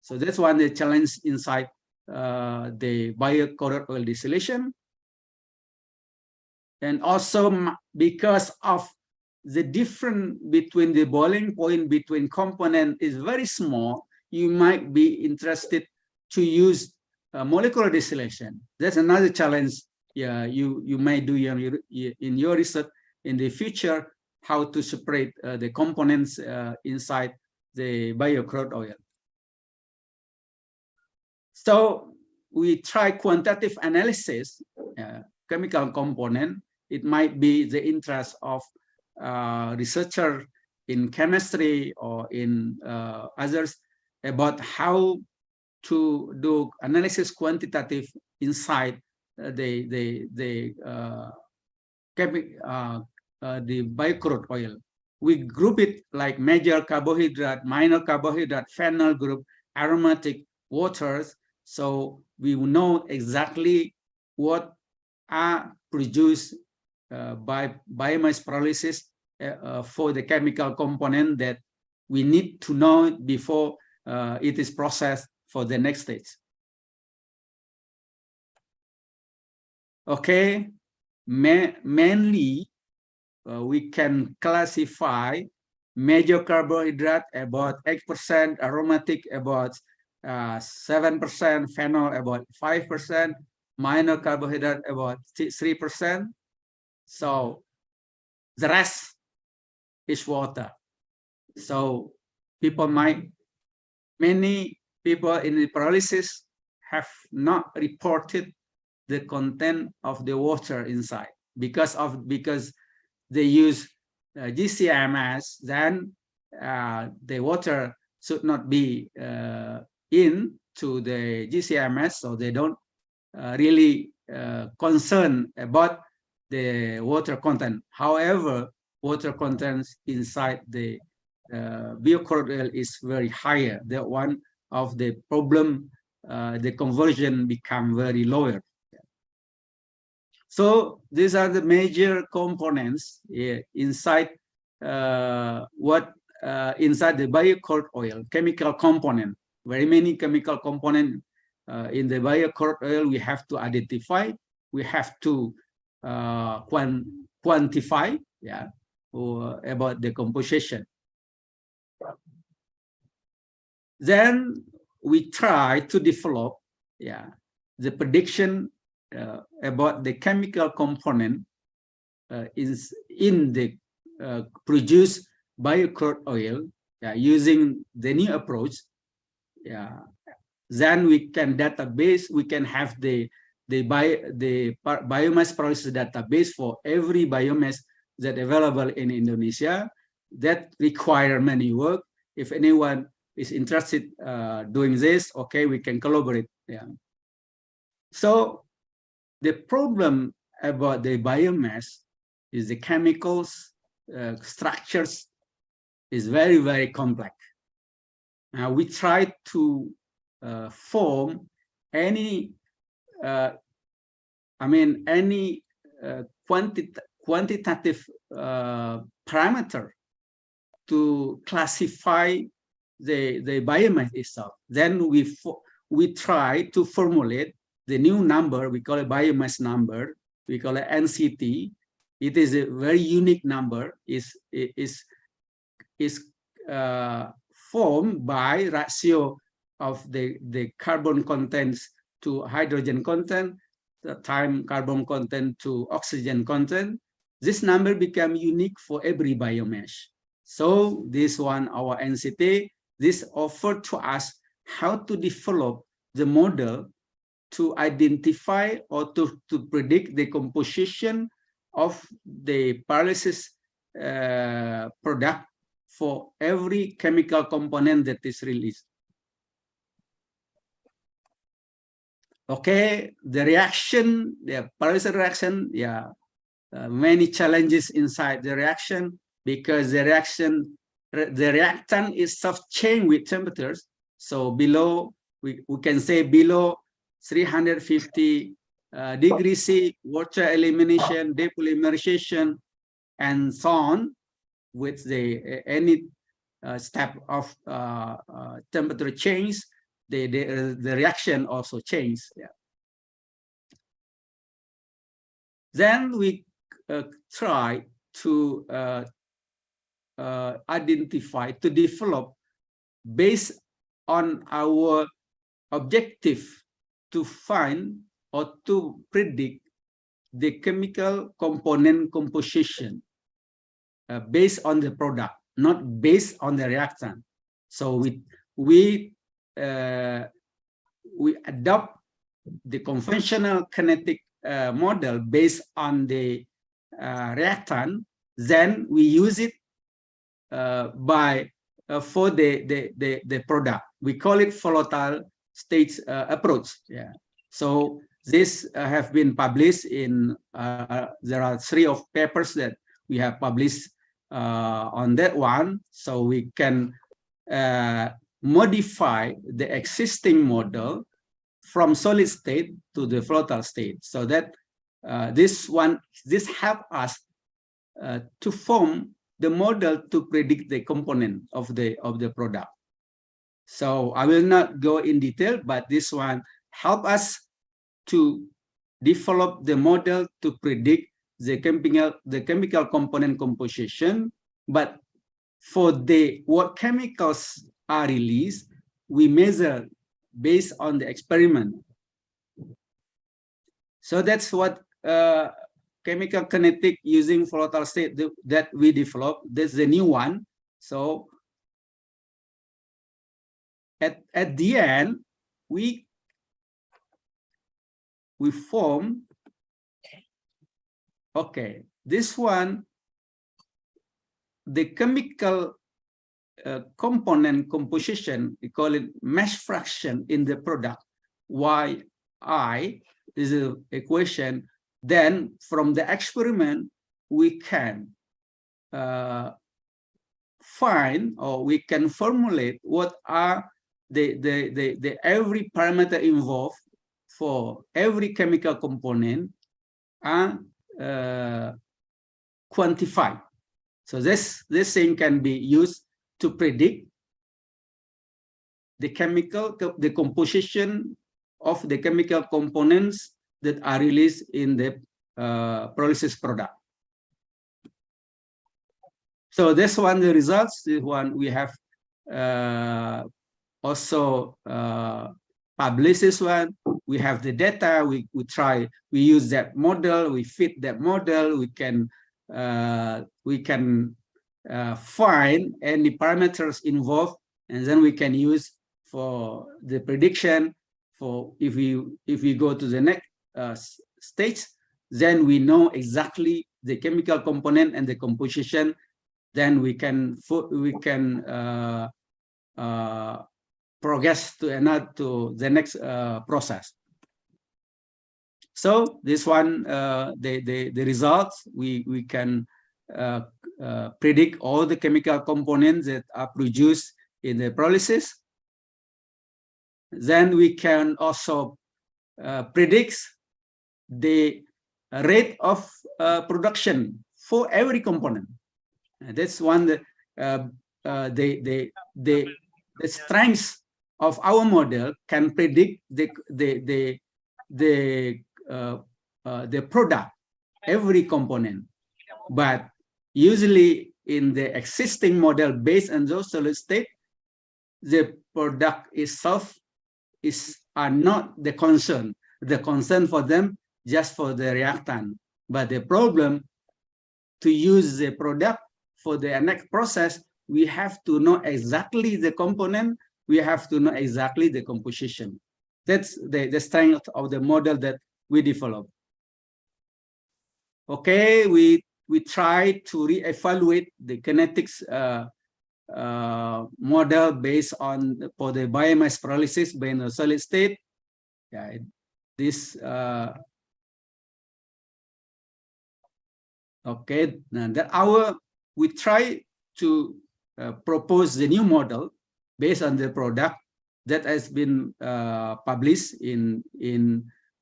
So that's one the challenge inside the biocrude oil distillation. And also because of the difference between the boiling point between component is very small, you might be interested to use molecular distillation. That's another challenge. Yeah, you may do in your research in the future, how to separate the components inside the biocrude oil. So we try quantitative analysis, chemical component. It might be the interest of researcher in chemistry or in others about how to do analysis quantitative inside the biocrude oil. We group it like major carbohydrate, minor carbohydrate, phenol group, aromatic, waters. So we will know exactly what are produced by biomass pyrolysis for the chemical component that we need to know before it is processed for the next stage. Okay, mainly we can classify major carbohydrate about 8%, aromatic about 7%, phenol about 5%, minor carbohydrate about 3%. So the rest is water. So many people in the pyrolysis have not reported the content of the water inside because they use GCMS. Then the water should not be into the GCMS, so they don't really concern about the water content. However, water contents inside the biocrude oil is very higher. That one of the problem, the conversion become very lower. So these are the major components inside inside the biocrude oil, chemical component. Very many chemical components in the biocrude oil we have to identify, we have to quantify, yeah, about the composition. Then we try to develop, yeah, the prediction about the chemical component is in the produced biocrude oil, yeah, using the new approach. Yeah, then we can database. We can have the biomass pyrolysis database for every biomass that available in Indonesia. That require many work. If anyone is interested doing this, okay, we can collaborate. Yeah. So the problem about the biomass is the chemicals structures is very, very complex. We try to form any quantitative parameter to classify the biomass itself. Then we try to formulate the new number. We call it biomass number. We call it NCT. It is a very unique number. Is formed by ratio of the carbon contents to hydrogen content the time carbon content to oxygen content, this number become unique for every biomass. So this one, our NCT, this offered to us how to develop the model to identify or to predict the composition of the pyrolysis product for every chemical component that is released. Okay, the reaction, the pyrolysis reaction, yeah, many challenges inside the reaction because the reactant is self-chain with temperatures. So below, we can say below 350 degrees C, water elimination, depolymerization, and so on, with the any step of temperature change, the reaction also changes. Yeah. Then we try to identify, to develop based on our objective to find or to predict the chemical component composition based on the product, not based on the reactant. So we adopt the conventional kinetic model based on the reactant. Then we use it for the product. We call it volatile state approach. Yeah. So this have been published in there are 3 of papers that we have published on that one. So we can modify the existing model from solid state to the volatile state, so that this help us to form the model to predict the component of the product. So I will not go in detail, but this one help us to develop the model to predict the chemical component composition. But for what chemicals are released, we measure based on the experiment. So that's what chemical kinetic using volatile state that we developed. That's the new one. So at the end, we form, okay, this one, the chemical component composition, we call it mass fraction in the product, YI is an equation. Then from the experiment, we can find, or we can formulate what are the every parameter involved for every chemical component and quantify. So this thing can be used to predict the composition of the chemical components that are released in the pyrolysis product. So this one, the results, this one we have also published this one. We have the data, we use that model, we fit that model, we can find any parameters involved, and then we can use for the prediction. For if we go to the next stage, then we know exactly the chemical component and the composition. Then we can progress to the next process. So this one, the results, we can predict all the chemical components that are produced in the pyrolysis. Then we can also predict the rate of production for every component. That's one, the strength of our model can predict the product, every component. But usually in the existing model based on those solid state, the product itself are not the concern. The concern for them just for the reactant. But the problem to use the product for the next process, we have to know exactly the component, we have to know exactly the composition. That's the strength of the model that we develop. Okay, we try to re-evaluate the kinetics model based on for the biomass pyrolysis by the solid state. Yeah, this okay, and that we try to propose the new model based on the product that has been published in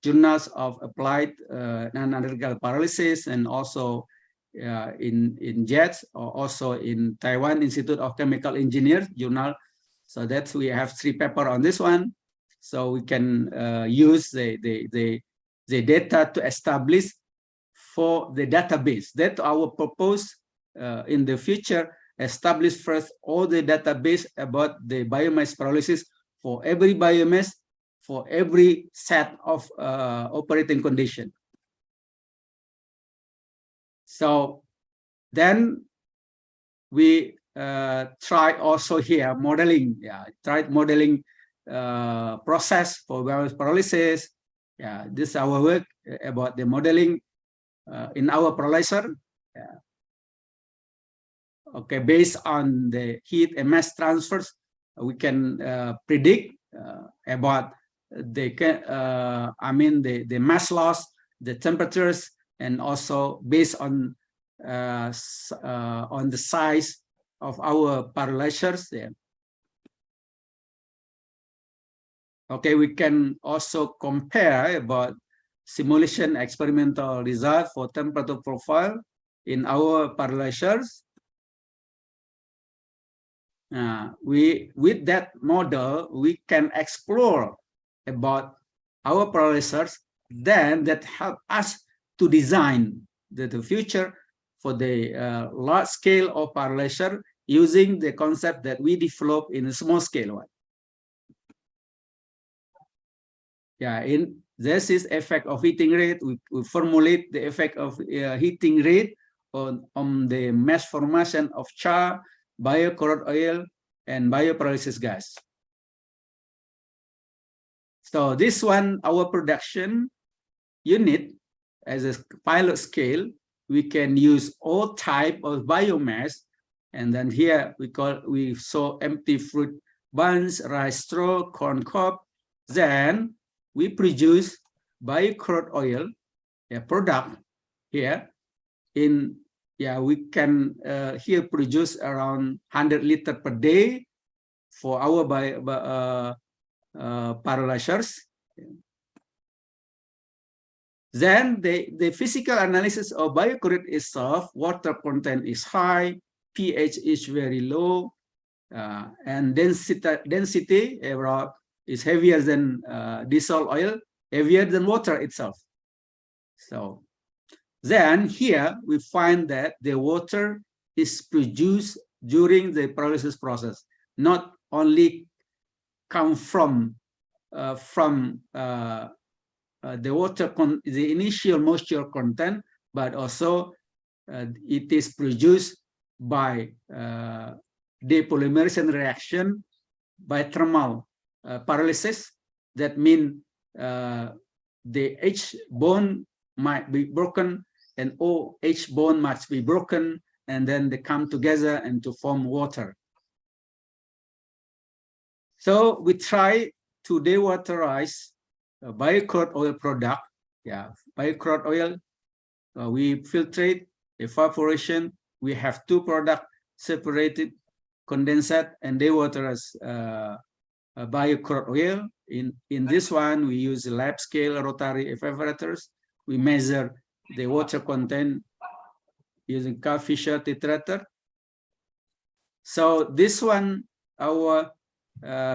journals of applied non-analytical pyrolysis, and also in JETS, or also in Taiwan Institute of Chemical Engineers journal. So that we have 3 papers on this one. So we can use the data to establish for the database. That our purpose in the future, establish first all the database about the biomass pyrolysis for every biomass, for every set of operating condition. So then we try also here modeling. Yeah, tried modeling process for biomass pyrolysis. Yeah, this is our work about the modeling in our pyrolyzer. Yeah. Okay, based on the heat and mass transfers, we can predict about the the mass loss, the temperatures, and also based on the size of our pyrolyzers. Yeah. Okay, we can also compare about simulation experimental result for temperature profile in our pyrolyzers. With that model, we can explore about our pyrolyzers, then that help us to design the future for the large scale of pyrolyzer using the concept that we develop in a small scale one. Yeah, this is effect of heating rate. We formulate the effect of heating rate on the mass formation of char, bio-crude oil, and biopyrolysis gas. So this one, our production unit, as a pilot scale, we can use all type of biomass, and then here we saw empty fruit bunch, rice straw, corn cob. Then we produce bio-crude oil, a product here in. Yeah, we can here produce around 100 liters per day for our pyrolyzers. Then the physical analysis of bio-crude is soft, water content is high, pH is very low, and density is heavier than dissolved oil, heavier than water itself. So then here we find that the water is produced during the pyrolysis process, not only come from the water, the initial moisture content, but also it is produced by depolymerization reaction by thermal pyrolysis. That means the H bond might be broken and OH bond must be broken, and then they come together and to form water. So we try to dewaterize bio-crude oil product. Yeah, bio-crude oil, we filtrate, evaporation. We have 2 products separated, condensate and dewaterized bio-crude oil. In this one, we use lab scale rotary evaporators. We measure the water content using Fisher titrator. So this one, our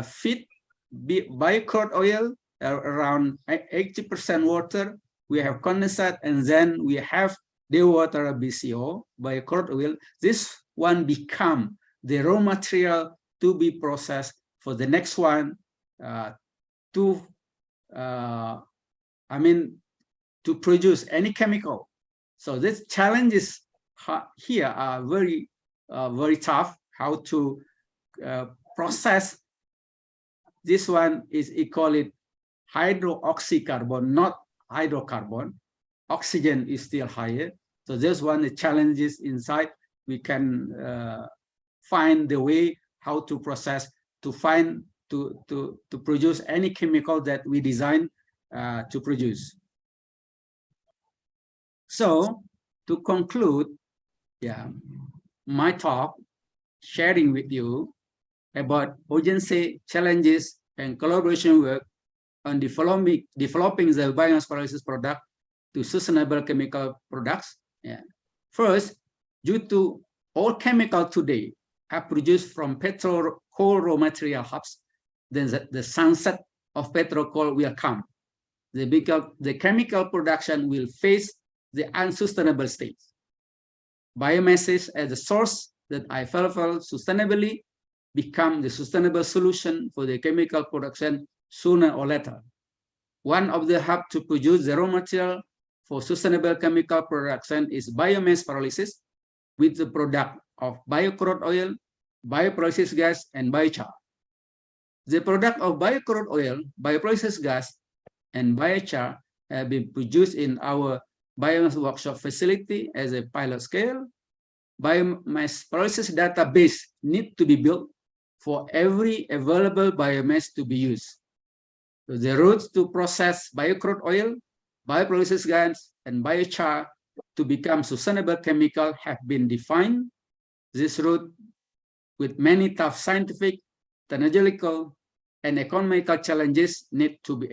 feed bio-crude oil around 80% water. We have condensate, and then we have dewatered BCO, bio-crude oil. This one become the raw material to be processed for the next one to produce any chemical. So these challenges here are very, very tough. How to process this one is equally hydroxycarbon, not hydrocarbon. Oxygen is still higher. So this one, the challenges inside, we can find the way how to process to find to produce any chemical that we design to produce. So to conclude, my talk, sharing with you about urgency, challenges, and collaboration work on developing the biomass pyrolysis product to sustainable chemical products. First, due to all chemicals today are produced from coal raw material hubs, then the sunset of coal will come. The chemical production will face the unsustainable state. Biomasses as a source that are available sustainably become the sustainable solution for the chemical production sooner or later. One of the hubs to produce the raw material for sustainable chemical production is biomass pyrolysis, with the product of biocrude oil, biopyrolysis gas, and biochar. The product of biocrude oil, biopyrolysis gas, and biochar have been produced in our biomass workshop facility as a pilot scale. Biomass pyrolysis database need to be built for every available biomass to be used. So the routes to process biocrude oil, biopyrolysis gas, and biochar to become sustainable chemical have been defined. This route, with many tough scientific, technological, and economical challenges, need to be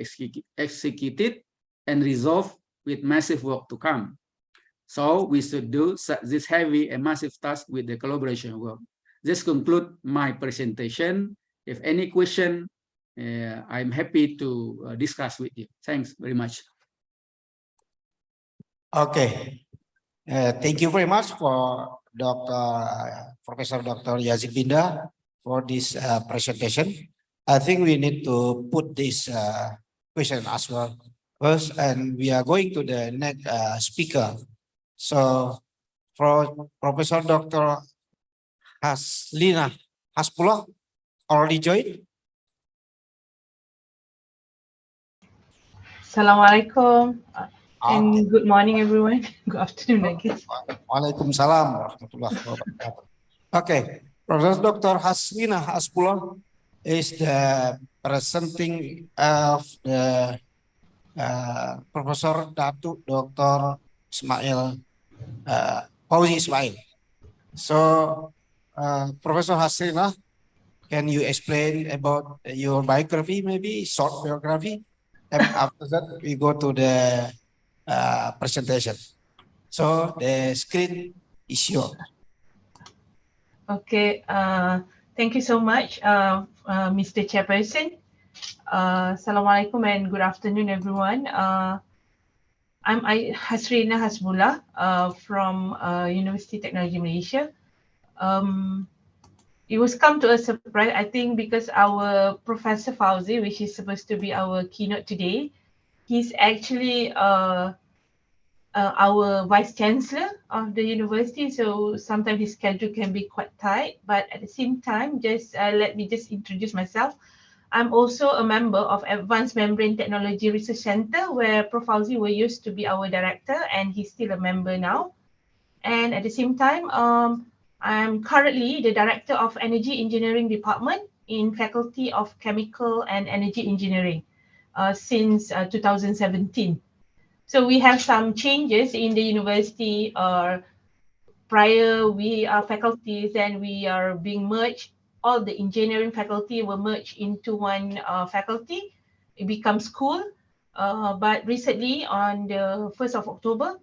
executed and resolved with massive work to come. So we should do this heavy and massive task with the collaboration work. This concludes my presentation. If any question, I'm happy to discuss with you. Thanks very much. Okay. Thank you very much for Professor Dr. Yazid Binda for this presentation. I think we need to put this question as well first, and we are going to the next speaker. So, for Professor Dr. Haslina Hasbullah already joined. Assalamualaikum and good morning, everyone. Good afternoon, I guess. Waalaikumsalam warahmatullahi wabarakatuh. Okay, Professor Dr. Haslina Hasbullah is the presenting of the Professor Datuk Dr. Ismail Fauzi Ismail. So, Professor Haslina, can you explain about your biography, maybe short biography? And after that, we go to the presentation. So the screen is yours. Okay, thank you so much, Mr. Chairperson. Assalamualaikum and good afternoon, everyone. I'm Haslina Hasbullah from Universiti Teknologi Malaysia. It was come to a surprise, I think, because our Professor Fauzi, which is supposed to be our keynote today, he's actually our Vice Chancellor of the university. So sometimes his schedule can be quite tight, but at the same time, let me just introduce myself. I'm also a member of Advanced Membrane Technology Research Center, where Prof. Fauzi used to be our director, and he's still a member now. And at the same time, I'm currently the Director of Energy Engineering Department in Faculty of Chemical and Energy Engineering since 2017. So we have some changes in the university. Prior, we are faculties and we are being merged. All the engineering faculty were merged into one faculty. It becomes school. But recently, on the 1st of October,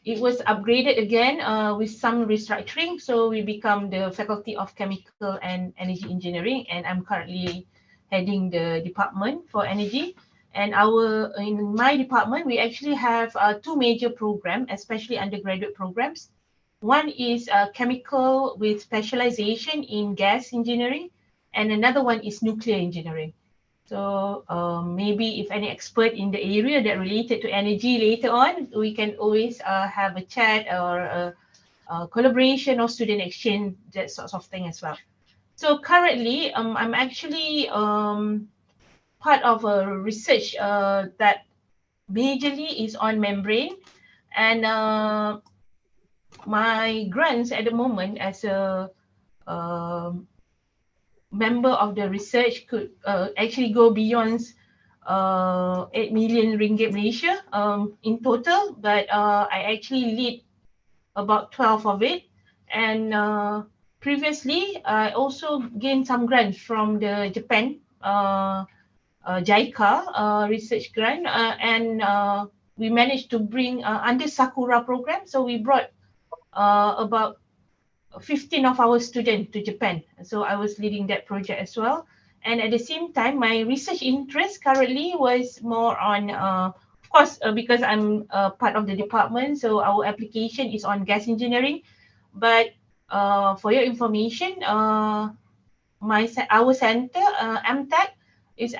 it was upgraded again with some restructuring. So we become the Faculty of Chemical and Energy Engineering, and I'm currently heading the Department for Energy. And in my department, we actually have two major programs, especially undergraduate programs. One is chemical with specialization in gas engineering, and another one is nuclear engineering. So maybe if any expert in the area that related to energy later on, we can always have a chat or a collaboration or student exchange, that sorts of thing as well. So currently, I'm actually part of a research that majorly is on membrane, and my grants at the moment as a member of the research could actually go beyond 8 million ringgit Malaysia in total, but I actually lead about 12 of it. And previously, I also gained some grants from the Japan JICA research grant, and we managed to bring under Sakura program. So we brought about 15 of our students to Japan. So I was leading that project as well. And at the same time, my research interest currently was more on, of course, because I'm part of the department, so our application is on gas engineering. But for your information, our center, MTech, is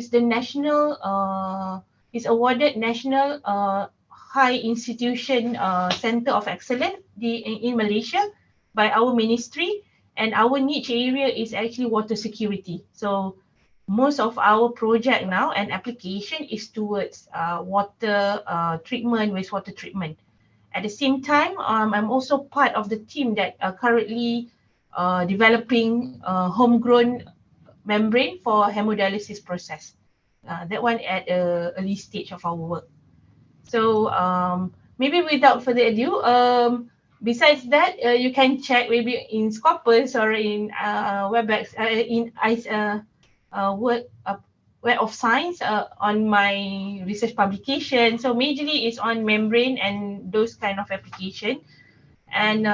the national, is awarded national high institution center of excellence in Malaysia by our ministry, and our niche area is actually water security. So most of our project now and application is towards water treatment, wastewater treatment. At the same time, I'm also part of the team that are currently developing homegrown membrane for hemodialysis process. That one at a early stage of our work. So maybe without further ado, besides that, you can check maybe in Scopus or in WebEx, Web of Science on my research publication. So majorly it's on membrane and those kind of application. And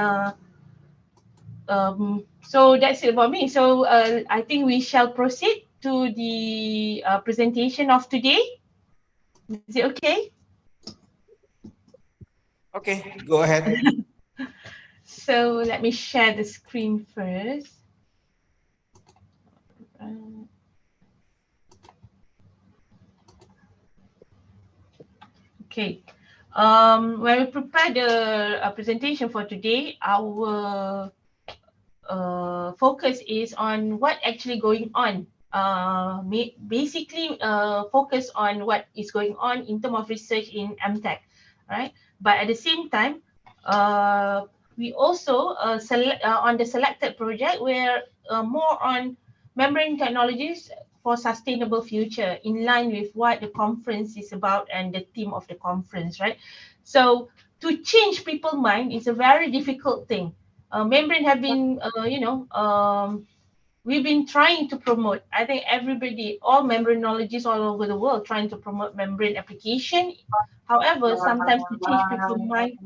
so that's it about me. So I think we shall proceed to the presentation of today. Is it okay? Okay, go ahead. So let me share the screen first. Okay. When we prepare the presentation for today, our focus is on what actually going on. Basically, focus on what is going on in terms of research in MTech, right? But at the same time, we also select on the selected project, we're more on membrane technologies for sustainable future, in line with what the conference is about and the theme of the conference, right? So to change people's mind is a very difficult thing. Membrane have been, we've been trying to promote. I think everybody, all membranologists all over the world, trying to promote membrane application. However, sometimes to change people's mind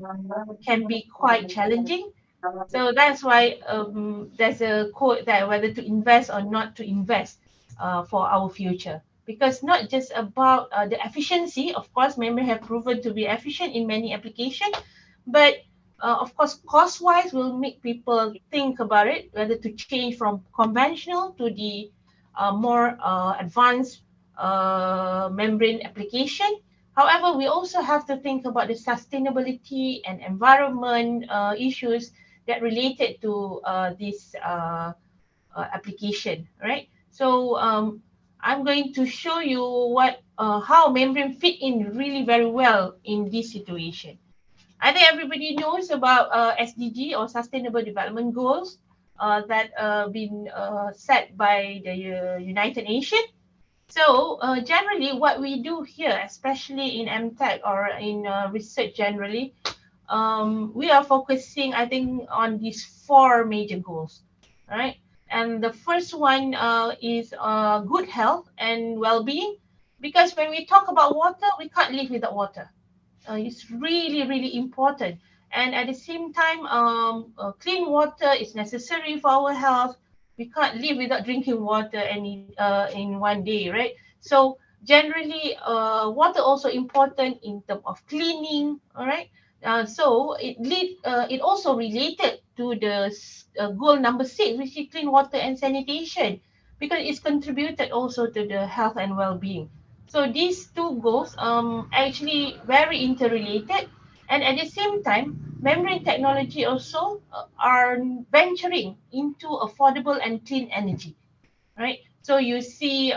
can be quite challenging. So that's why there's a quote that whether to invest or not to invest for our future. Because not just about the efficiency, of course, membrane have proven to be efficient in many applications, but of course, cost-wise will make people think about it, whether to change from conventional to the more advanced membrane application. However, we also have to think about the sustainability and environment issues that related to this application, right? So I'm going to show you what how membrane fit in really very well in this situation. I think everybody knows about SDG or Sustainable Development Goals that been set by the United Nations. So generally what we do here, especially in MTech or in research generally, we are focusing, I think, on these 4 major goals, right? And the first one is good health and well-being, because when we talk about water, we can't live without water. It's really, really important. And at the same time, clean water is necessary for our health. We can't live without drinking water in one day, right? So generally, water also important in terms of cleaning, all right? So it also related to the goal number 6, which is clean water and sanitation. because it's contributed also to the health and well-being. So these two goals actually very interrelated, and at the same time, membrane technology also are venturing into affordable and clean energy, right? So you see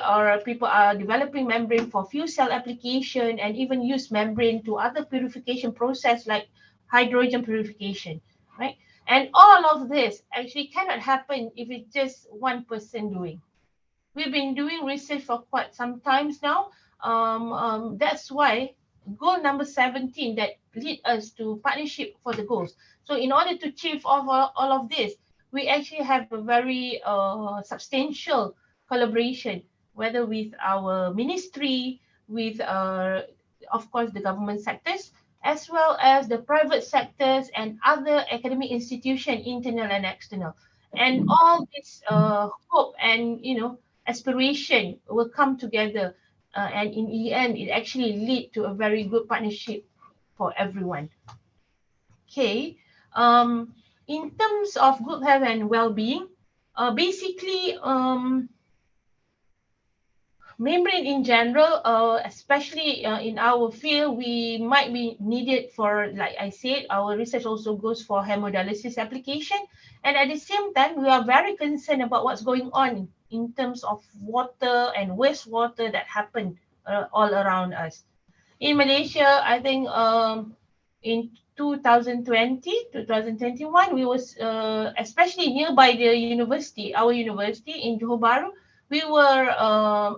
people are developing membrane for fuel cell application and even use membrane to other purification process like hydrogen purification, right? And all of this actually cannot happen if it's just one person doing. We've been doing research for quite some times now. That's why goal number 17 that lead us to partnership for the goals. So in order to achieve all of this, we actually have a very substantial collaboration, whether with our ministry, with of course the government sectors, as well as the private sectors and other academic institutions, internal and external. And all this hope and aspiration will come together, and in the end it actually lead to a very good partnership for everyone. Okay, in terms of good health and well-being, basically membrane in general, especially in our field, we might be needed for, like I said, our research also goes for hemodialysis application. And at the same time, we are very concerned about what's going on in terms of water and wastewater that happen all around us. In Malaysia, I think in 2020, 2021, we was especially nearby the university, our university in Johor Bahru, we were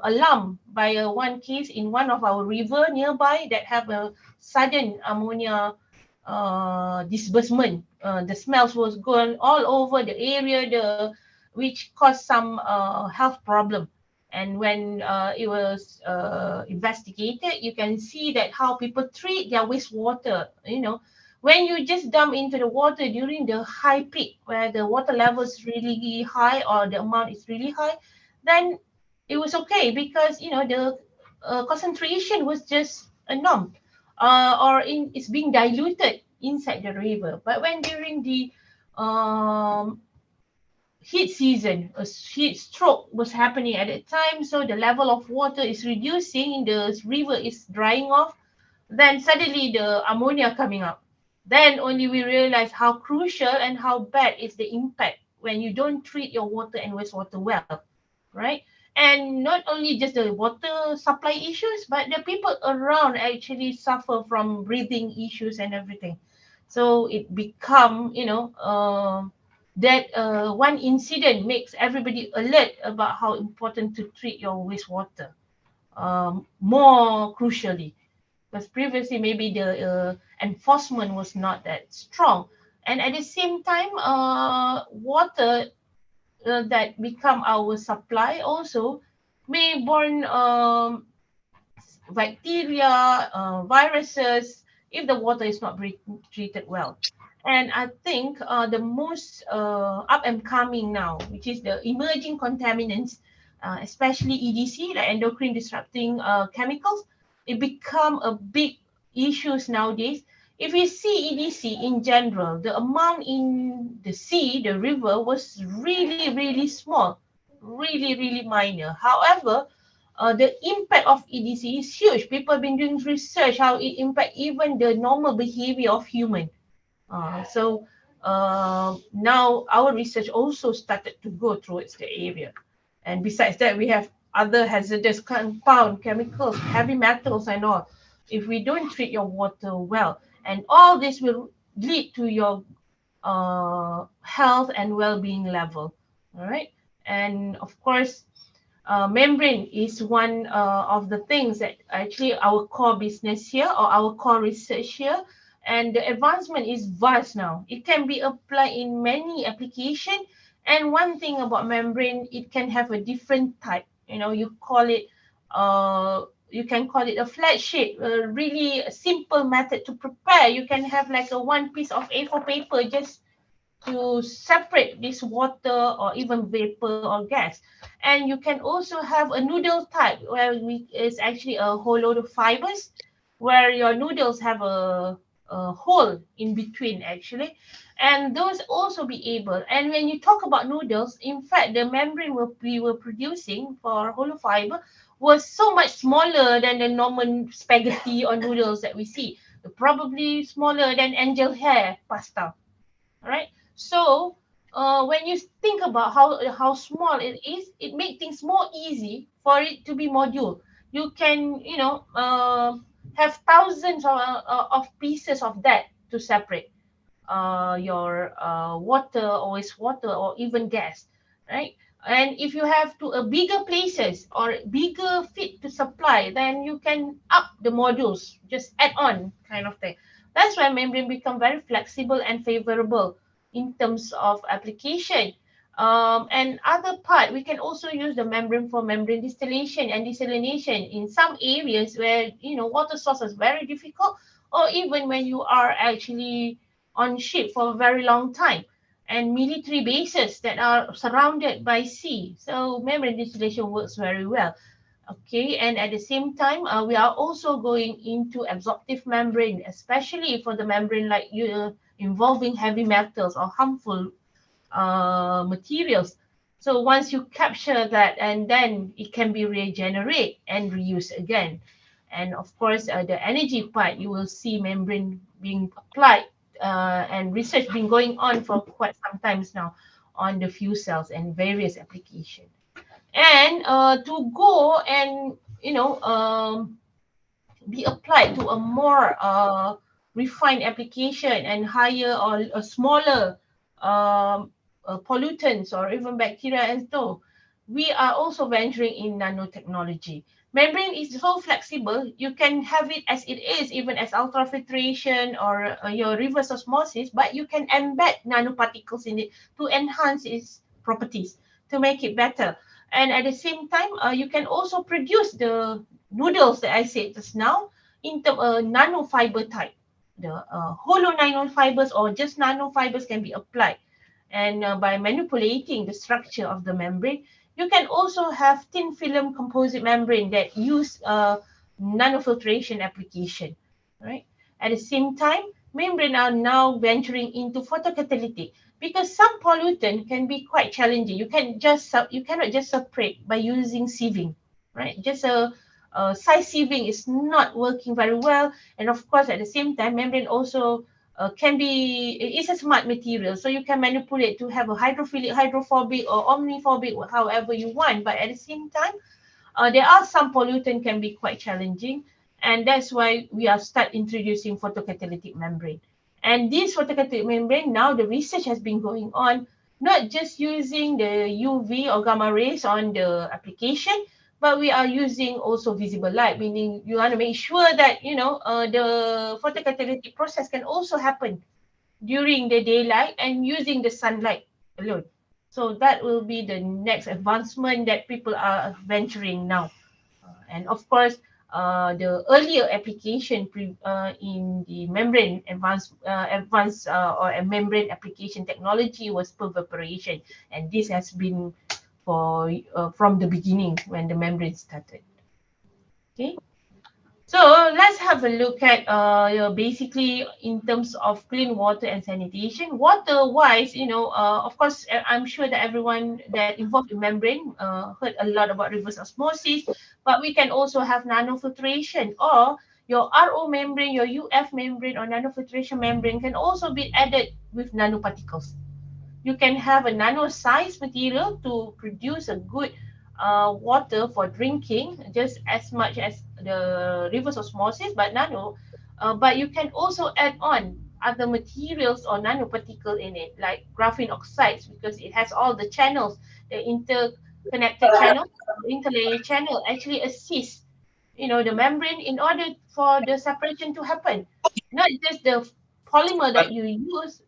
alarmed by one case in one of our river nearby that have a sudden ammonia disbursement. The smells was going all over the area, which caused some health problem. And when it was investigated, you can see that how people treat their wastewater. When you just dump into the water during the high peak, where the water level is really high or the amount is really high, then it was okay because the concentration was just a norm, it's being diluted inside the river. But when during the heat season, a heat stroke was happening at that time, so the level of water is reducing, the river is drying off, then suddenly the ammonia coming up. Then only we realize how crucial and how bad is the impact when you don't treat your water and wastewater well, right? And not only just the water supply issues, but the people around actually suffer from breathing issues and everything. So it become, that one incident makes everybody alert about how important to treat your wastewater more crucially. Because previously maybe the enforcement was not that strong. And at the same time, water that become our supply also may born bacteria, viruses, if the water is not treated well. And I think the most up and coming now, which is the emerging contaminants, especially EDC, like endocrine disrupting chemicals, it become a big issues nowadays. If you see EDC in general, the amount in the sea, the river, was really, really small, really, really minor. However, the impact of EDC is huge. People have been doing research how it impacts even the normal behavior of human. So now our research also started to go towards the area. And besides that, we have other hazardous compound, chemicals, heavy metals and all. If we don't treat your water well, and all this will lead to your health and well-being level. All right. And of course, membrane is one of the things that actually our core business here or our core research here, and the advancement is vast now. It can be applied in many applications, and one thing about membrane, it can have a different type. You call it you can call it a flat shape, a really simple method to prepare. You can have like a one piece of A4 paper just to separate this water or even vapor or gas. And you can also have a noodle type where it's actually a whole load of fibers where your noodles have a hole in between actually. and those also be able. And when you talk about noodles, in fact, the membrane we were producing for hollow fiber was so much smaller than the normal spaghetti or noodles that we see, probably smaller than angel hair pasta. Right? So when you think about how small it is, it makes things more easy for it to be module. You can, have thousands of pieces of that to separate your water or wastewater or even gas, right? And if you have to bigger places or bigger fit to supply, then you can up the modules, just add on kind of thing. That's why membrane become very flexible and favorable in terms of application. And other part, we can also use the membrane for membrane distillation and desalination in some areas where water source is very difficult, or even when you are actually on ship for a very long time, and military bases that are surrounded by sea. So membrane distillation works very well. Okay, and at the same time, we are also going into absorptive membrane, especially for the membrane like involving heavy metals or harmful materials. So once you capture that, and then it can be regenerated and reused again. And of course, the energy part, you will see membrane being applied and research been going on for quite some times now on the fuel cells and various applications. And to go and be applied to a more refined application and higher or a smaller pollutants or even bacteria and so, we are also venturing in nanotechnology. Membrane is so flexible, you can have it as it is, even as ultrafiltration or your reverse osmosis, but you can embed nanoparticles in it to enhance its properties, to make it better. And at the same time, you can also produce the noodles that I said just now into a nanofiber type. The hollow nanofibers or just nanofibers can be applied. And by manipulating the structure of the membrane, you can also have thin film composite membrane that use nanofiltration application, right? At the same time, membrane are now venturing into photocatalytic because some pollutant can be quite challenging. You cannot just separate by using sieving, right? Just a size sieving is not working very well, and of course, at the same time, membrane also it's a smart material, so you can manipulate to have a hydrophilic, hydrophobic, or omniphobic, however you want. But at the same time, there are some pollutant can be quite challenging, and that's why we are start introducing photocatalytic membrane. And this photocatalytic membrane, now the research has been going on, not just using the UV or gamma rays on the application, but we are using also visible light, meaning you want to make sure that the photocatalytic process can also happen during the daylight and using the sunlight alone. So that will be the next advancement that people are venturing now. And of course, the earlier application in the membrane or a membrane application technology was pervaporation, and this has been for from the beginning when the membrane started. Okay. So let's have a look at basically in terms of clean water and sanitation. Water-wise, of course, I'm sure that everyone that involved in membrane heard a lot about reverse osmosis, but we can also have nanofiltration, or your RO membrane, your UF membrane or nanofiltration membrane can also be added with nanoparticles. You can have a nano-sized material to produce a good water for drinking, just as much as the reverse osmosis, but nano. But you can also add on other materials or nanoparticle in it, like graphene oxides, because it has all the channels, the interconnected channel, interlayer channel actually assist, the membrane in order for the separation to happen. Not just the polymer that you use,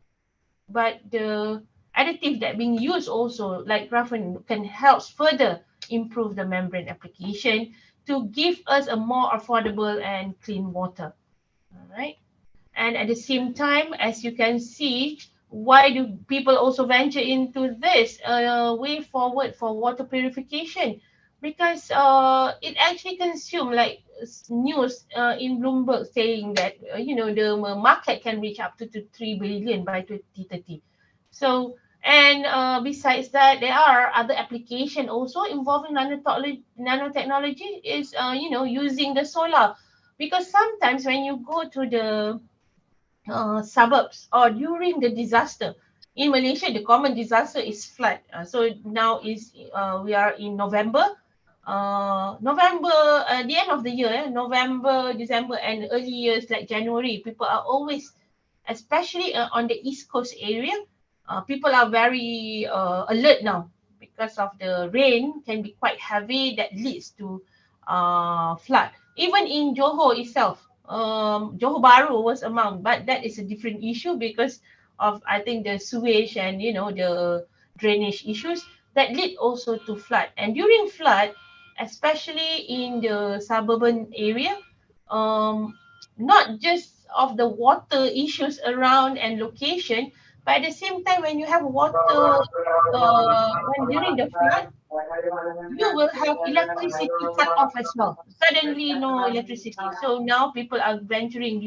but the additive that being used also, like graphene, can help further improve the membrane application to give us a more affordable and clean water. All right. And at the same time, as you can see, why do people also venture into this way forward for water purification? Because it actually consumes like news in Bloomberg saying that the market can reach up to 3 billion by 2030. So, and besides that, there are other application also involving nanotechnology is using the solar, because sometimes when you go to the suburbs or during the disaster in Malaysia, the common disaster is flood. So now is we are in November. The end of the year, November, December, and early years like January, people are always, especially on the East Coast area, people are very alert now because of the rain can be quite heavy that leads to flood. Even in Johor itself, Johor Bahru was among, but that is a different issue because of, I think, the sewage and the drainage issues that lead also to flood. And during flood, especially in the suburban area, not just of the water issues around and location, but at the same time, when you have water, when during the flood, you will have electricity cut off as well. Suddenly, no electricity. So now people are venturing,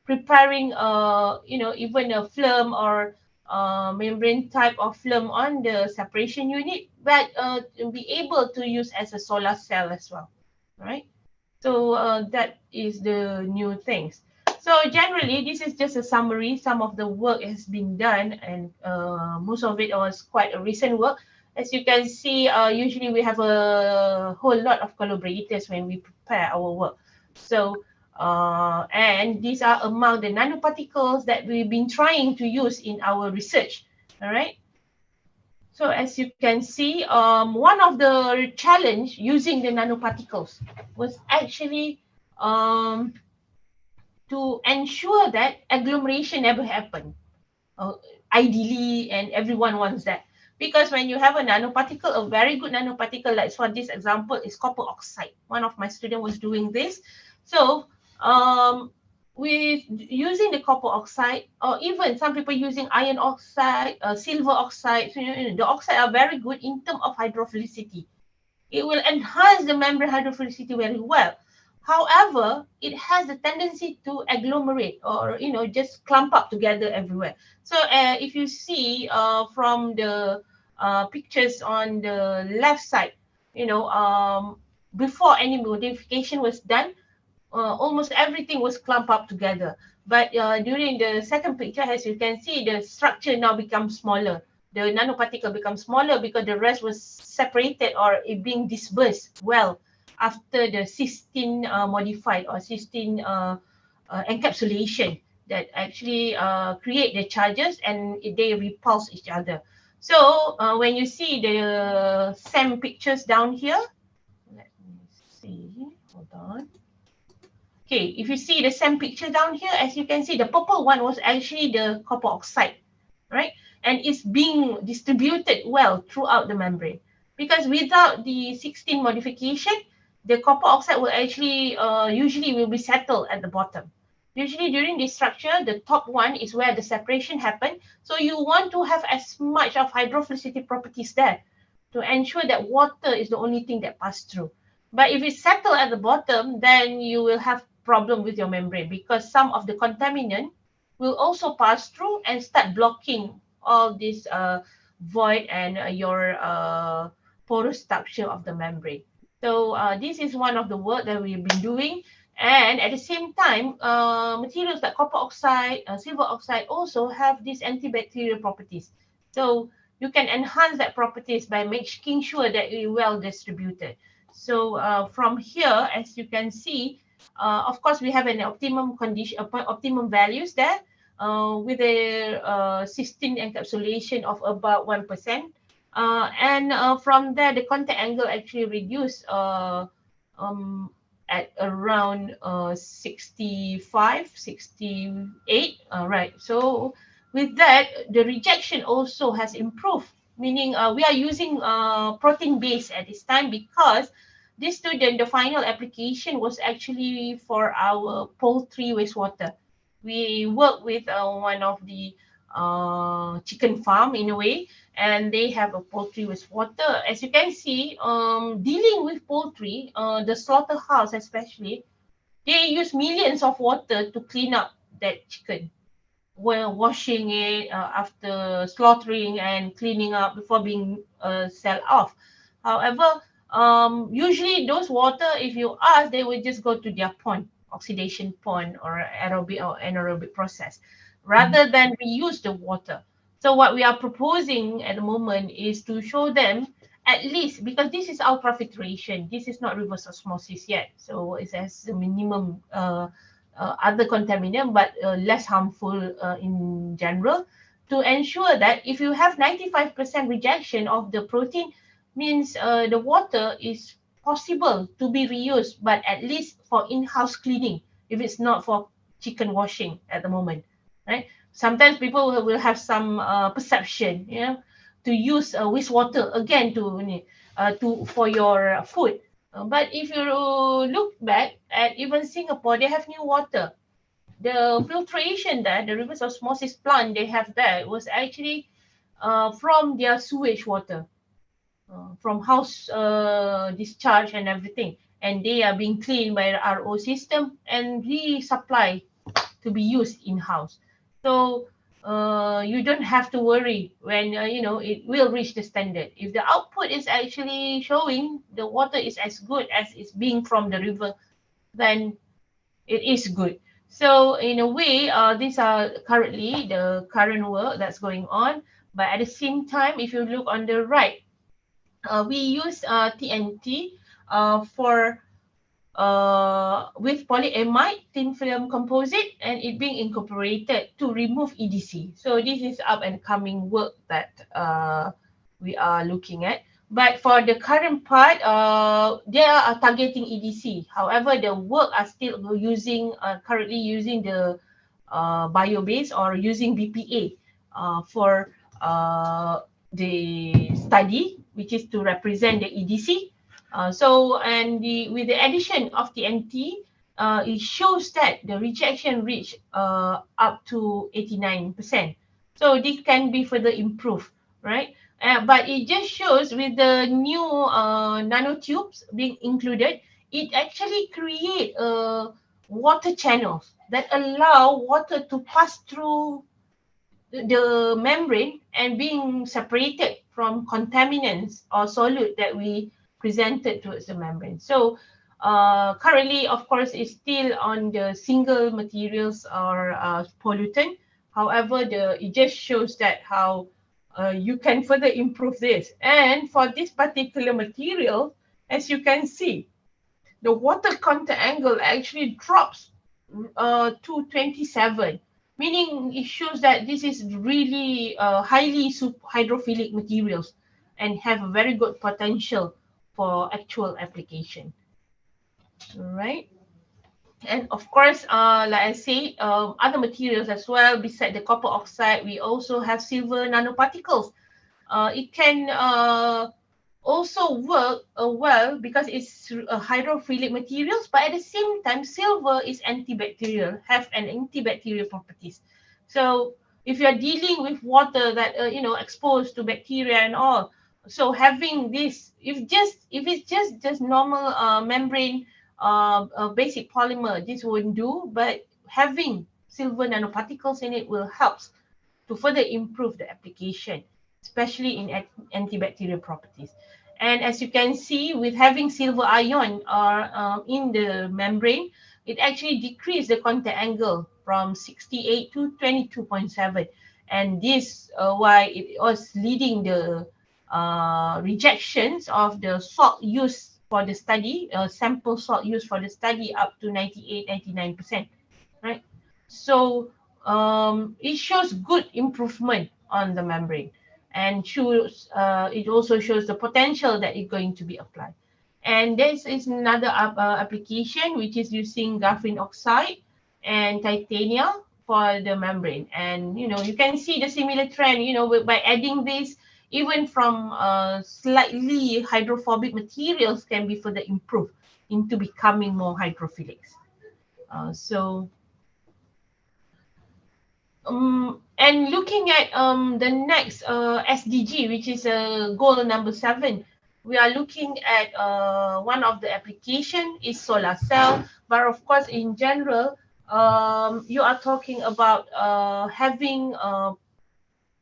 preparing, even a film or membrane type of film on the separation unit, but to be able to use as a solar cell as well, right? So that is the new things. So generally, this is just a summary. Some of the work has been done, and most of it was quite a recent work. As you can see, usually we have a whole lot of collaborators when we prepare our work. So, and these are among the nanoparticles that we've been trying to use in our research. All right. So as you can see, one of the challenge using the nanoparticles was actually to ensure that agglomeration never happen. Ideally, and everyone wants that. Because when you have a nanoparticle, a very good nanoparticle, like for this example, is copper oxide. One of my students was doing this. So with using the copper oxide, or even some people using iron oxide, silver oxide, so, the oxide are very good in terms of hydrophilicity. It will enhance the membrane hydrophilicity very well. However, it has the tendency to agglomerate or just clump up together everywhere. So if you see from the pictures on the left side, before any modification was done, almost everything was clumped up together. But during the second picture, as you can see, the structure now becomes smaller. The nanoparticle becomes smaller because the rest was separated or it being dispersed well after the cysteine modified or cysteine encapsulation that actually create the charges and they repulse each other. So when you see the same pictures down here, let me see, hold on. Okay, if you see the same picture down here, as you can see, the purple one was actually the copper oxide, right? And it's being distributed well throughout the membrane. Because without the cysteine modification, the copper oxide will actually usually will be settled at the bottom. Usually during this structure, the top one is where the separation happened. So you want to have as much of hydrophilicity properties there to ensure that water is the only thing that passes through. But if it's settled at the bottom, then you will have problem with your membrane because some of the contaminant will also pass through and start blocking all this void and your porous structure of the membrane. So this is one of the work that we've been doing. And at the same time, materials like copper oxide, silver oxide also have these antibacterial properties. So you can enhance that properties by making sure that it's well distributed. So from here, as you can see, of course, we have an optimum condition, optimum values there with a cysteine encapsulation of about 1%. And from there, the contact angle actually reduced at around 65, 68. Right. So with that, the rejection also has improved, meaning we are using protein base at this time because this student, the final application was actually for our poultry wastewater. We work with one of the chicken farm in a way, and they have a poultry wastewater. As you can see, dealing with poultry, the slaughterhouse especially, they use millions of water to clean up that chicken, while washing it after slaughtering and cleaning up before being sell off. However, usually those water, if you ask, they will just go to their pond, oxidation pond or anaerobic process, rather than reuse the water. So what we are proposing at the moment is to show them, at least, because this is ultrafiltration, this is not reverse osmosis yet, so it has the minimum other contaminant, but less harmful in general, to ensure that if you have 95% rejection of the protein, means the water is possible to be reused, but at least for in-house cleaning, if it's not for chicken washing at the moment, right? Sometimes people will have some perception, to use wastewater again to for your food. But if you look back at even Singapore, they have new water. The filtration there, the reverse osmosis plant they have there was actually from their sewage water, from house discharge and everything. And they are being cleaned by the RO system and resupply to be used in-house. So you don't have to worry when it will reach the standard. If the output is actually showing the water is as good as it's being from the river, then it is good. So in a way, these are currently the current work that's going on. But at the same time, if you look on the right, we use TNT for with polyamide thin film composite, and it being incorporated to remove EDC. So this is up and coming work that we are looking at. But for the current part, they are targeting EDC. However, the work are still using currently using the bio-based or using BPA for the study, which is to represent the EDC. With the addition of the NT, it shows that the rejection reached up to 89%. So this can be further improved, right? But it just shows with the new nanotubes being included, it actually create water channels that allow water to pass through the membrane and being separated from contaminants or solute that we presented towards the membrane. So currently, of course, it's still on the single materials or pollutant. However, it just shows that how you can further improve this. And for this particular material, as you can see, the water contact angle actually drops to 27, meaning it shows that this is really highly hydrophilic materials and have a very good potential for actual application. All right. And of course, like I say, other materials as well. Beside the copper oxide, we also have silver nanoparticles. It can also work well because it's hydrophilic materials, but at the same time, silver is antibacterial, have an antibacterial properties. So if you're dealing with water that exposed to bacteria and all, so having this, if it's just normal membrane basic polymer, this won't do, but having silver nanoparticles in it will help to further improve the application, especially in antibacterial properties. And as you can see, with having silver ion in the membrane, it actually decreased the contact angle from 68 to 22.7. And this why it was leading the rejections of the salt used for the study, sample salt used for the study up to 98, 99%, right? So it shows good improvement on the membrane, and shows it also shows the potential that is going to be applied. And this is another application which is using graphene oxide and titanium for the membrane. And you can see the similar trend, by adding this, even from slightly hydrophobic materials can be further improved into becoming more hydrophilic. And looking at the next SDG, which is goal number 7, we are looking at one of the application is solar cell, but of course in general, you are talking about having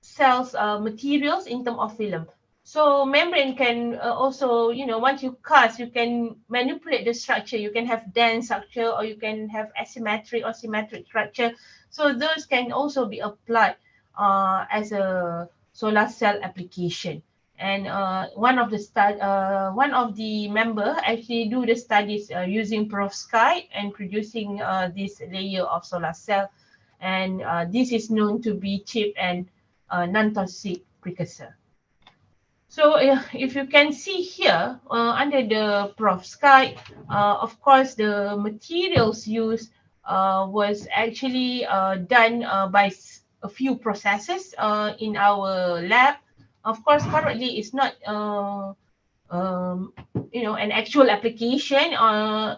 cells materials in terms of film. So membrane can also, once you cast, you can manipulate the structure. You can have dense structure, or you can have asymmetric or symmetric structure. So those can also be applied as a solar cell application. And one of the member actually do the studies using perovskite and producing this layer of solar cell. And this is known to be cheap and non-toxic precursor. So if you can see here under the perovskite, of course the materials used was actually done by a few processes in our lab. Of course, currently it's not an actual application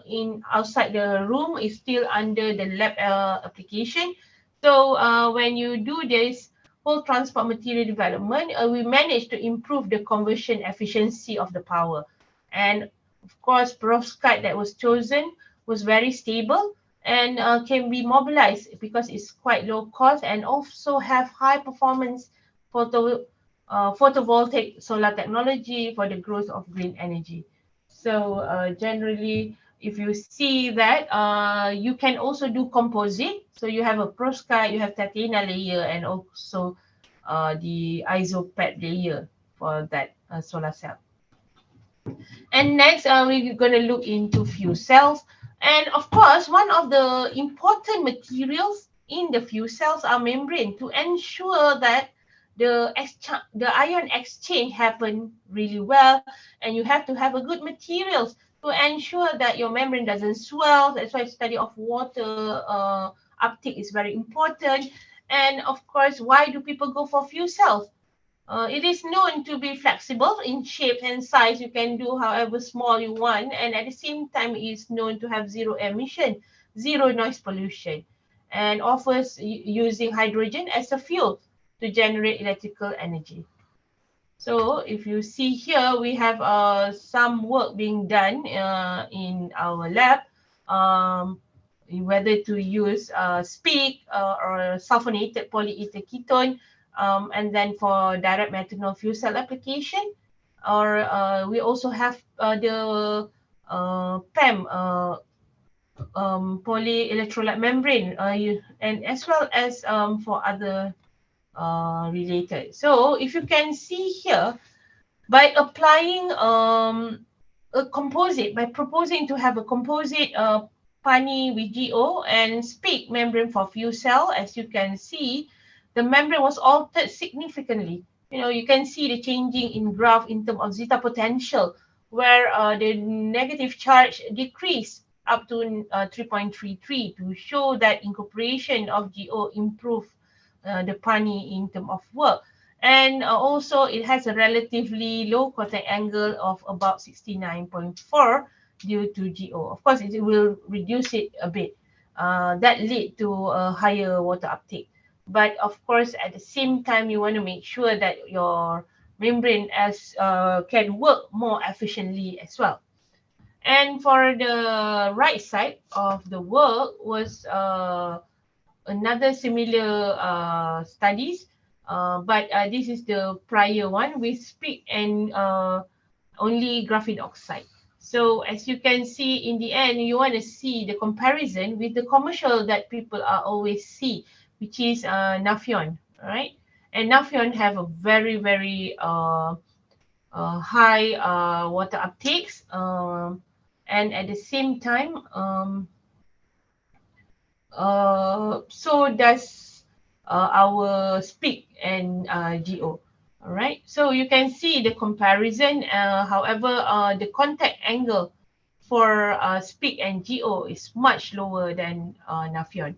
in outside the room. Is still under the lab application. So when you do this whole transport material development, we managed to improve the conversion efficiency of the power. And of course, perovskite that was chosen was very stable and can be mobilized because it's quite low cost and also have high performance photovoltaic solar technology for the growth of green energy. So generally, if you see that, you can also do composite. So you have a perovskite, you have titania layer, and also the isopad layer for that solar cell. And next, we're going to look into fuel cells. And of course, one of the important materials in the fuel cells are membrane to ensure that the ion exchange happen really well. And you have to have a good materials to ensure that your membrane doesn't swell. That's why study of water uptake is very important. And of course, why do people go for fuel cells? It is known to be flexible in shape and size. You can do however small you want, and at the same time it is known to have zero emission, zero noise pollution, and offers using hydrogen as a fuel to generate electrical energy. So if you see here, we have some work being done in our lab, whether to use speak or sulfonated polyether ketone, and then for direct methanol fuel cell application, or we also have the PEM, polyelectrolyte membrane, and as well as for other related. So if you can see here, by applying a composite, by proposing to have a composite PANI with GO and SPEAK membrane for fuel cell, as you can see, the membrane was altered significantly. You can see the changing in graph in terms of zeta potential, where the negative charge decreased up to 3.33 to show that incorporation of GO improved the PANI in terms of work. And also it has a relatively low contact angle of about 69.4 due to GO. Of course, it will reduce it a bit. That lead to a higher water uptake. But of course, at the same time, you want to make sure that your membrane can work more efficiently as well. And for the right side of the work was another similar studies, but this is the prior one with SPEAK and only graphene oxide. So as you can see, in the end, you want to see the comparison with the commercial that people are always see, which is Nafion, right? And Nafion have a very, very high water uptakes, and at the same time, so does our SPEAK and GO. All right, so you can see the comparison. However, the contact angle for SPEAK and GO is much lower than Nafion.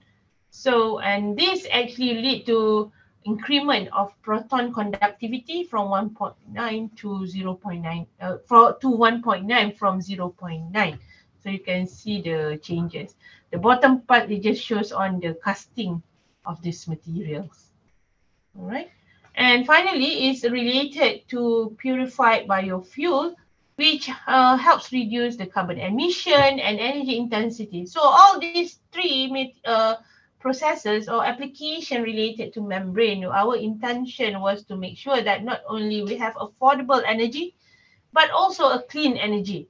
So, and this actually lead to increment of proton conductivity from 1.9 to 0.9, to 1.9 from 0.9. So you can see the changes. The bottom part, it just shows on the casting of these materials. All right. And finally, is related to purified biofuel, which helps reduce the carbon emission and energy intensity. So all these three processes or application related to membrane, our intention was to make sure that not only we have affordable energy, but also a clean energy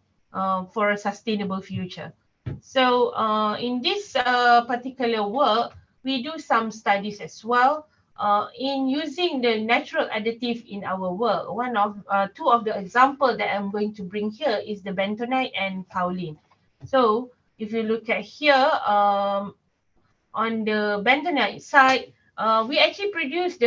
for a sustainable future. So in this particular work, we do some studies as well in using the natural additive in our work. Two of the example that I'm going to bring here is the bentonite and kaolin. So if you look at here, on the bentonite side, we actually produce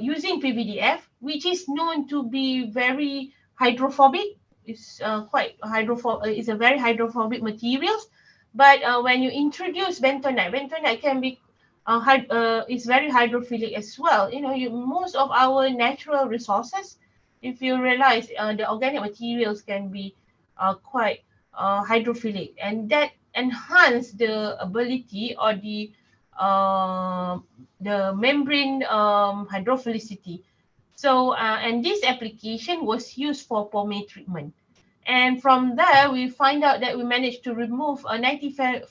using PVDF, which is known to be very hydrophobic. It's it's a very hydrophobic materials. But when you introduce bentonite can be is very hydrophilic as well. You know, most of our natural resources, if you realize, the organic materials can be quite hydrophilic, and that enhance the ability or the membrane hydrophilicity. So, and this application was used for pomade treatment. And from there, we find out that we managed to remove a 95%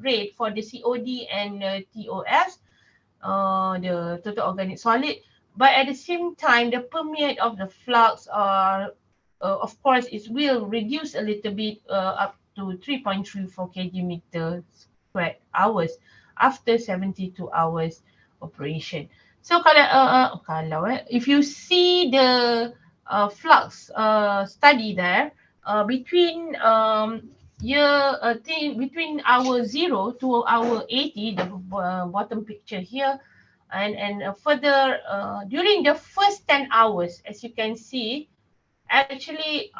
rate for the COD and TOS, the total organic solid. But at the same time, the permeate of the flux, of course, it will reduce a little bit up to 3.34 kg squared hours after 72 hours operation. So if you see the flux study there, between between hour 0 to hour 80, the bottom picture here, and further during the first 10 hours, as you can see, actually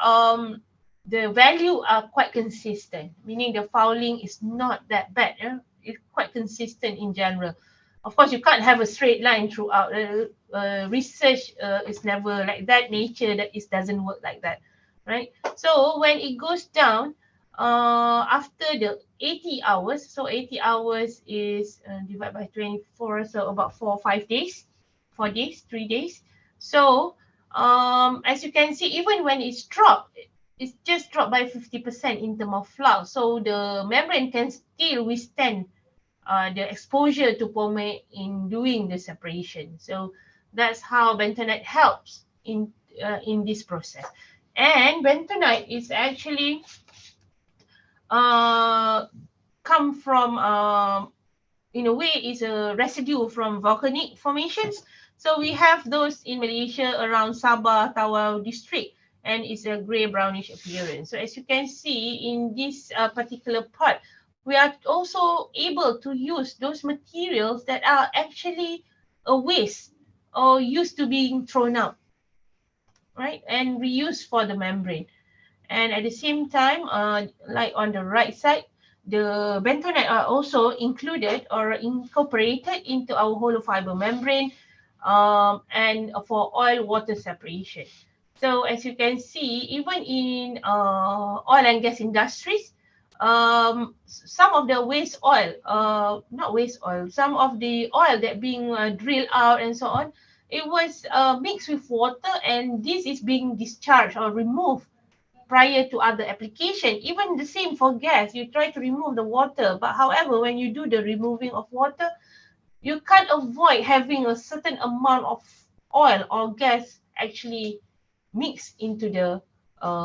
the value are quite consistent, meaning the fouling is not that bad. It's quite consistent in general. Of course, you can't have a straight line throughout. Research is never like that. Nature doesn't work like that, right? So when it goes down after the 80 hours, so 80 hours is divided by 24, so about 4 or 5 days, 4 days, 3 days. So as you can see, even when it's dropped, it's just dropped by 50% in terms of flux. So the membrane can still withstand the exposure to pomade in doing the separation. So that's how bentonite helps in this process. And bentonite is actually come from in a way is a residue from volcanic formations. So we have those in Malaysia around Sabah, Tawau district, and it's a grey brownish appearance. So as you can see in this particular part, we are also able to use those materials that are actually a waste or used to being thrown out, right, and reused for the membrane. And at the same time, like on the right side, the bentonite are also included or incorporated into our hollow fiber membrane and for oil water separation. So as you can see, even in oil and gas industries, some of the waste oil, not waste oil, some of the oil that being drilled out and so on, it was mixed with water, and this is being discharged or removed prior to other application. Even the same for gas, you try to remove the water, but however, when you do the removing of water, you can't avoid having a certain amount of oil or gas actually mixed into the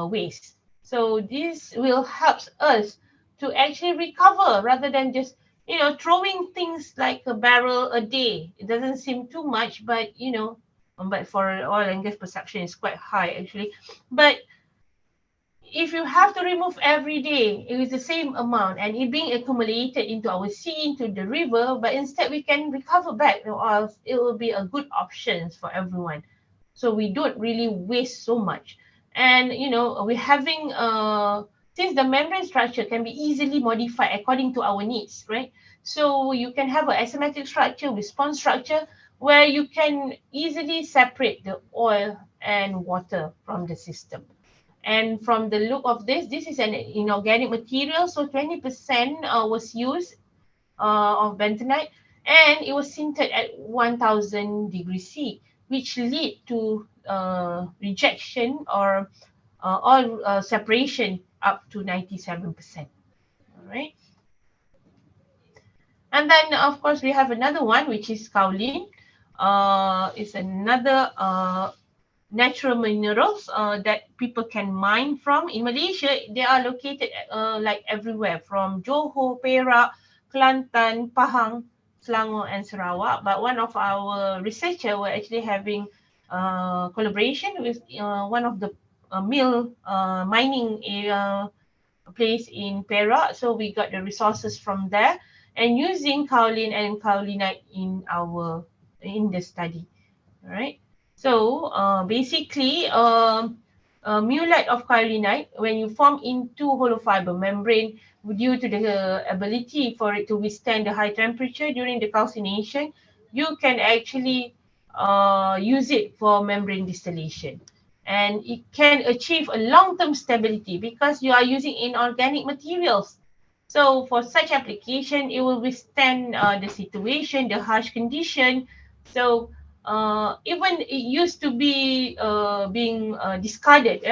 waste. So this will help us to actually recover rather than just, you know, throwing things like a barrel a day. It doesn't seem too much, but you know, but for oil and gas perception is quite high actually. But if you have to remove every day, it is the same amount and it being accumulated into our sea, into the river, but instead we can recover back the oils. It will be a good option for everyone. So we don't really waste so much. And, you know, we're having, since the membrane structure can be easily modified according to our needs, right? So you can have an asymmetric structure with sponge structure where you can easily separate the oil and water from the system. And from the look of this is an inorganic material. So 20% was used of bentonite. and it was sintered at 1000 degrees C, which lead to rejection or separation up to 97%. All right. And then, of course, we have another one, which is kaolin. It's another natural minerals that people can mine from. In Malaysia, they are located like everywhere, from Johor, Perak, Kelantan, Pahang, Selangor, and Sarawak. But one of our researchers were actually having collaboration with one of the mill mining place in Perak. So we got the resources from there and using kaolin and kaolinite in the study. All right. So basically, mullite of kaolinite, when you form into hollow fiber membrane, due to the ability for it to withstand the high temperature during the calcination, you can actually use it for membrane distillation. And it can achieve a long-term stability because you are using inorganic materials. So for such application, it will withstand the situation, the harsh condition. So even it used to be being discarded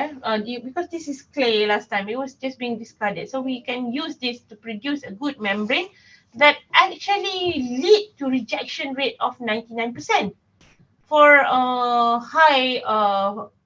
because this is clay last time, it was just being discarded. So we can use this to produce a good membrane that actually lead to rejection rate of 99% for high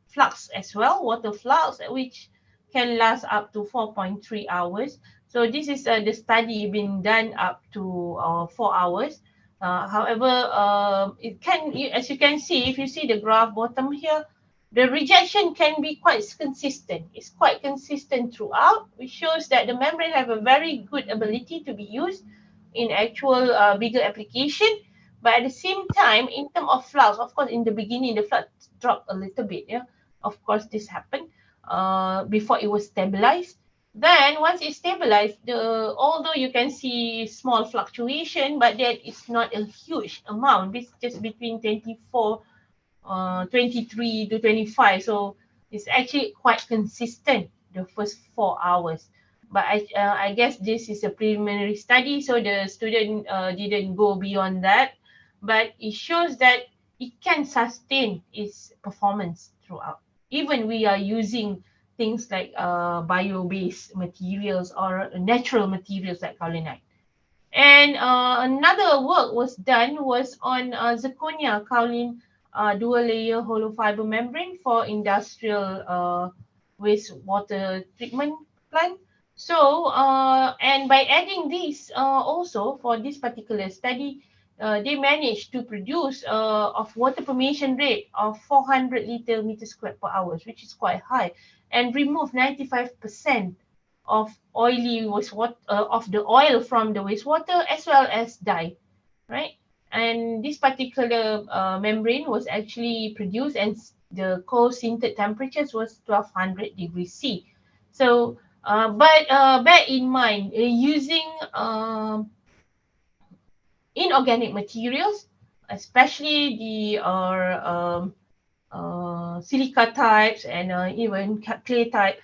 flux as well, water flux, which can last up to 4.3 hours. So this is the study been done up to 4 hours. However, it can, as you can see, if you see the graph bottom here, the rejection can be quite consistent. It's quite consistent throughout, which shows that the membrane have a very good ability to be used in actual bigger application. But at the same time, in terms of flux, of course, in the beginning, the flux dropped a little bit. Yeah, of course, this happened before it was stabilized. Then once it's stabilized, although you can see small fluctuation, but that is not a huge amount. It's just between 23 to 25. So it's actually quite consistent the first 4 hours. But I guess this is a preliminary study, so the student didn't go beyond that. But it shows that it can sustain its performance throughout. Even we are using things like bio-based materials or natural materials like kaolinite. And another work was done was on zirconia kaolin dual-layer hollow fiber membrane for industrial wastewater treatment plant. So, and by adding this also for this particular study, they managed to produce of water permeation rate of 400 meters squared per hour, which is quite high, and remove 95% of oily wastewater of the oil from the wastewater as well as dye, right? And this particular membrane was actually produced, and the co-sintered temperatures was 1200 degrees C. So, but bear in mind, using inorganic materials, especially the silica types and even clay type,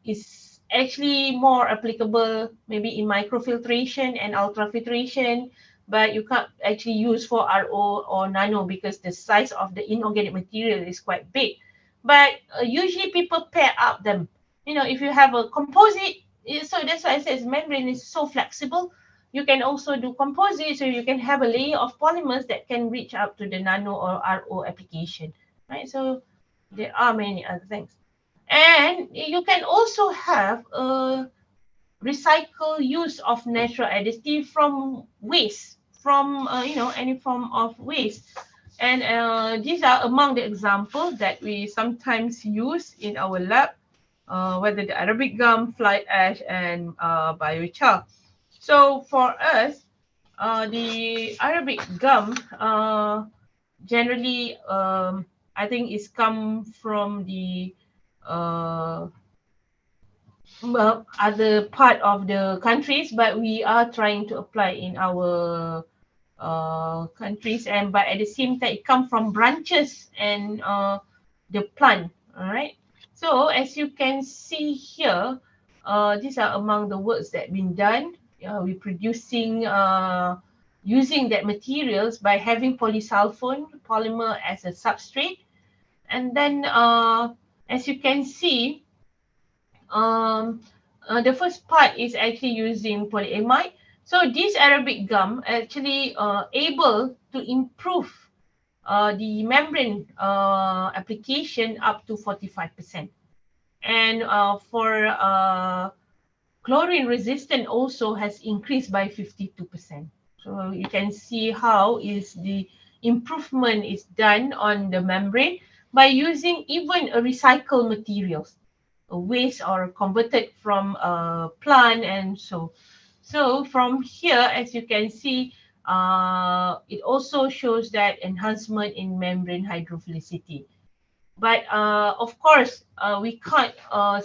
is actually more applicable maybe in microfiltration and ultrafiltration, but you can't actually use for RO or nano because the size of the inorganic material is quite big. But usually people pair up them. You know, if you have a composite, so that's why I said membrane is so flexible. You can also do composite, so you can have a layer of polymers that can reach up to the nano or RO application, right? So there are many other things. And you can also have a recycle use of natural additive from waste, from any form of waste. And these are among the examples that we sometimes use in our lab, whether the Arabic gum, fly ash, and biochar. So for us, the Arabic gum generally, I think, is come from the other part of the countries, but we are trying to apply in our countries, and but at the same time it come from branches and the plant. All right, so as you can see here, these are among the works that been done. We're producing using that materials by having polysulfone polymer as a substrate. And then as you can see, the first part is actually using polyamide. So this Arabic gum actually able to improve the membrane application up to 45%. And for chlorine resistant also has increased by 52%. So you can see how is the improvement is done on the membrane by using even a recycled materials, a waste or converted from a plant. And so from here, as you can see, it also shows that enhancement in membrane hydrophilicity. But of course, we can't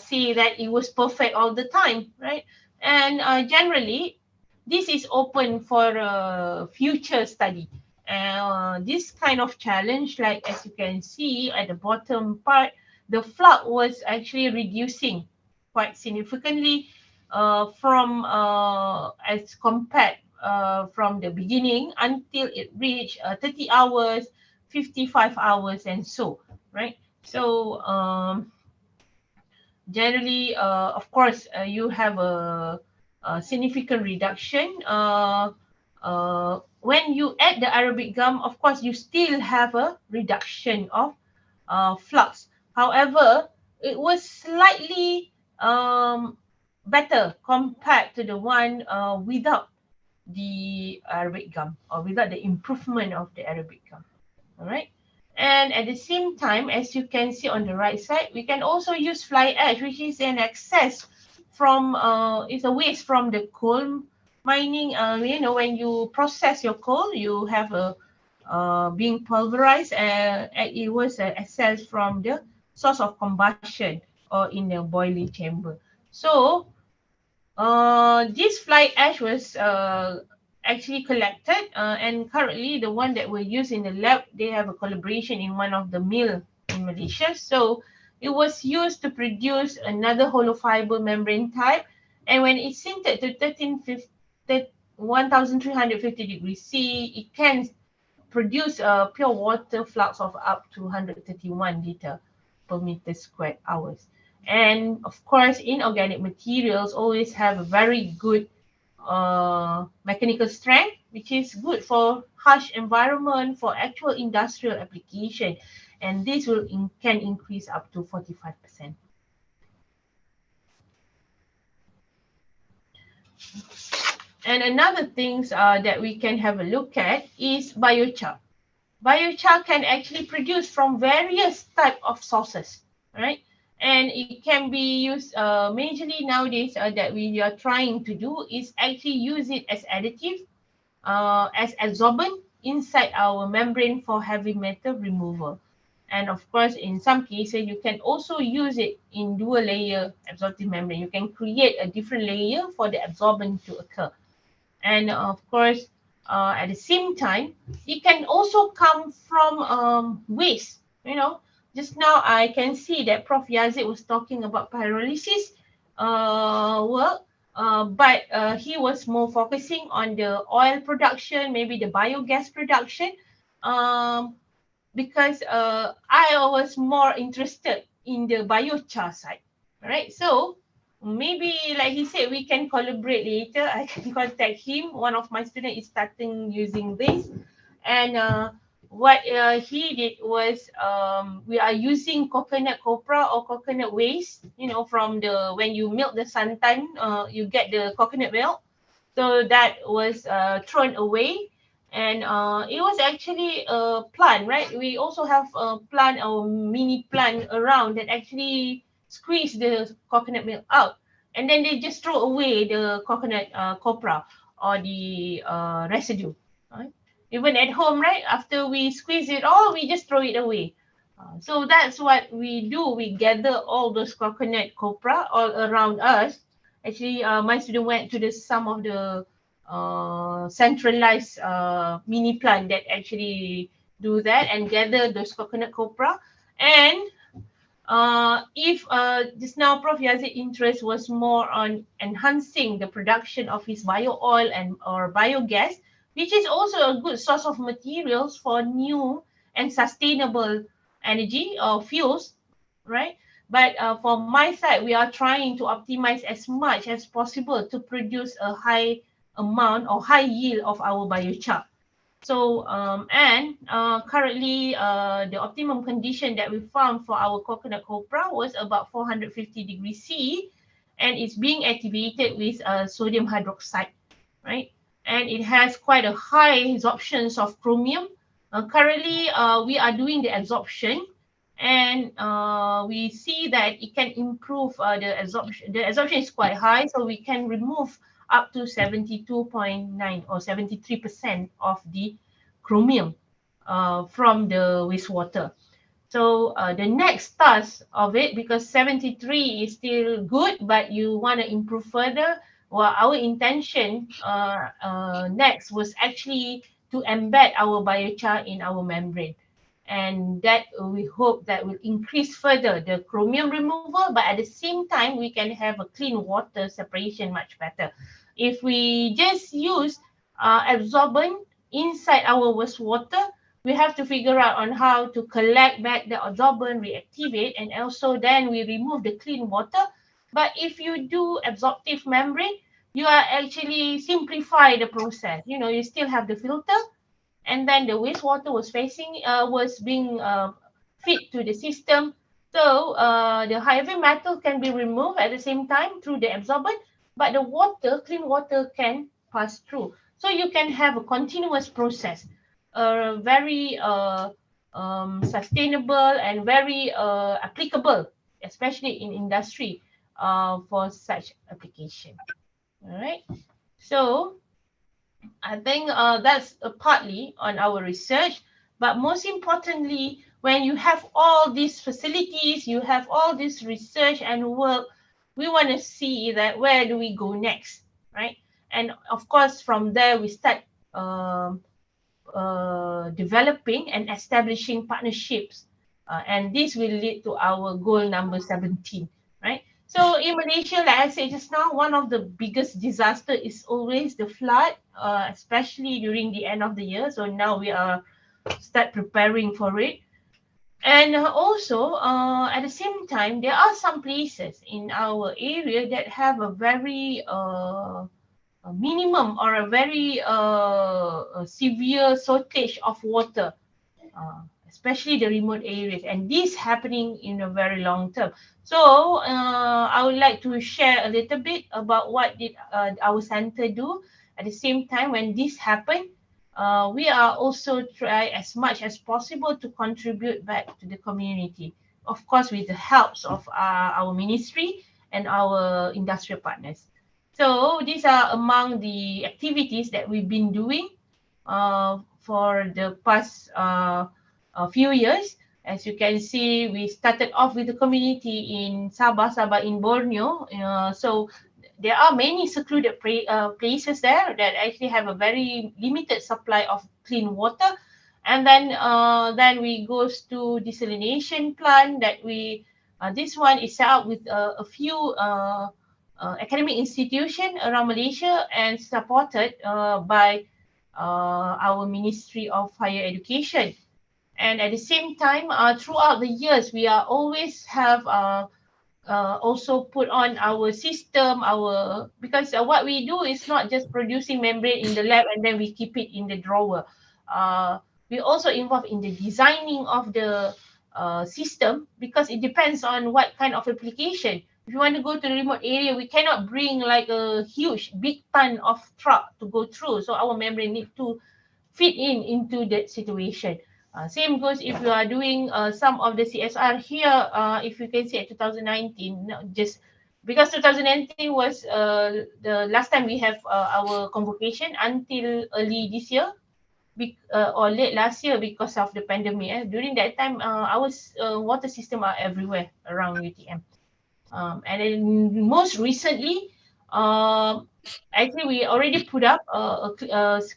say that it was perfect all the time, right? And generally, this is open for future study. This kind of challenge, like as you can see at the bottom part, the flux was actually reducing quite significantly from as compared from the beginning until it reached 30 hours, 55 hours, and so, right? So generally, of course, you have a significant reduction. When you add the Arabic gum, of course, you still have a reduction of flux. However, it was slightly better compared to the one without the Arabic gum, or without the improvement of the Arabic gum. All right. And at the same time, as you can see on the right side, we can also use fly ash, which is an excess from, it's a waste from the coal mining. You know, when you process your coal, you have a being pulverized, and it was an excess from the source of combustion or in the boiling chamber. So this fly ash was actually collected, and currently the one that we use in the lab, they have a collaboration in one of the mill in Malaysia. So it was used to produce another hollow fiber membrane type, and when it's sintered to 1350 degrees C, it can produce a pure water flux of up to 131 liter per meter squared hours. And of course, inorganic materials always have a very good mechanical strength, which is good for harsh environment, for actual industrial application, and this can increase up to 45%. And another things that we can have a look at is biochar. Biochar can actually produce from various type of sources, right? And it can be used majorly nowadays that we are trying to do is actually use it as additive, as adsorbent inside our membrane for heavy metal removal. And of course, in some cases, you can also use it in dual layer absorptive membrane. You can create a different layer for the absorbent to occur. And of course, at the same time, it can also come from waste. You know, just now I can see that Prof. Yazid was talking about pyrolysis work, but he was more focusing on the oil production, maybe the biogas production, because I was more interested in the biochar side. Right, so maybe like he said, we can collaborate later. I can contact him. One of my students is starting using this, and what he did was we are using coconut copra or coconut waste. You know, from the when you milk the santan, you get the coconut milk. So that was thrown away, and it was actually a plant, right? We also have a plant or mini plant around that actually squeeze the coconut milk out, and then they just throw away the coconut copra or the residue, right? Even at home, right? After we squeeze it all, we just throw it away. So that's what we do. We gather all those coconut copra all around us. Actually, my student went to some of the centralized mini plant that actually do that and gather those coconut copra. And if just now Prof. Yazid's interest was more on enhancing the production of his bio oil and or biogas, which is also a good source of materials for new and sustainable energy or fuels, right? But for my side, we are trying to optimize as much as possible to produce a high amount or high yield of our biochar. So, currently, the optimum condition that we found for our coconut copra was about 450 degrees C, and it's being activated with sodium hydroxide, right? And it has quite a high absorptions of chromium. Currently, we are doing the absorption, and we see that it can improve the absorption. The absorption is quite high, so we can remove up to 72.9 or 73% of the chromium from the wastewater. So the next task of it, because 73 is still good, but you want to improve further. Well, our intention next was actually to embed our biochar in our membrane. And that we hope that will increase further the chromium removal, but at the same time, we can have a clean water separation much better. If we just use absorbent inside our wastewater, we have to figure out on how to collect back the absorbent, reactivate, and also then we remove the clean water. But if you do absorptive membrane, you are actually simplify the process. You know, you still have the filter, and then the wastewater was being fed to the system. So the heavy metal can be removed at the same time through the absorbent, but the water, clean water, can pass through. So you can have a continuous process, very sustainable and very applicable, especially in industry for such application. All right. So I think that's partly on our research, but most importantly, when you have all these facilities, you have all this research and work, we want to see that where do we go next, right? And of course, from there we start developing and establishing partnerships, and this will lead to our goal number 17, right? So in Malaysia, like I said just now, one of the biggest disaster is always the flood, especially during the end of the year. So now we are start preparing for it. And also, at the same time, there are some places in our area that have a very a minimum or a very severe shortage of water, especially the remote areas, and this happening in a very long term. So I would like to share a little bit about what did our center do. At the same time, when this happened, we are also try as much as possible to contribute back to the community, of course with the helps of our ministry and our industrial partners. So these are among the activities that we've been doing for the past few years. As you can see, we started off with the community in Sabah in Borneo. So there are many secluded places there that actually have a very limited supply of clean water. And then we goes to desalination plant that we, this one is set up with a few academic institution around Malaysia and supported by our Ministry of Higher Education. And at the same time, throughout the years, we are always have also put on our system, because what we do is not just producing membrane in the lab and then we keep it in the drawer. We also involved in the designing of the system, because it depends on what kind of application. If you want to go to the remote area, we cannot bring like a huge big ton of truck to go through. So our membrane need to fit into that situation. Same goes if you are doing some of the CSR here. If you can see at 2019, just because 2019 was the last time we have our convocation until early this year, or late last year because of the pandemic. During that time, our water system are everywhere around UTM. And then most recently, actually we already put up a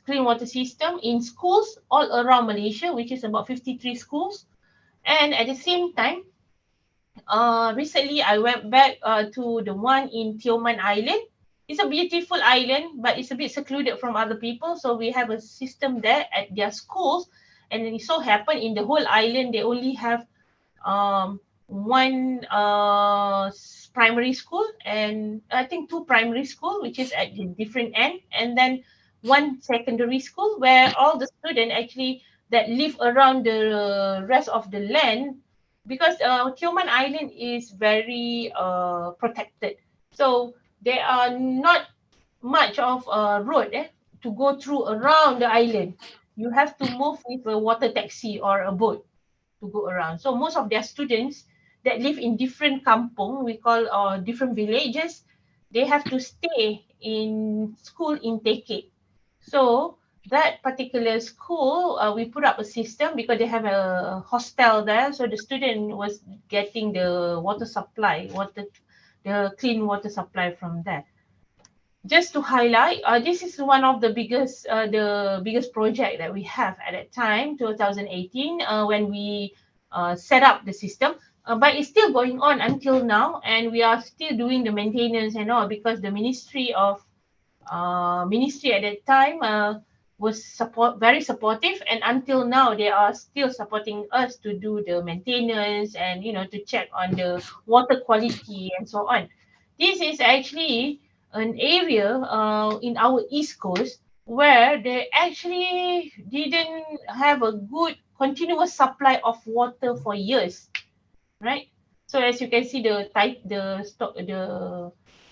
clean water system in schools all around Malaysia, which is about 53 schools. And at the same time, recently I went back to the one in Tioman Island. It's a beautiful island, but it's a bit secluded from other people. So we have a system there at their schools. And it so happened in the whole island, they only have one primary school, and I think 2 primary school, which is at the different end, and then 1 secondary school where all the students actually that live around the rest of the land, because Tioman Island is very protected. So there are not much of a road to go through around the island. You have to move with a water taxi or a boat to go around. So most of their students that live in different kampong, we call different villages, they have to stay in school in Teke. So that particular school, we put up a system because they have a hostel there. So the student was getting the water supply, the clean water supply from there. Just to highlight, this is one of the biggest project that we have at that time, 2018, when we set up the system. But it's still going on until now, and we are still doing the maintenance and all, because the ministry at that time was very supportive, and until now they are still supporting us to do the maintenance and to check on the water quality and so on. This is actually an area in our East Coast where they actually didn't have a good continuous supply of water for years, right? So as you can see, the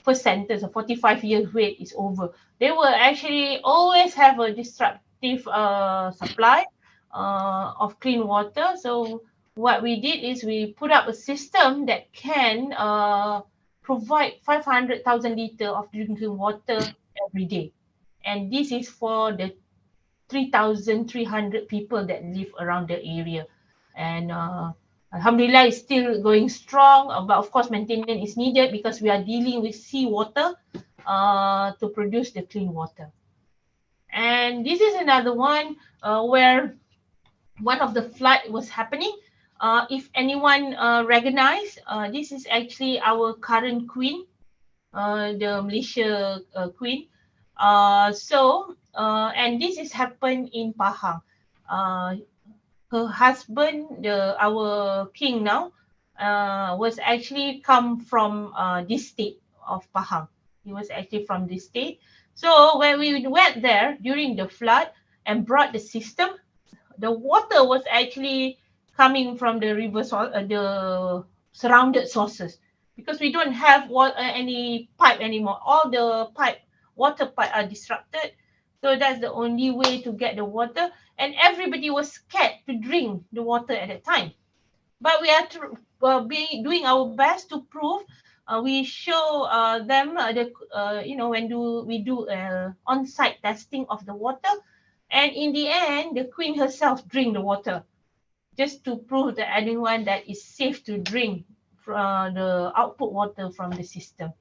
first sentence, a 45 years wait is over. They will actually always have a disruptive supply of clean water. So what we did is we put up a system that can provide 500,000 liters of drinking water every day. And this is for the 3,300 people that live around the area. And Alhamdulillah, it's still going strong, but of course maintenance is needed because we are dealing with seawater to produce the clean water. And this is another one where one of the flood was happening. If anyone recognize, this is actually our current queen, the Malaysia queen. And this is happened in Pahang. Her husband, our king now, was actually come from this state of Pahang. He was actually from this state. So when we went there during the flood and brought the system, the water was actually coming from the river, the surrounded sources, because we don't have any pipe anymore. All the water pipe are disrupted. So that's the only way to get the water. And everybody was scared to drink the water at that time. But we are doing our best to prove. We show them when we do on-site testing of the water. And in the end, the queen herself drink the water, just to prove that anyone that is safe to drink from the output water from the system.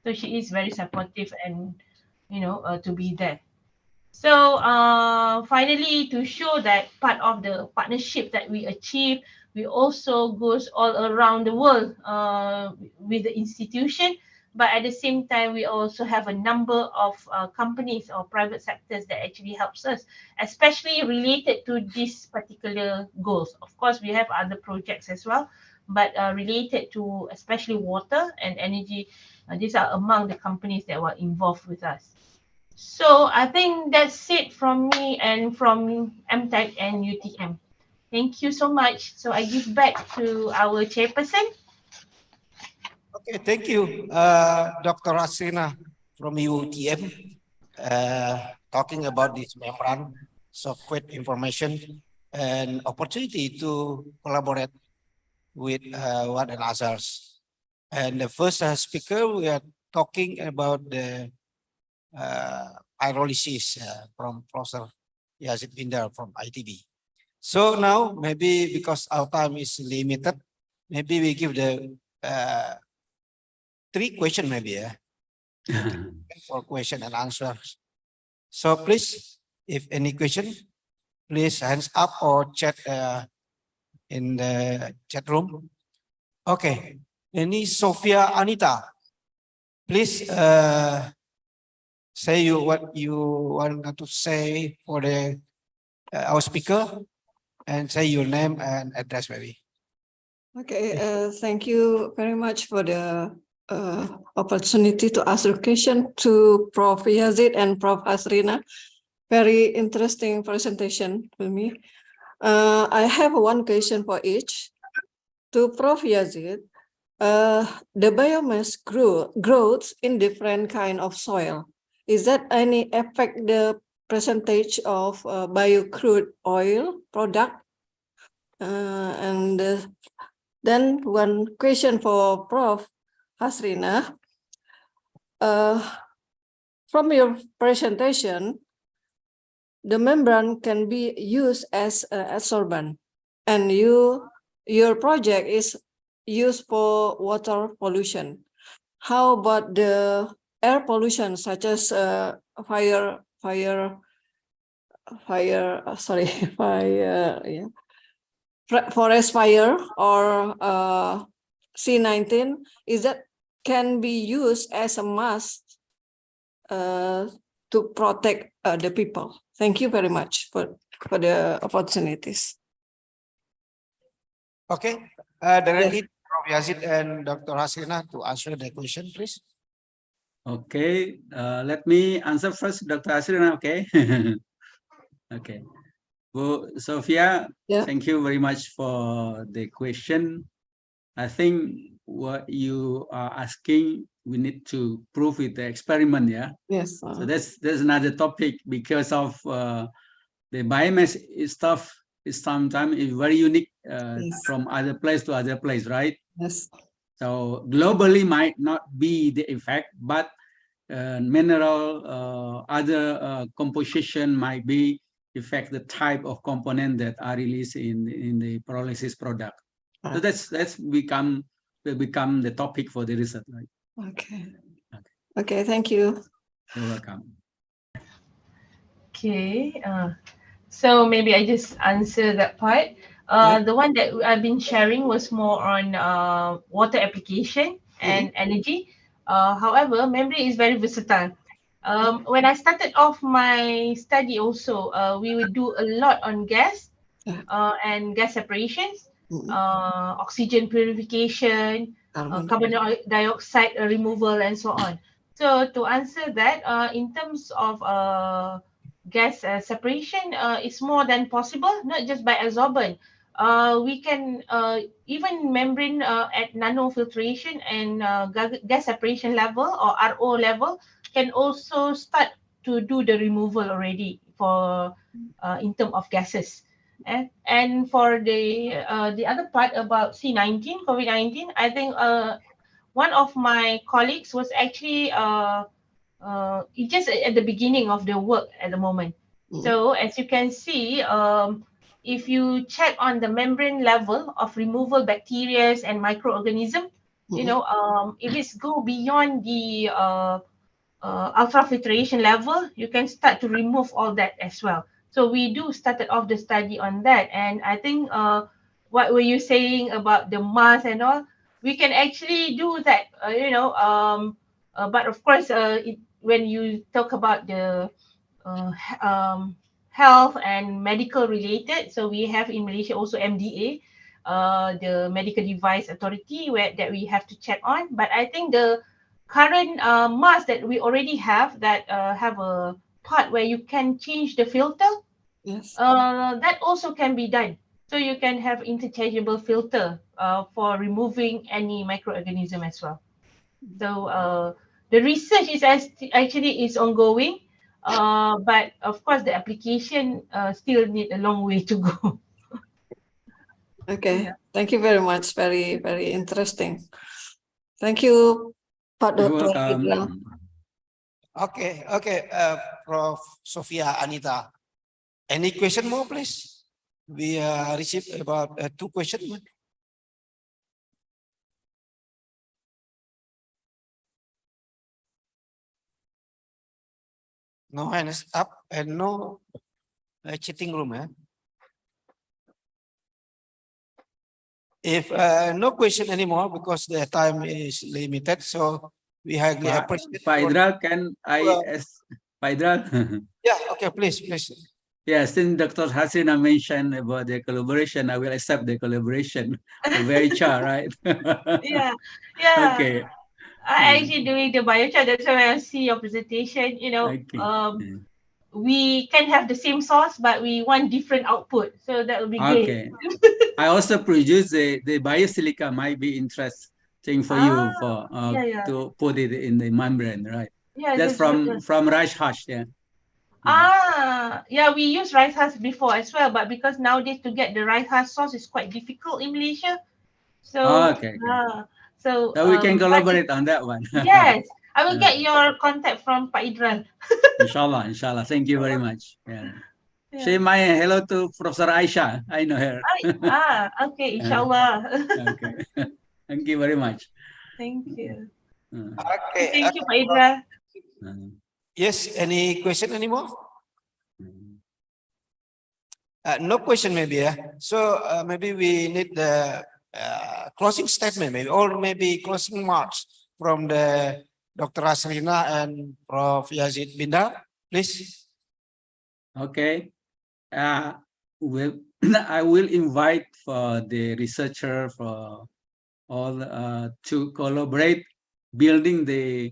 So she is very supportive and, to be there. So finally, to show that part of the partnership that we achieve, we also goes all around the world with the institution. But at the same time, we also have a number of companies or private sectors that actually helps us, especially related to these particular goals. Of course, we have other projects as well, but related to especially water and energy, these are among the companies that were involved with us. So I think that's it from me and from MTech and UTM. Thank you so much. So I give back to our chairperson. Okay, thank you, Dr. Asrina from UiTM, talking about this memorandum. So great information and opportunity to collaborate with one and others. And the first speaker, we are talking about the pyrolysis from Professor Yazid Bindar from ITB. So now, maybe because our time is limited, maybe we give the 3 questions maybe, for question and answer. So please, if any question, please hands up or chat in the chat room. Okay, any Sophia Anita, please say you what you want to say for the our speaker, and say your name and address maybe. Okay, thank you very much for the opportunity to ask a question to Prof. Yazid and Prof. Hasrina. Very interesting presentation for me. I have one question for each. To Prof. Yazid, the biomass grows in different kind of soil. Is that any affect the percentage of bio-crude oil product? Then one question for Prof. Hasrina. From your presentation, the membrane can be used as adsorbent, and your project is used for water pollution. How about the air pollution, such as forest fire or C19? Is that can be used as a mask to protect the people? Thank you very much for the opportunities. Okay, directly Prof. Yazid and Dr. Hasrina to answer the question, please. Okay, let me answer first, Dr. Hasrina, okay? Okay. Well, Sophia, thank you very much for the question. I think what you are asking, we need to prove with the experiment, yeah? Yes. So that's another topic, because of the biomass stuff is sometimes very unique from other place to other place, right? Yes. So globally might not be the effect, but mineral, other composition might be affect the type of component that are released in the pyrolysis product. So that's become the topic for the research, right? Okay. Okay, thank you. You're welcome. Okay, so maybe I just answer that part. The one that I've been sharing was more on water application and energy. However, membrane is very versatile. When I started off my study also, we would do a lot on gas and gas separations, oxygen purification, carbon dioxide removal, and so on. So to answer that, in terms of gas separation, it's more than possible, not just by adsorbent. We can even membrane at nanofiltration and gas separation level or RO level can also start to do the removal already for in terms of gases. And for the other part about C19, COVID-19, I think one of my colleagues was actually just at the beginning of the work at the moment. So as you can see, if you check on the membrane level of removal bacteria and microorganisms, you know, if it's go beyond the ultrafiltration level, you can start to remove all that as well. So we do started off the study on that, and I think what were you saying about the mass and all? We can actually do that, you know. But of course, when you talk about the health and medical related, so we have in Malaysia also MDA, the Medical Device Authority, that we have to check on. But I think the current mask that we already have that have a part where you can change the filter, that also can be done. So you can have interchangeable filter for removing any microorganism as well. So the research is actually is ongoing, but of course the application still need a long way to go. Okay, thank you very much. Very, very interesting. Thank you, Pak Dr. Okay, Prof. Sophia, Anita. Any question more, please? We received about 2 questions. No hands up and no chatting room. If no question anymore, because the time is limited, so We highly appreciate. Pak Idral, can I ask Pak Idral? Yeah, okay, please. Yeah, since Dr. Hasina mentioned about the collaboration, I will accept the collaboration for biochar, right? Yeah. Okay. I actually doing the biochar. That's why when I see your presentation, Okay. we can have the same source, but we want different output. So that will be great. Okay. I also produce the biosilica might be interesting for you for yeah. to put it in the membrane, right? Yeah, That's from rice husk, yeah. Yeah, we use rice husk before as well, but because nowadays to get the rice husk sauce is quite difficult in Malaysia. So, Okay. so we can but collaborate on that one. yes, I will get your contact from Pak Idral. Inshallah. Thank you very much. Yeah. Yeah. Say my hello to Professor Aisha. I know her. Okay, inshallah. Okay. Thank you very much. Thank you. Okay. Thank you, Pak Idral. Yes, any question anymore? No question maybe, yeah. So maybe we need the closing statement maybe, or maybe closing remarks from the Dr. Hasrina and Prof. Yazid Bindar, please. Okay. Well, I will invite for the researcher for all to collaborate building the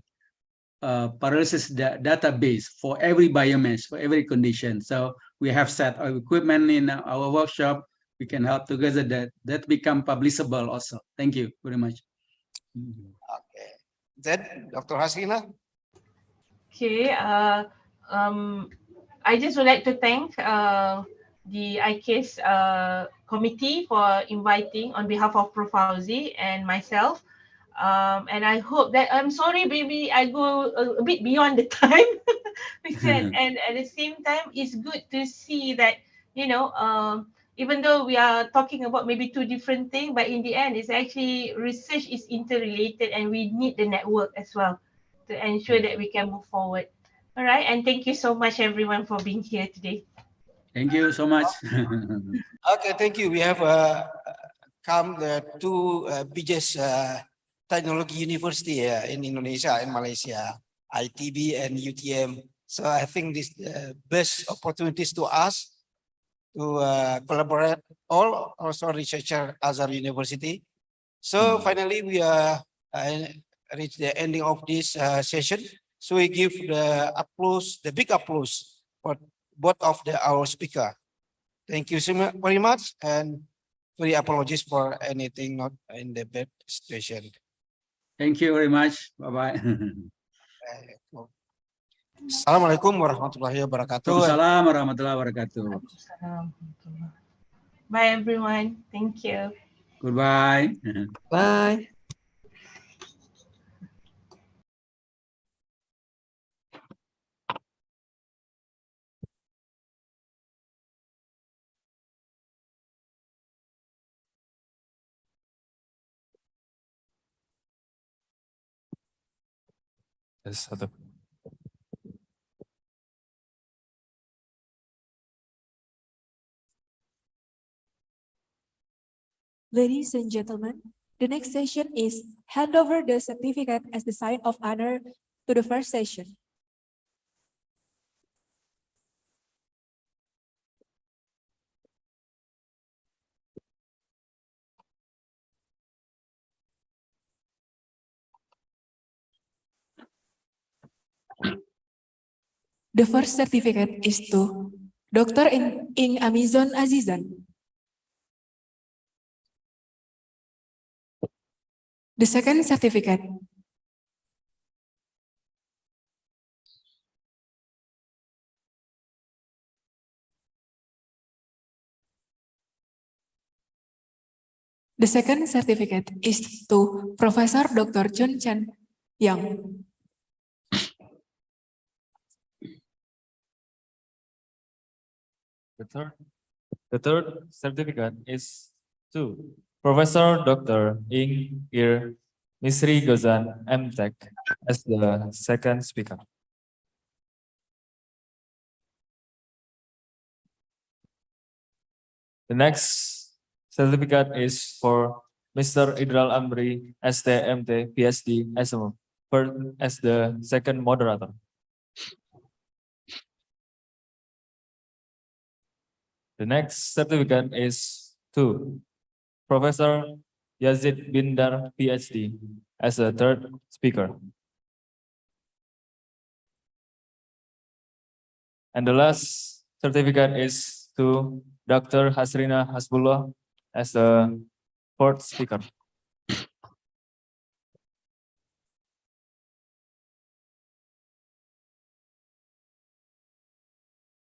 paralysis database for every biomass, for every condition. So we have set our equipment in our workshop. We can help together that become publishable also. Thank you very much. Okay. Then Dr. Hasrina. Okay. I just would like to thank the ICChEAS committee for inviting on behalf of Prof. Fauzi and myself. And I hope that, I'm sorry, maybe I go a bit beyond the time. And at the same time, it's good to see that, even though we are talking about maybe two different things, but in the end, it's actually research is interrelated and we need the network as well to ensure that we can move forward. All right. And thank you so much, everyone, for being here today. Thank you so much. Okay, thank you. We have come the two biggest technology university in Indonesia and Malaysia, ITB and UTM. So I think this best opportunities to us to collaborate all also researcher Azhar University. So finally we are reach the ending of this session. So we give the applause, the big applause for both of our speaker. Thank you so very much, and very apologies for anything not in the bad situation. Thank you very much. Bye-bye. Assalamualaikum warahmatullahi wabarakatuh. Waalaikumsalam warahmatullahi wabarakatuh. Bye, everyone. Thank you. Goodbye. Bye. Ladies and gentlemen, the next session is hand over the certificate as the sign of honor to the first session. The first certificate is to Dr. Ing Amizon Azizan. The second certificate is to Professor Dr. Chun Chan Yang. The third certificate is to Professor Dr. Ing Ir Misri Gozan MTech as the second speaker. The next certificate is for Mr. Idral Amri, ST, MT, PhD, SMO. as the second moderator. The next certificate is to Professor Yazid Bindar, PhD, as a third speaker. And the last certificate is to Dr. Hasrina Hasbullah as the fourth speaker.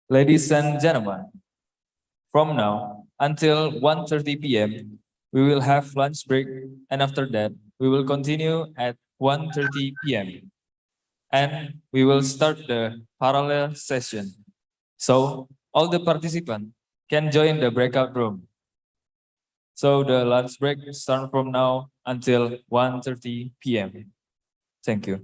Ladies and gentlemen, from now until 1:30 p.m., we will have lunch break, and after that, we will continue at 1:30 p.m. and we will start the parallel session. So all the participants can join the breakout room. So the lunch break starts from now until 1:30 p.m. Thank you.